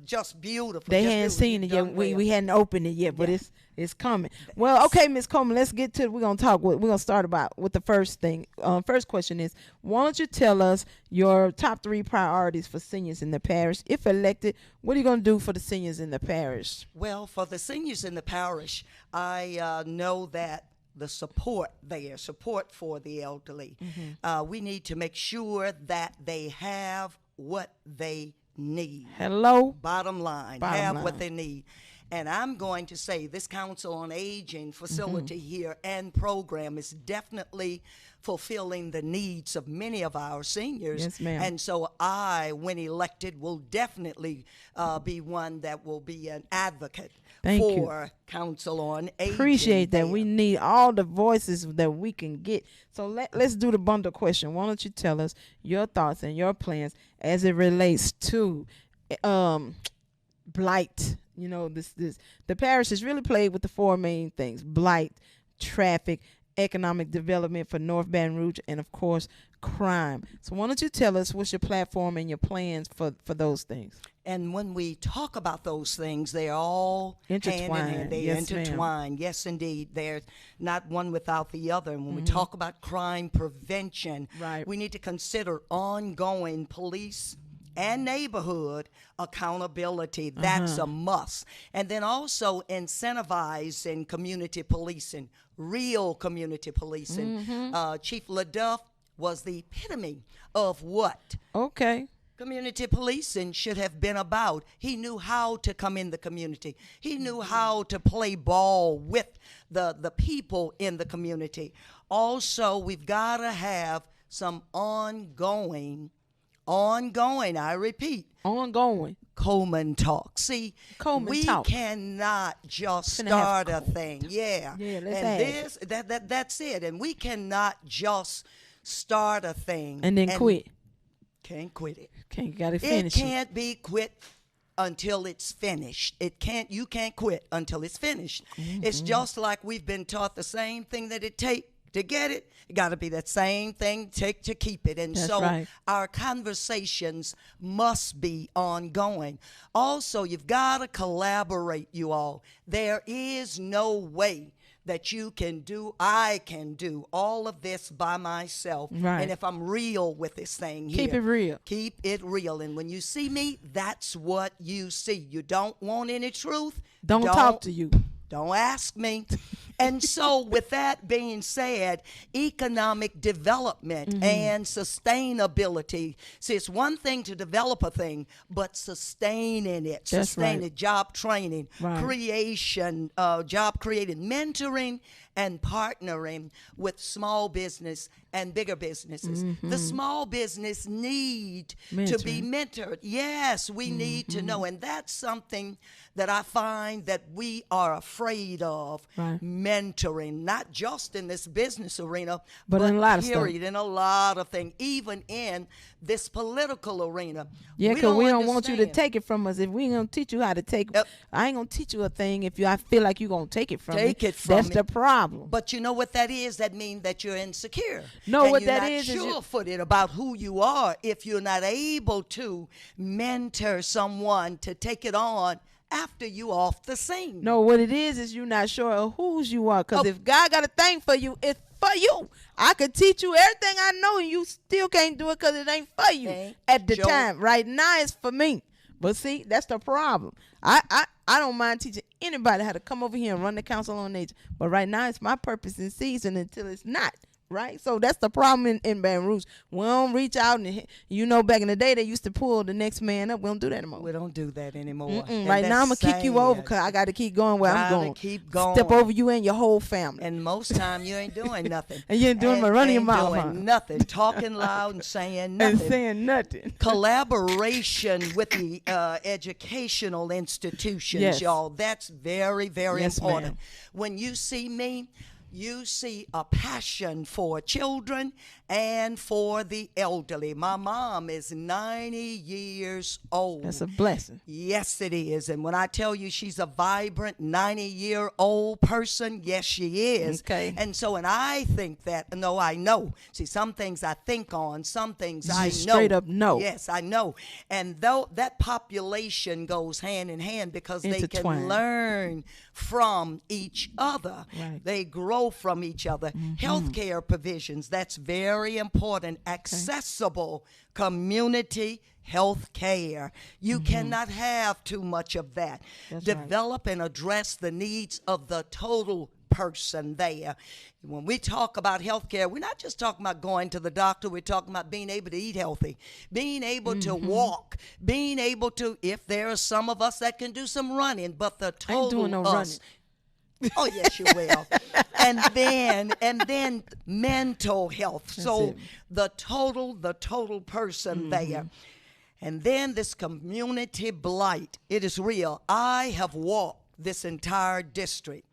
Just beautiful. They just hadn't beautiful. seen it yet. Well. We hadn't opened it yet, but it's coming. Well, okay, Miss Coleman, let's get to it. We're gonna start with the first thing. First question is, why don't you tell us your top 3 priorities for seniors in the parish? If elected, what are you gonna do for the seniors in the parish? Well, for the seniors in the parish, I know that the support for the elderly. We need to make sure that they have what they need. Hello? Bottom line, what they need. And I'm going to say this Council on Aging facility here and program is definitely fulfilling the needs of many of our seniors. Yes, ma'am. And so I, when elected, will definitely be one that will be an advocate for Council on Aging. Appreciate that. We need all the voices that we can get. So let's do the bundle question. Why don't you tell us your thoughts and your plans as it relates to blight? You know, the parish is really plagued with the 4 main things: blight, traffic, economic development for North Baton Rouge, and of course, crime. So why don't you tell us what's your platform and your plans for those things? And when we talk about those things, they're all intertwined. hand in hand. They intertwine. Yes, indeed. They're not one without the other. And when we talk about crime prevention, we need to consider ongoing police and neighborhood accountability. That's a must. And then also incentivizing community policing, real community policing. Chief LaDuff was the epitome of what community policing should have been about. He knew how to come in the community. He knew how to play ball with the people in the community. Also, we've got to have some ongoing, I repeat, Coleman talk. See, we cannot just start a thing. That's it. And we cannot just start a thing and then quit. Can't quit it. Gotta finish it. Can't be quit until it's finished. You can't quit until it's finished. It's just like we've been taught the same thing that it takes to get it. It got to be that same thing take to keep it. And our conversations must be ongoing. Also, you've got to collaborate, you all. There is no way that I can do all of this by myself. And if I'm real with this thing here. Keep it real. Keep it real. And when you see me, that's what you see. You don't want any truth? Don't talk to you. Don't ask me. And so with that being said, economic development and sustainability. See, it's one thing to develop a thing, but sustaining it, job training, creation, job creating, mentoring, and partnering with small business and bigger businesses. The small business need to be mentored. Yes, we need to know. And that's something that I find that we are afraid of, mentoring, not just in this business arena, but in a lot of period, in a lot of things, even in this political arena. Yeah, because we don't want you to take it from us. If we ain't going to teach you how to take it, I ain't going to teach you a thing if I feel like you're going to take it from me. That's the problem. But you know what that is? That means that you're insecure. No, what that is you're not sure-footed about who you are if you're not able to mentor someone to take it on after you off the scene. No, what it is you're not sure of whose you are. Because if God got a thing for you, it's for you. I could teach you everything I know and you still can't do it because it ain't for you at the time. Right now it's for me. But see, that's the problem. I don't mind teaching anybody how to come over here and run the Council on Aging. But right now it's my purpose in season until it's not. right? So that's the problem in Baton Rouge. We don't reach out and, back in the day, they used to pull the next man up. We don't do that anymore. We don't do that anymore. Right now, I'm going to kick you over because I got to keep going where I'm going. Keep going. Step over you and your whole family. And most time you ain't doing nothing. And you ain't doing but running your mouth. Doing nothing. Talking loud and saying nothing. And saying nothing. Collaboration with the educational institutions, y'all. That's very, very important. When you see me, you see a passion for children and for the elderly. My mom is 90 years old. That's a blessing. Yes, it is. And when I tell you she's a vibrant 90-year-old person, yes, she is. Okay. And so, and I think that, no, I know. See, some things I think on, some things I know. Straight up know. Yes, I know. And though that population goes hand in hand because they can learn from each other. Right. They grow from each other. Healthcare provisions, that's very important. Accessible community health care. You cannot have too much of that. That's Develop and address the needs of the total person there. When we talk about health care, we're not just talking about going to the doctor. We're talking about being able to eat healthy, being able to walk, being able to, if there are some of us that can do some running, but the total I ain't doing no running. Oh, yes, you will. and then mental health. So the total person there. And then this community blight. It is real. I have walked this entire district.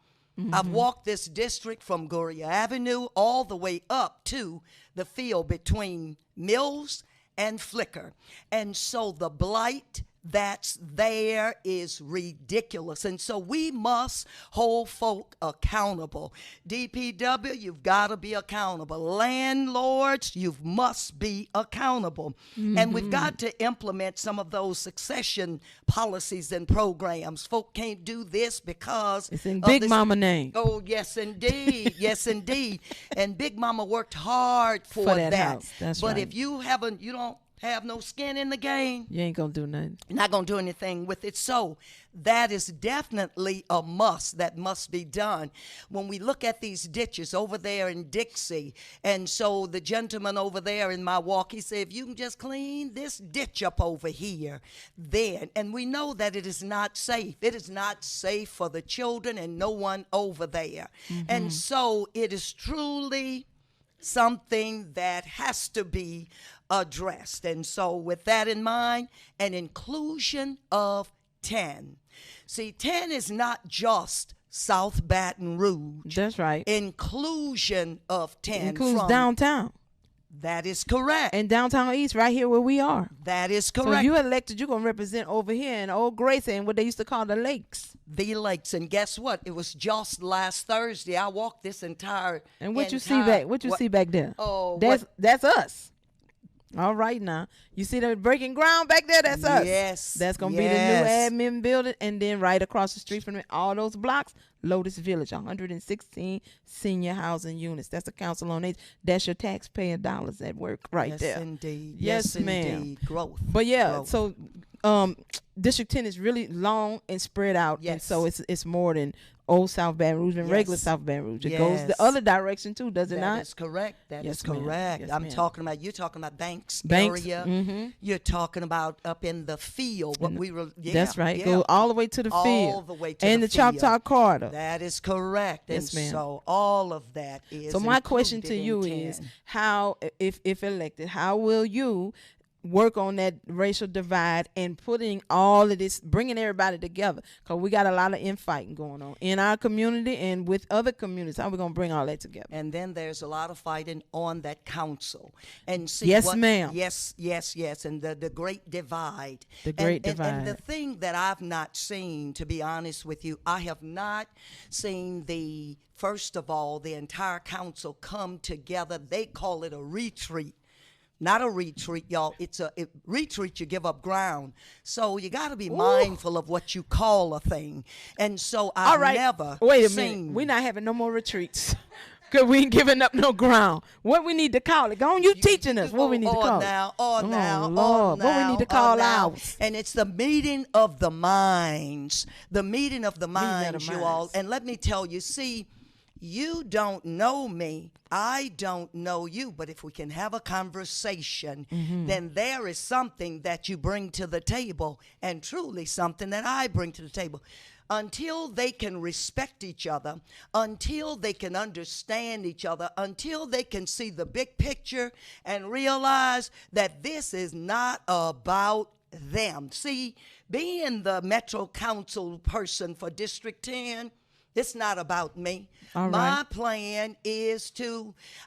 I've walked this district from Goria Avenue all the way up to the field between Mills and Flicker. And so the blight that's there is ridiculous. And so we must hold folk accountable. DPW, you've got to be accountable. Landlords, you must be accountable. And we've got to implement some of those succession policies and programs. Folk can't do this because it's in Big Mama name. Oh, yes, indeed. Yes, indeed. And Big Mama worked hard for that. House. That's but right. if you don't have no skin in the game, you ain't gonna do nothing. You're not gonna do anything with it. So that is definitely a must that must be done. When we look at these ditches over there in Dixie, and so the gentleman over there in my walk, he said, if you can just clean this ditch up over here, then, and we know that it is not safe. It is not safe for the children and no one over there. And so it is truly something that has to be addressed. And so with that in mind, an inclusion of 10. See, 10 is not just South Baton Rouge. That's right. Inclusion of 10 includes downtown. That is correct. And downtown East, right here where we are. That is correct. So if you elected, you're going to represent over here in Old Gracie and what they used to call the lakes. The lakes. And guess what? It was just last Thursday. I walked this entire. And what you see back? What you see back there? Oh, that's us. All right, now you see the breaking ground back there. That's us. Yes. That's gonna be the new admin building, and then right across the street from all those blocks, Lotus Village, 116 senior housing units. That's the Council on Age. That's your taxpayer dollars at work right there. Yes, indeed. Yes, ma'am. Indeed. Growth. But yeah, Growth. so District 10 is really long and spread out, and so it's more than old South Baton Rouge and regular South Baton Rouge. It goes the other direction too, does it not? That is correct. That is ma'am. correct. Yes, I'm ma'am. talking about, you're talking about Banks area. You're talking about up in the field. What we were. That's right. Go all the way to the field. All the way to and the Choctaw corridor. That is correct. Yes, and ma'am. so all of that is. So my question to you is, how, if elected, how will you work on that racial divide and putting all of this, bringing everybody together? Because we got a lot of infighting going on in our community and with other communities. How are we going to bring all that together? And then there's a lot of fighting on that council. And see yes, ma'am. Yes. And the great divide. The great divide. And the thing that I've not seen, to be honest with you, I have not seen first of all, the entire council come together. They call it a retreat. Not a retreat, y'all. It's a retreat. You give up ground. So you got to be mindful of what you call a thing. And so I've never Wait a seen. minute. We're not having no more retreats. Because we ain't giving up no ground. What we need to call it? Go on, you teaching us what we need to call now, it. Lord, what we need to call ours. And it's the meeting of the minds. The meeting of the minds, you all. And let me tell you, see, You don't know me. I don't know you. But if we can have a conversation, then there is something that you bring to the table, and truly something that I bring to the table. Until they can respect each other, until they can understand each other, until they can see the big picture and realize that this is not about them. See, being the Metro Council person for District 10, it's not about me. My plan is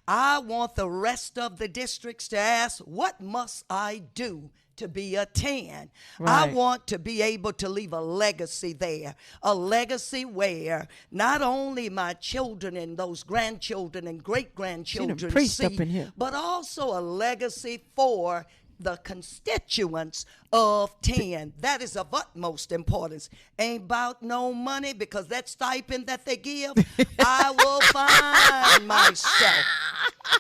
I want the rest of the districts to ask, what must I do to be a 10? I want to be able to leave a legacy there, a legacy where not only my children and those grandchildren and great-grandchildren see, but also a legacy for the constituents of 10. That is of utmost importance. Ain't about no money, because that stipend that they give, I will find myself.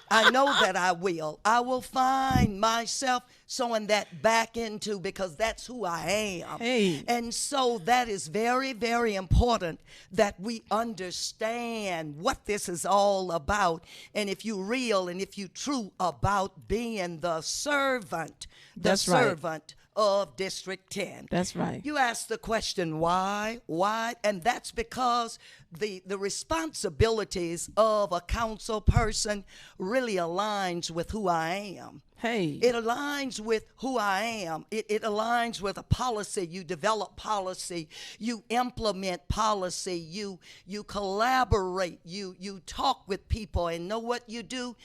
I know that I will. I will find myself sewing that back into, because that's who I am. And so that is very, very important that we understand what this is all about. And if you real and if you true about being the servant, servant of District 10. That's right. You ask the question, why? Why? And that's because the responsibilities of a council person really aligns with who I am. It aligns with who I am. It aligns with a policy. You develop policy. You implement policy. You collaborate. You talk with people, and know what you do?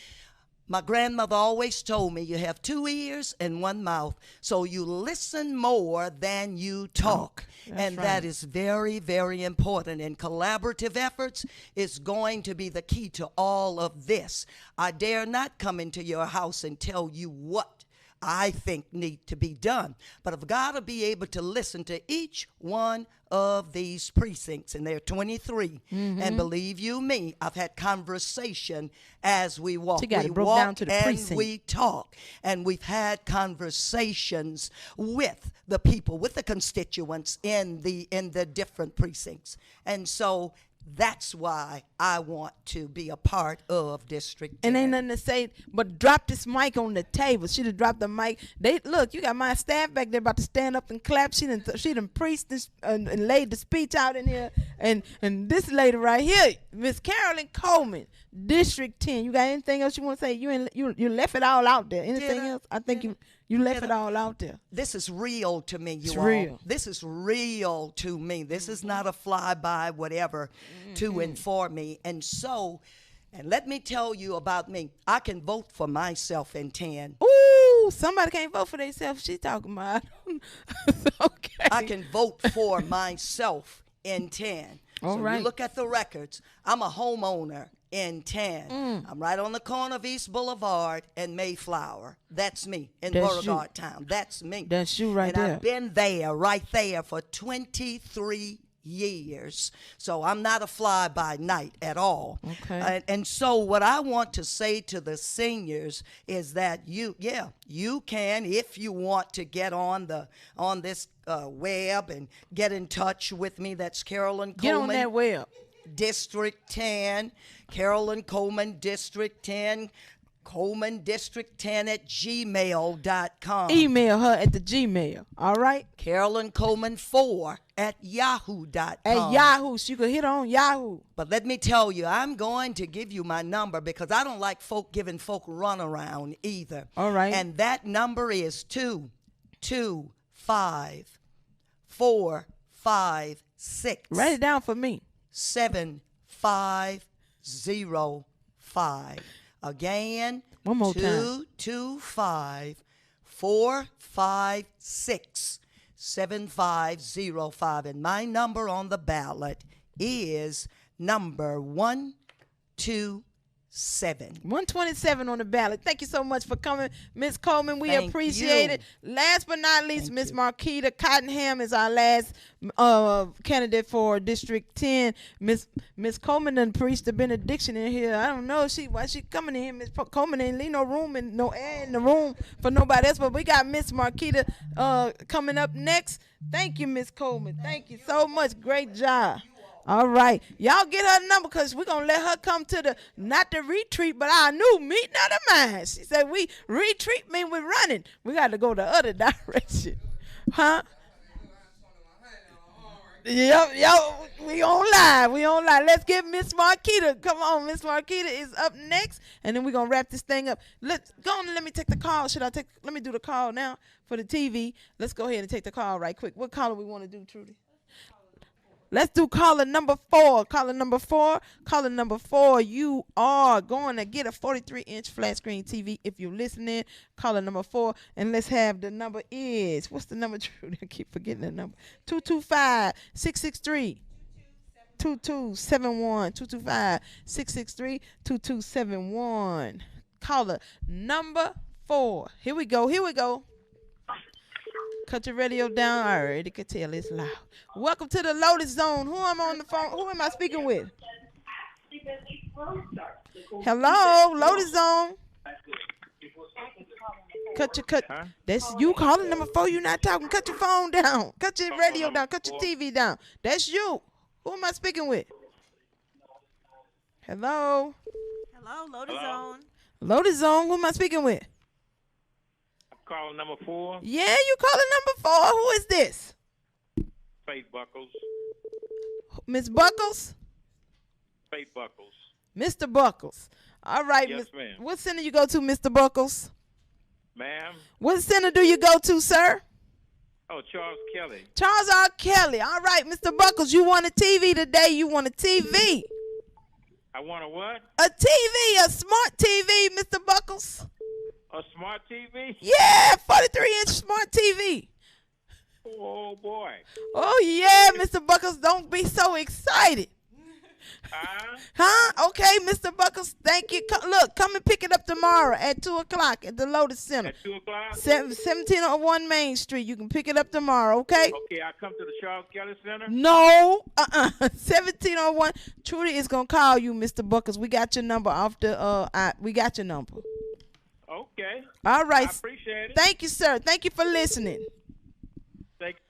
My grandmother always told me you have 2 ears and 1 mouth, so you listen more than you talk. That is very, very important. And collaborative efforts is going to be the key to all of this. I dare not come into your house and tell you what I think need to be done, but I've got to be able to listen to each one of these precincts, and there are 23. And believe you me, I've had conversation as we walk. We walk down to the precinct. We talk, and we've had conversations with the people, with the constituents in the different precincts. And so that's why I want to be a part of District 10. And ain't nothing to say but drop this mic on the table. She done dropped the mic. Look, you got my staff back there about to stand up and clap. She done preached this and laid the speech out in here. And this lady right here, Miss Carolyn Coleman, District 10. You got anything else you want to say? You left it all out there. Anything else? I think you left it all out there. This is real to me, you all. Real. This is real to me. This is not a fly-by whatever to inform me. And so, and let me tell you about me. I can vote for myself in 10. Ooh, somebody can't vote for themselves. She's talking about. Okay. I can vote for myself in 10. All right. You look at the records. I'm a homeowner in 10. I'm right on the corner of East Boulevard and Mayflower. That's me in Beauregard Town. That's me. That's you right there. And I've been there, right there, for 23 years. So I'm not a fly-by-night at all. Okay. And so what I want to say to the seniors is that you can, if you want to get on this web and get in touch with me. That's Carolyn Coleman. Get on that web. District 10, Carolyn Coleman, District 10, Coleman District 10 at gmail.com. Email her at the Gmail, all right? Carolyn Coleman 4 at yahoo.com. At Yahoo, so you can hit her on Yahoo. But let me tell you, I'm going to give you my number because I don't like giving folk runaround either. All right. And that number is 225-456. Write it down for me. 7505. Again, one more time. 225-456-7505. And my number on the ballot is number 127. 127 on the ballot. Thank you so much for coming, Miss Coleman. We appreciate it. Last but not least, Miss Marquita Cottonham is our last candidate for District 10. Miss Coleman done preached the benediction in here. I don't know why she coming in here. Miss Coleman ain't leave no room and no air in the room for nobody else. But we got Miss Marquita coming up next. Thank you, Miss Coleman. Thank you so much. Great job. All right. Y'all get her number because we're going to let her come to not the retreat, but our new meeting of the mind. She said, we retreat mean we're running. We got to go the other direction. Huh? Yo, we on live. Let's get Miss Marquita. Come on, Miss Marquita is up next, and then we're going to wrap this thing up. Let's go on and let me take the call. Let me do the call now for the TV. Let's go ahead and take the call right quick. What caller we want to do, Trudy? Let's do caller number 4. Caller number 4, you are going to get a 43-inch flat screen TV if you're listening. Caller number 4, and let's have the number is, what's the number, Trudy? I keep forgetting the number. 225-663. 2271. 225-663-2271. Caller number 4. Here we go. Cut your radio down. I already can tell it's loud. Welcome to the Lotus Zone. Who am I on the phone? Who am I speaking with? Hello, Lotus Zone. Cut. Huh? That's you calling number 4. You not talking. Cut your phone down. Cut your radio down. Cut your TV down. That's you. Who am I speaking with? Hello, Lotus Zone. Lotus Zone. Who am I speaking with? Calling number 4. Yeah, you calling number 4. Who is this? Faith Buckles. Miss Buckles? Faith Buckles. Mr. Buckles. All right. Yes, ma'am. What center you go to, Mr. Buckles? Ma'am? What center do you go to, sir? Oh, Charles Kelly. Charles R. Kelly. All right, Mr. Buckles, you want a TV today. You want a TV. I want a what? A TV, a smart TV, Mr. Buckles. A smart TV? Yeah, 43-inch smart TV. Oh, boy. Oh, yeah, Mr. Buckles, don't be so excited. Huh? Okay, Mr. Buckles, thank you. Look, come and pick it up tomorrow at 2 o'clock at the Lotus Center. At 2 o'clock? 1701 Main Street. You can pick it up tomorrow, okay? Okay, I come to the Charles Kelly Center? No. 1701. Trudy is going to call you, Mr. Buckles. We got your number off the, we got your number. Okay. All right. I appreciate it. Thank you, sir. Thank you for listening. Thank you.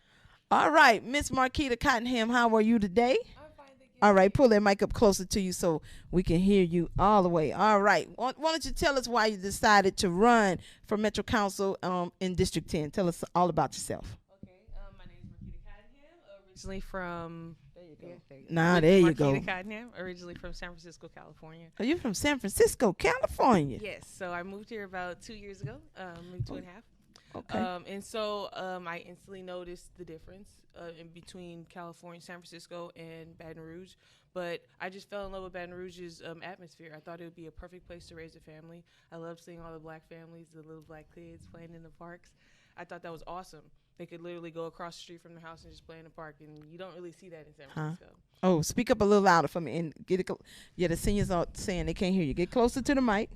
All right, Miss Marquita Cottonham, how are you today? I'm fine, thank you. All right, pull that mic up closer to you so we can hear you all the way. All right. Why don't you tell us why you decided to run for Metro Council in District 10? Tell us all about yourself. Okay. My name is Marquita Cottonham, originally from... There you go. Marquita Cottonham, originally from San Francisco, California. Are you from San Francisco, California? Yes. So I moved here about 2 years ago, maybe 2.5. Okay. And so I instantly noticed the difference in between California, San Francisco, and Baton Rouge. But I just fell in love with Baton Rouge's atmosphere. I thought it would be a perfect place to raise a family. I loved seeing all the black families, the little black kids playing in the parks. I thought that was awesome. They could literally go across the street from their house and just play in the park, and you don't really see that in San Francisco. Oh, speak up a little louder for me and get it. Yeah, the seniors are saying they can't hear you. Get closer to the mic.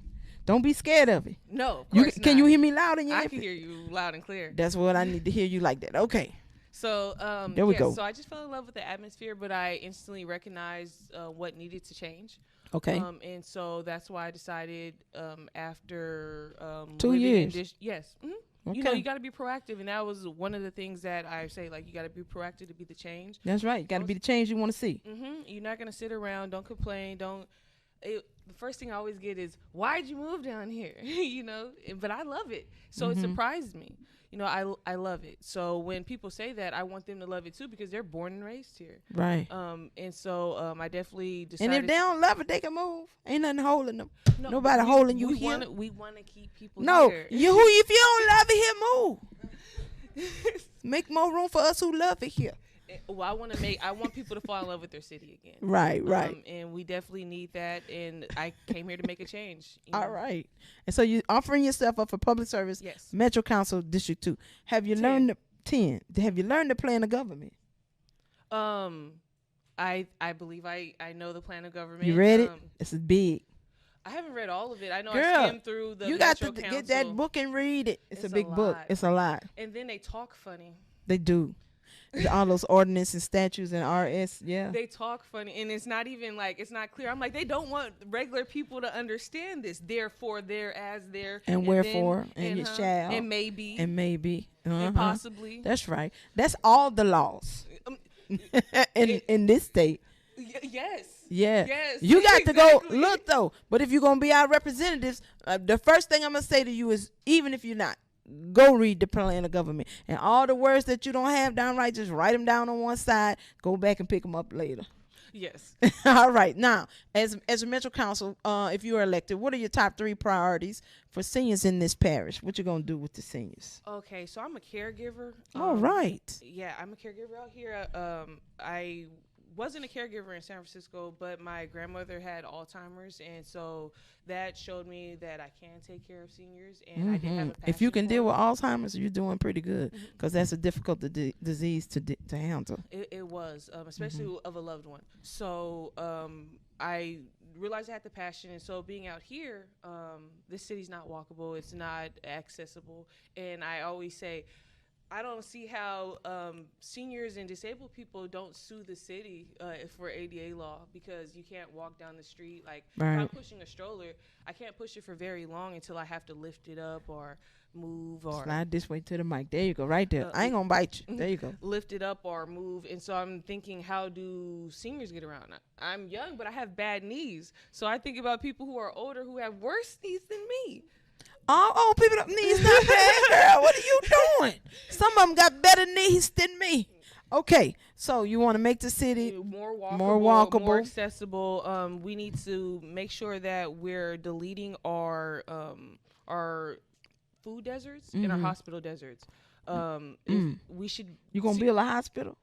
Don't be scared of it. No, of course Can you hear me loud and I can hear you loud and clear. That's what I need to hear you like that. Okay. So there we go. So I just fell in love with the atmosphere, but I instantly recognized what needed to change. Okay. And so that's why I decided after 2 years. Yes. Mm-hmm. Okay. You know, you got to be proactive, and that was one of the things that I say. Like, you got to be proactive to be the change. That's right. You got to be the change you want to see. Mm-hmm. You're not gonna sit around. Don't complain. The first thing I always get is, why'd you move down here? You know, but I love it. So it surprised me. You know, I love it. So when people say that, I want them to love it too, because they're born and raised here. Right. And so I definitely decided. And if they don't love it, they can move. Ain't nothing holding them. Nobody holding you here. We want to keep people If here. you don't love it here, move. Make more room for us who love it here. Well, I want people to fall in love with their city again. Right. And we definitely need that. And I came here to make a change. All right. And so you're offering yourself up for public service. Yes. Metro Council District 2. Have you learned to plan the government? I believe I know the plan of government. You read it? This is big. I haven't read all of it. I know Girl, I skimmed through the you Metro got to Council. get that book and read it. It's a big book. It's a lot. And then they talk funny. They do. All those ordinances and statutes and RS, yeah. They talk funny, and it's not even like, it's not clear. I'm like, they don't want regular people to understand this. Therefore, there, as there, and wherefore, and it shall, and maybe, and possibly. That's right. That's all the laws in this state. Yes. Yeah. Yes. You got to go. Exactly. Look, though. But if you're going to be our representatives, the first thing I'm going to say to you is, even if you're not, go read the plan of government. And all the words that you don't have downright, just write them down on one side. Go back and pick them up later. Yes. All right. Now, as a Metro Council, if you are elected, what are your top 3 priorities for seniors in this parish? What you going to do with the seniors? Okay, so I'm a caregiver. All right. Yeah, I'm a caregiver out here. I wasn't a caregiver in San Francisco, but my grandmother had Alzheimer's, and so that showed me that I can take care of seniors, and I did have a passion If you can for deal it. with Alzheimer's, you're doing pretty good, because that's a difficult disease to handle. It was, especially of a loved one. So I realized I had the passion, and so being out here, this city's not walkable, it's not accessible, and I always say, I don't see how seniors and disabled people don't sue the city for ADA law, because you can't walk down the street. Like, if I'm pushing a stroller, I can't push it for very long until I have to lift it up or move or slide this way to the mic. There you go, right there. I ain't gonna bite you. There you go. Lift it up or move. And so I'm thinking, how do seniors get around? I'm young, but I have bad knees. So I think about people who are older who have worse knees than me. All people up knees not bad, girl. What are you doing? Some of them got better knees than me. Okay, so you want to make the city more walkable, more accessible. We need to make sure that we're deleting our food deserts and our hospital deserts. We should. You gonna build a hospital?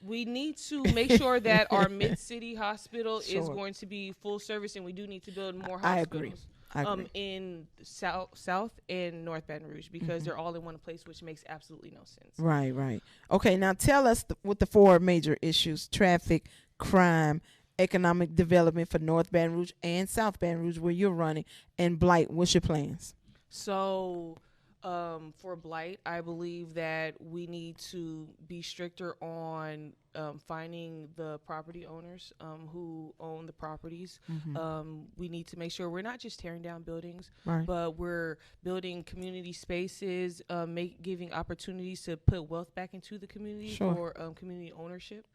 We need to make sure that our mid-city hospital is going to be full service, and we do need to build more hospitals. I agree. In South and North Baton Rouge, because they're all in one place, which makes absolutely no sense. Right. Okay, now tell us what the 4 major issues: traffic, crime, economic development for North Baton Rouge and South Baton Rouge, where you're running, and blight. What's your plans? So for blight, I believe that we need to be stricter on finding the property owners who own the properties. We need to make sure we're not just tearing down buildings, but we're building community spaces, giving opportunities to put wealth back into the community for community ownership.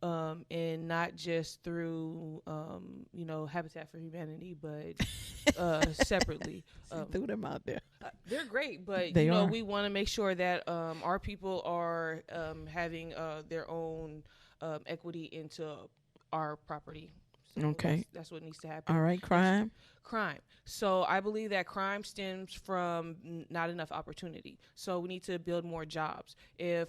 And not just through, Habitat for Humanity, but separately. Threw them out there. They're great, but we want to make sure that our people are having their own equity into our property. So okay, that's what needs to happen. All right, crime. So I believe that crime stems from not enough opportunity. So we need to build more jobs. If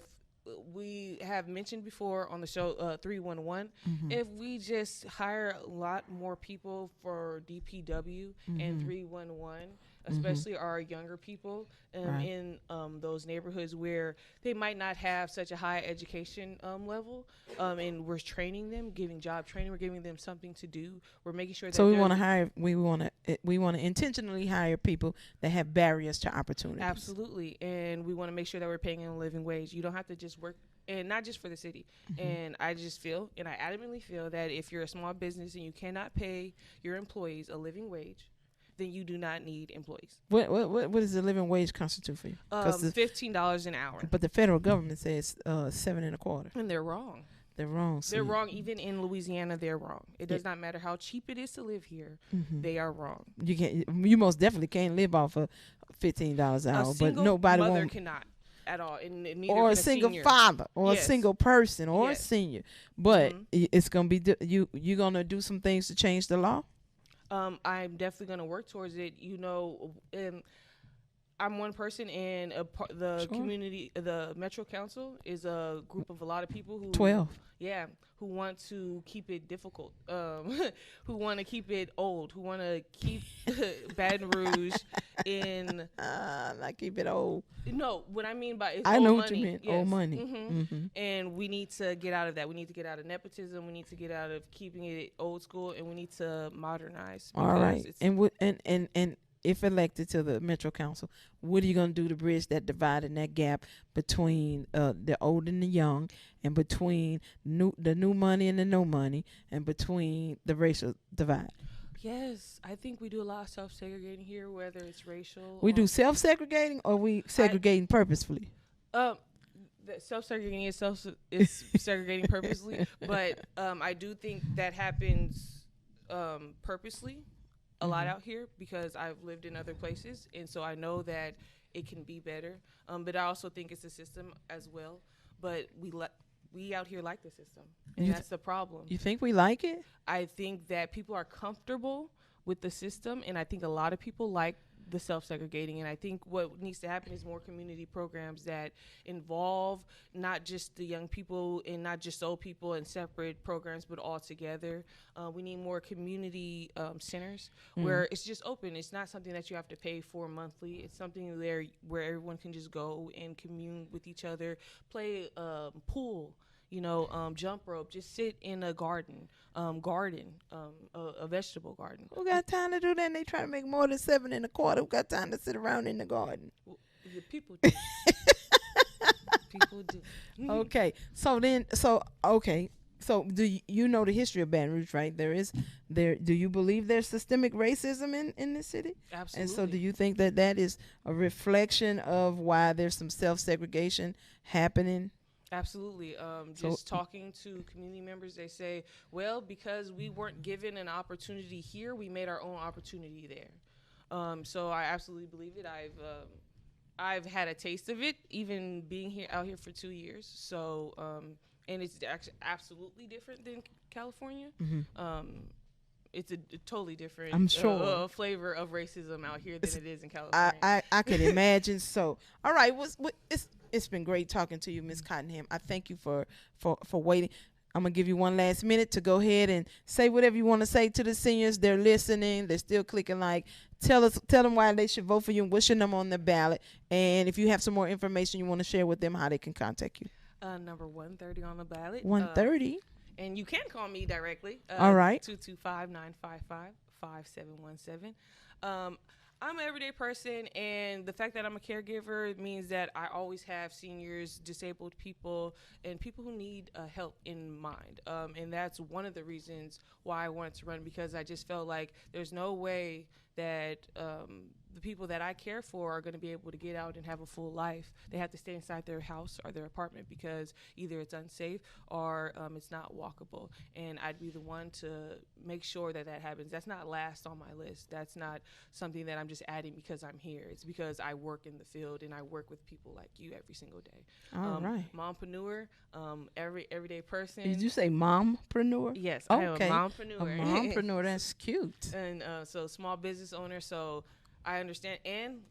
we have mentioned before on the show 311, if we just hire a lot more people for DPW and 311, especially our younger people in those neighborhoods where they might not have such a high education level, and we're training them, giving job training, we're giving them something to do, we're making sure that we want to intentionally hire people that have barriers to opportunity. Absolutely. And we want to make sure that we're paying them a living wage. You don't have to just work, and not just for the city. And I just feel, and I adamantly feel, that if you're a small business and you cannot pay your employees a living wage, then you do not need employees. What does the living wage constitute for you? $15 an hour. But the federal government says $7.25. And they're wrong. They're wrong. They're wrong. Even in Louisiana, they're wrong. It does not matter how cheap it is to live here. They are wrong. You most definitely can't live off of $15 an hour. But nobody mother cannot at all. Or a single father, or a single person, or a senior. But it's gonna be you're gonna do some things to change the law. I'm definitely going to work towards it. I'm one person, and the community, the Metro Council is a group of a lot of people who 12. Yeah, who want to keep it difficult, who want to keep it old, who want to keep Baton Rouge in. Not keep it old. No, what I mean by I know old what money. you mean. Yes. Old money. And we need to get out of that. We need to get out of nepotism. We need to get out of keeping it old school, and we need to modernize. All right, and if elected to the Metro Council, what are you going to do to bridge that divide and that gap between the old and the young, and between the new money and the no money, and between the racial divide? Yes, I think we do a lot of self-segregating here, whether it's racial. We do self-segregating, or we segregating purposefully? Self-segregating is segregating purposely, but I do think that happens purposely a lot out here because I've lived in other places, and so I know that it can be better. But I also think it's a system as well. But we out here like the system, and that's the problem. You think we like it? I think that people are comfortable with the system, and I think a lot of people like the self-segregating, and I think what needs to happen is more community programs that involve not just the young people and not just old people in separate programs, but all together. We need more community centers where it's just open. It's not something that you have to pay for monthly. It's something there where everyone can just go and commune with each other, play pool, jump rope, just sit in a garden, a vegetable garden. Who got time to do that? And they try to make more than $7.25. Who got time to sit around in the garden? Well, the people do. People do. Okay. So do you know the history of Baton Rouge, right? Do you believe there's systemic racism in this city? Absolutely. And so do you think that is a reflection of why there's some self-segregation happening? Absolutely. Just talking to community members, they say, well, because we weren't given an opportunity here, we made our own opportunity there. So I absolutely believe it. I've had a taste of it, even being out here for 2 years. So, and it's actually absolutely different than California. It's a totally different I'm sure. Flavor of racism out here than it is in California. I could imagine. So, all right, it's been great talking to you, Ms. Cottenham. I thank you for waiting. I'm going to give you one last minute to go ahead and say whatever you want to say to the seniors. They're listening. They're still clicking like. Tell them why they should vote for you and what's your number on the ballot. And if you have some more information you want to share with them, how they can contact you. Number 130 on the ballot. 130. And you can call me directly. All right. 225-955-5717. I'm an everyday person, and the fact that I'm a caregiver means that I always have seniors, disabled people, and people who need help in mind. And that's one of the reasons why I wanted to run, because I just felt like there's no way that the people that I care for are going to be able to get out and have a full life. They have to stay inside their house or their apartment because either it's unsafe or it's not walkable. And I'd be the one to make sure that happens. That's not last on my list. That's not something that I'm just adding because I'm here. It's because I work in the field and I work with people like you every single day. All right. Mompreneur, everyday person. Did you say mompreneur? Yes, okay. I am a mompreneur. A mompreneur, that's cute. And so small business owner, so I understand, and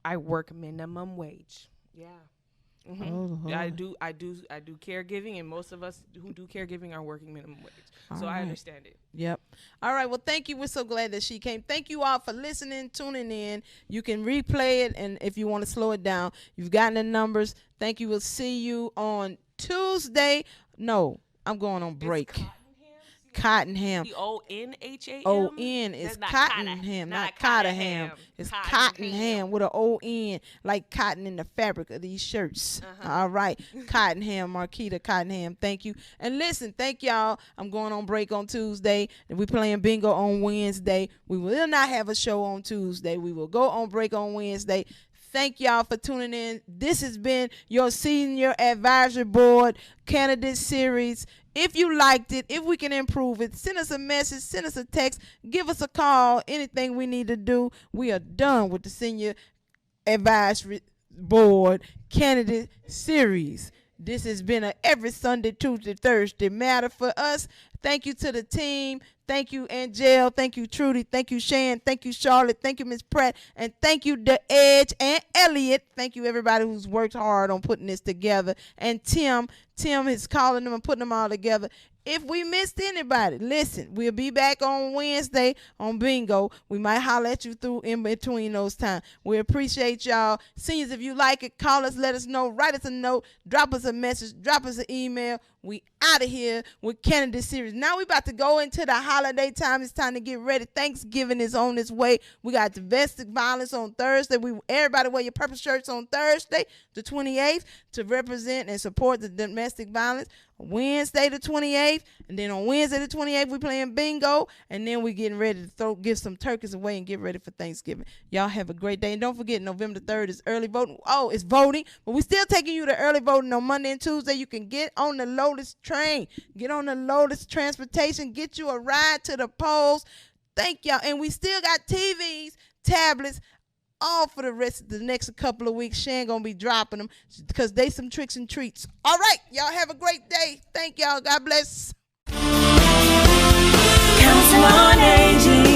I work minimum wage. Yeah. Mm-hmm. I do caregiving, and most of us who do caregiving are working minimum wage. So I understand it. Yep. All right. Well, thank you. We're so glad that she came. Thank you all for listening, tuning in. You can replay it, and if you want to slow it down, you've gotten the numbers. Thank you. We'll see you on Tuesday. No, I'm going on break. Cottenham. C-O-N-H-A-M? O-N is Cottenham, not Cottenham. It's Cottenham with an O-N, like cotton in the fabric of these shirts. All right. Cottenham, Marquita Cottenham. Thank you. And listen, thank y'all. I'm going on break on Tuesday. And we're playing bingo on Wednesday. We will not have a show on Tuesday. We will go on break on Wednesday. Thank y'all for tuning in. This has been your Senior Advisory Board Candidate Series. If you liked it, if we can improve it, send us a message, send us a text, give us a call, anything we need to do. We are done with the Senior Advisory Board Candidate Series. This has been a every Sunday, Tuesday, Thursday matter for us. Thank you to the team. Thank you, Angel. Thank you, Trudy. Thank you, Shan. Thank you, Charlotte. Thank you, Miss Pratt. And thank you, The Edge and Elliot. Thank you, everybody who's worked hard on putting this together. And Tim is calling them and putting them all together. If we missed anybody, listen, we'll be back on Wednesday on bingo. We might holler at you through in between those times. We appreciate y'all. Seniors, if you like it, call us, let us know, write us a note, drop us a message, drop us an email. We out of here with Candidate Series. Now we about to go into the holiday time. It's time to get ready. Thanksgiving is on its way. We got domestic violence on Thursday. Everybody wear your purple shirts on Thursday, the 28th, to represent and support the domestic violence. Wednesday the 28th, and then on Wednesday the 28th we playing bingo, and then we getting ready to give some turkeys away and get ready for Thanksgiving. Y'all have a great day, and don't forget November the 3rd is early voting. Oh, it's voting, but we still taking you to early voting on Monday and Tuesday. You can get on the Lotus train, get on the Lotus transportation, get you a ride to the polls. Thank y'all, and we still got TVs, tablets, all for the rest of the next couple of weeks. Shan gonna be dropping them because they some tricks and treats. All right, y'all have a great day. Thank y'all. God bless. Council on Aging.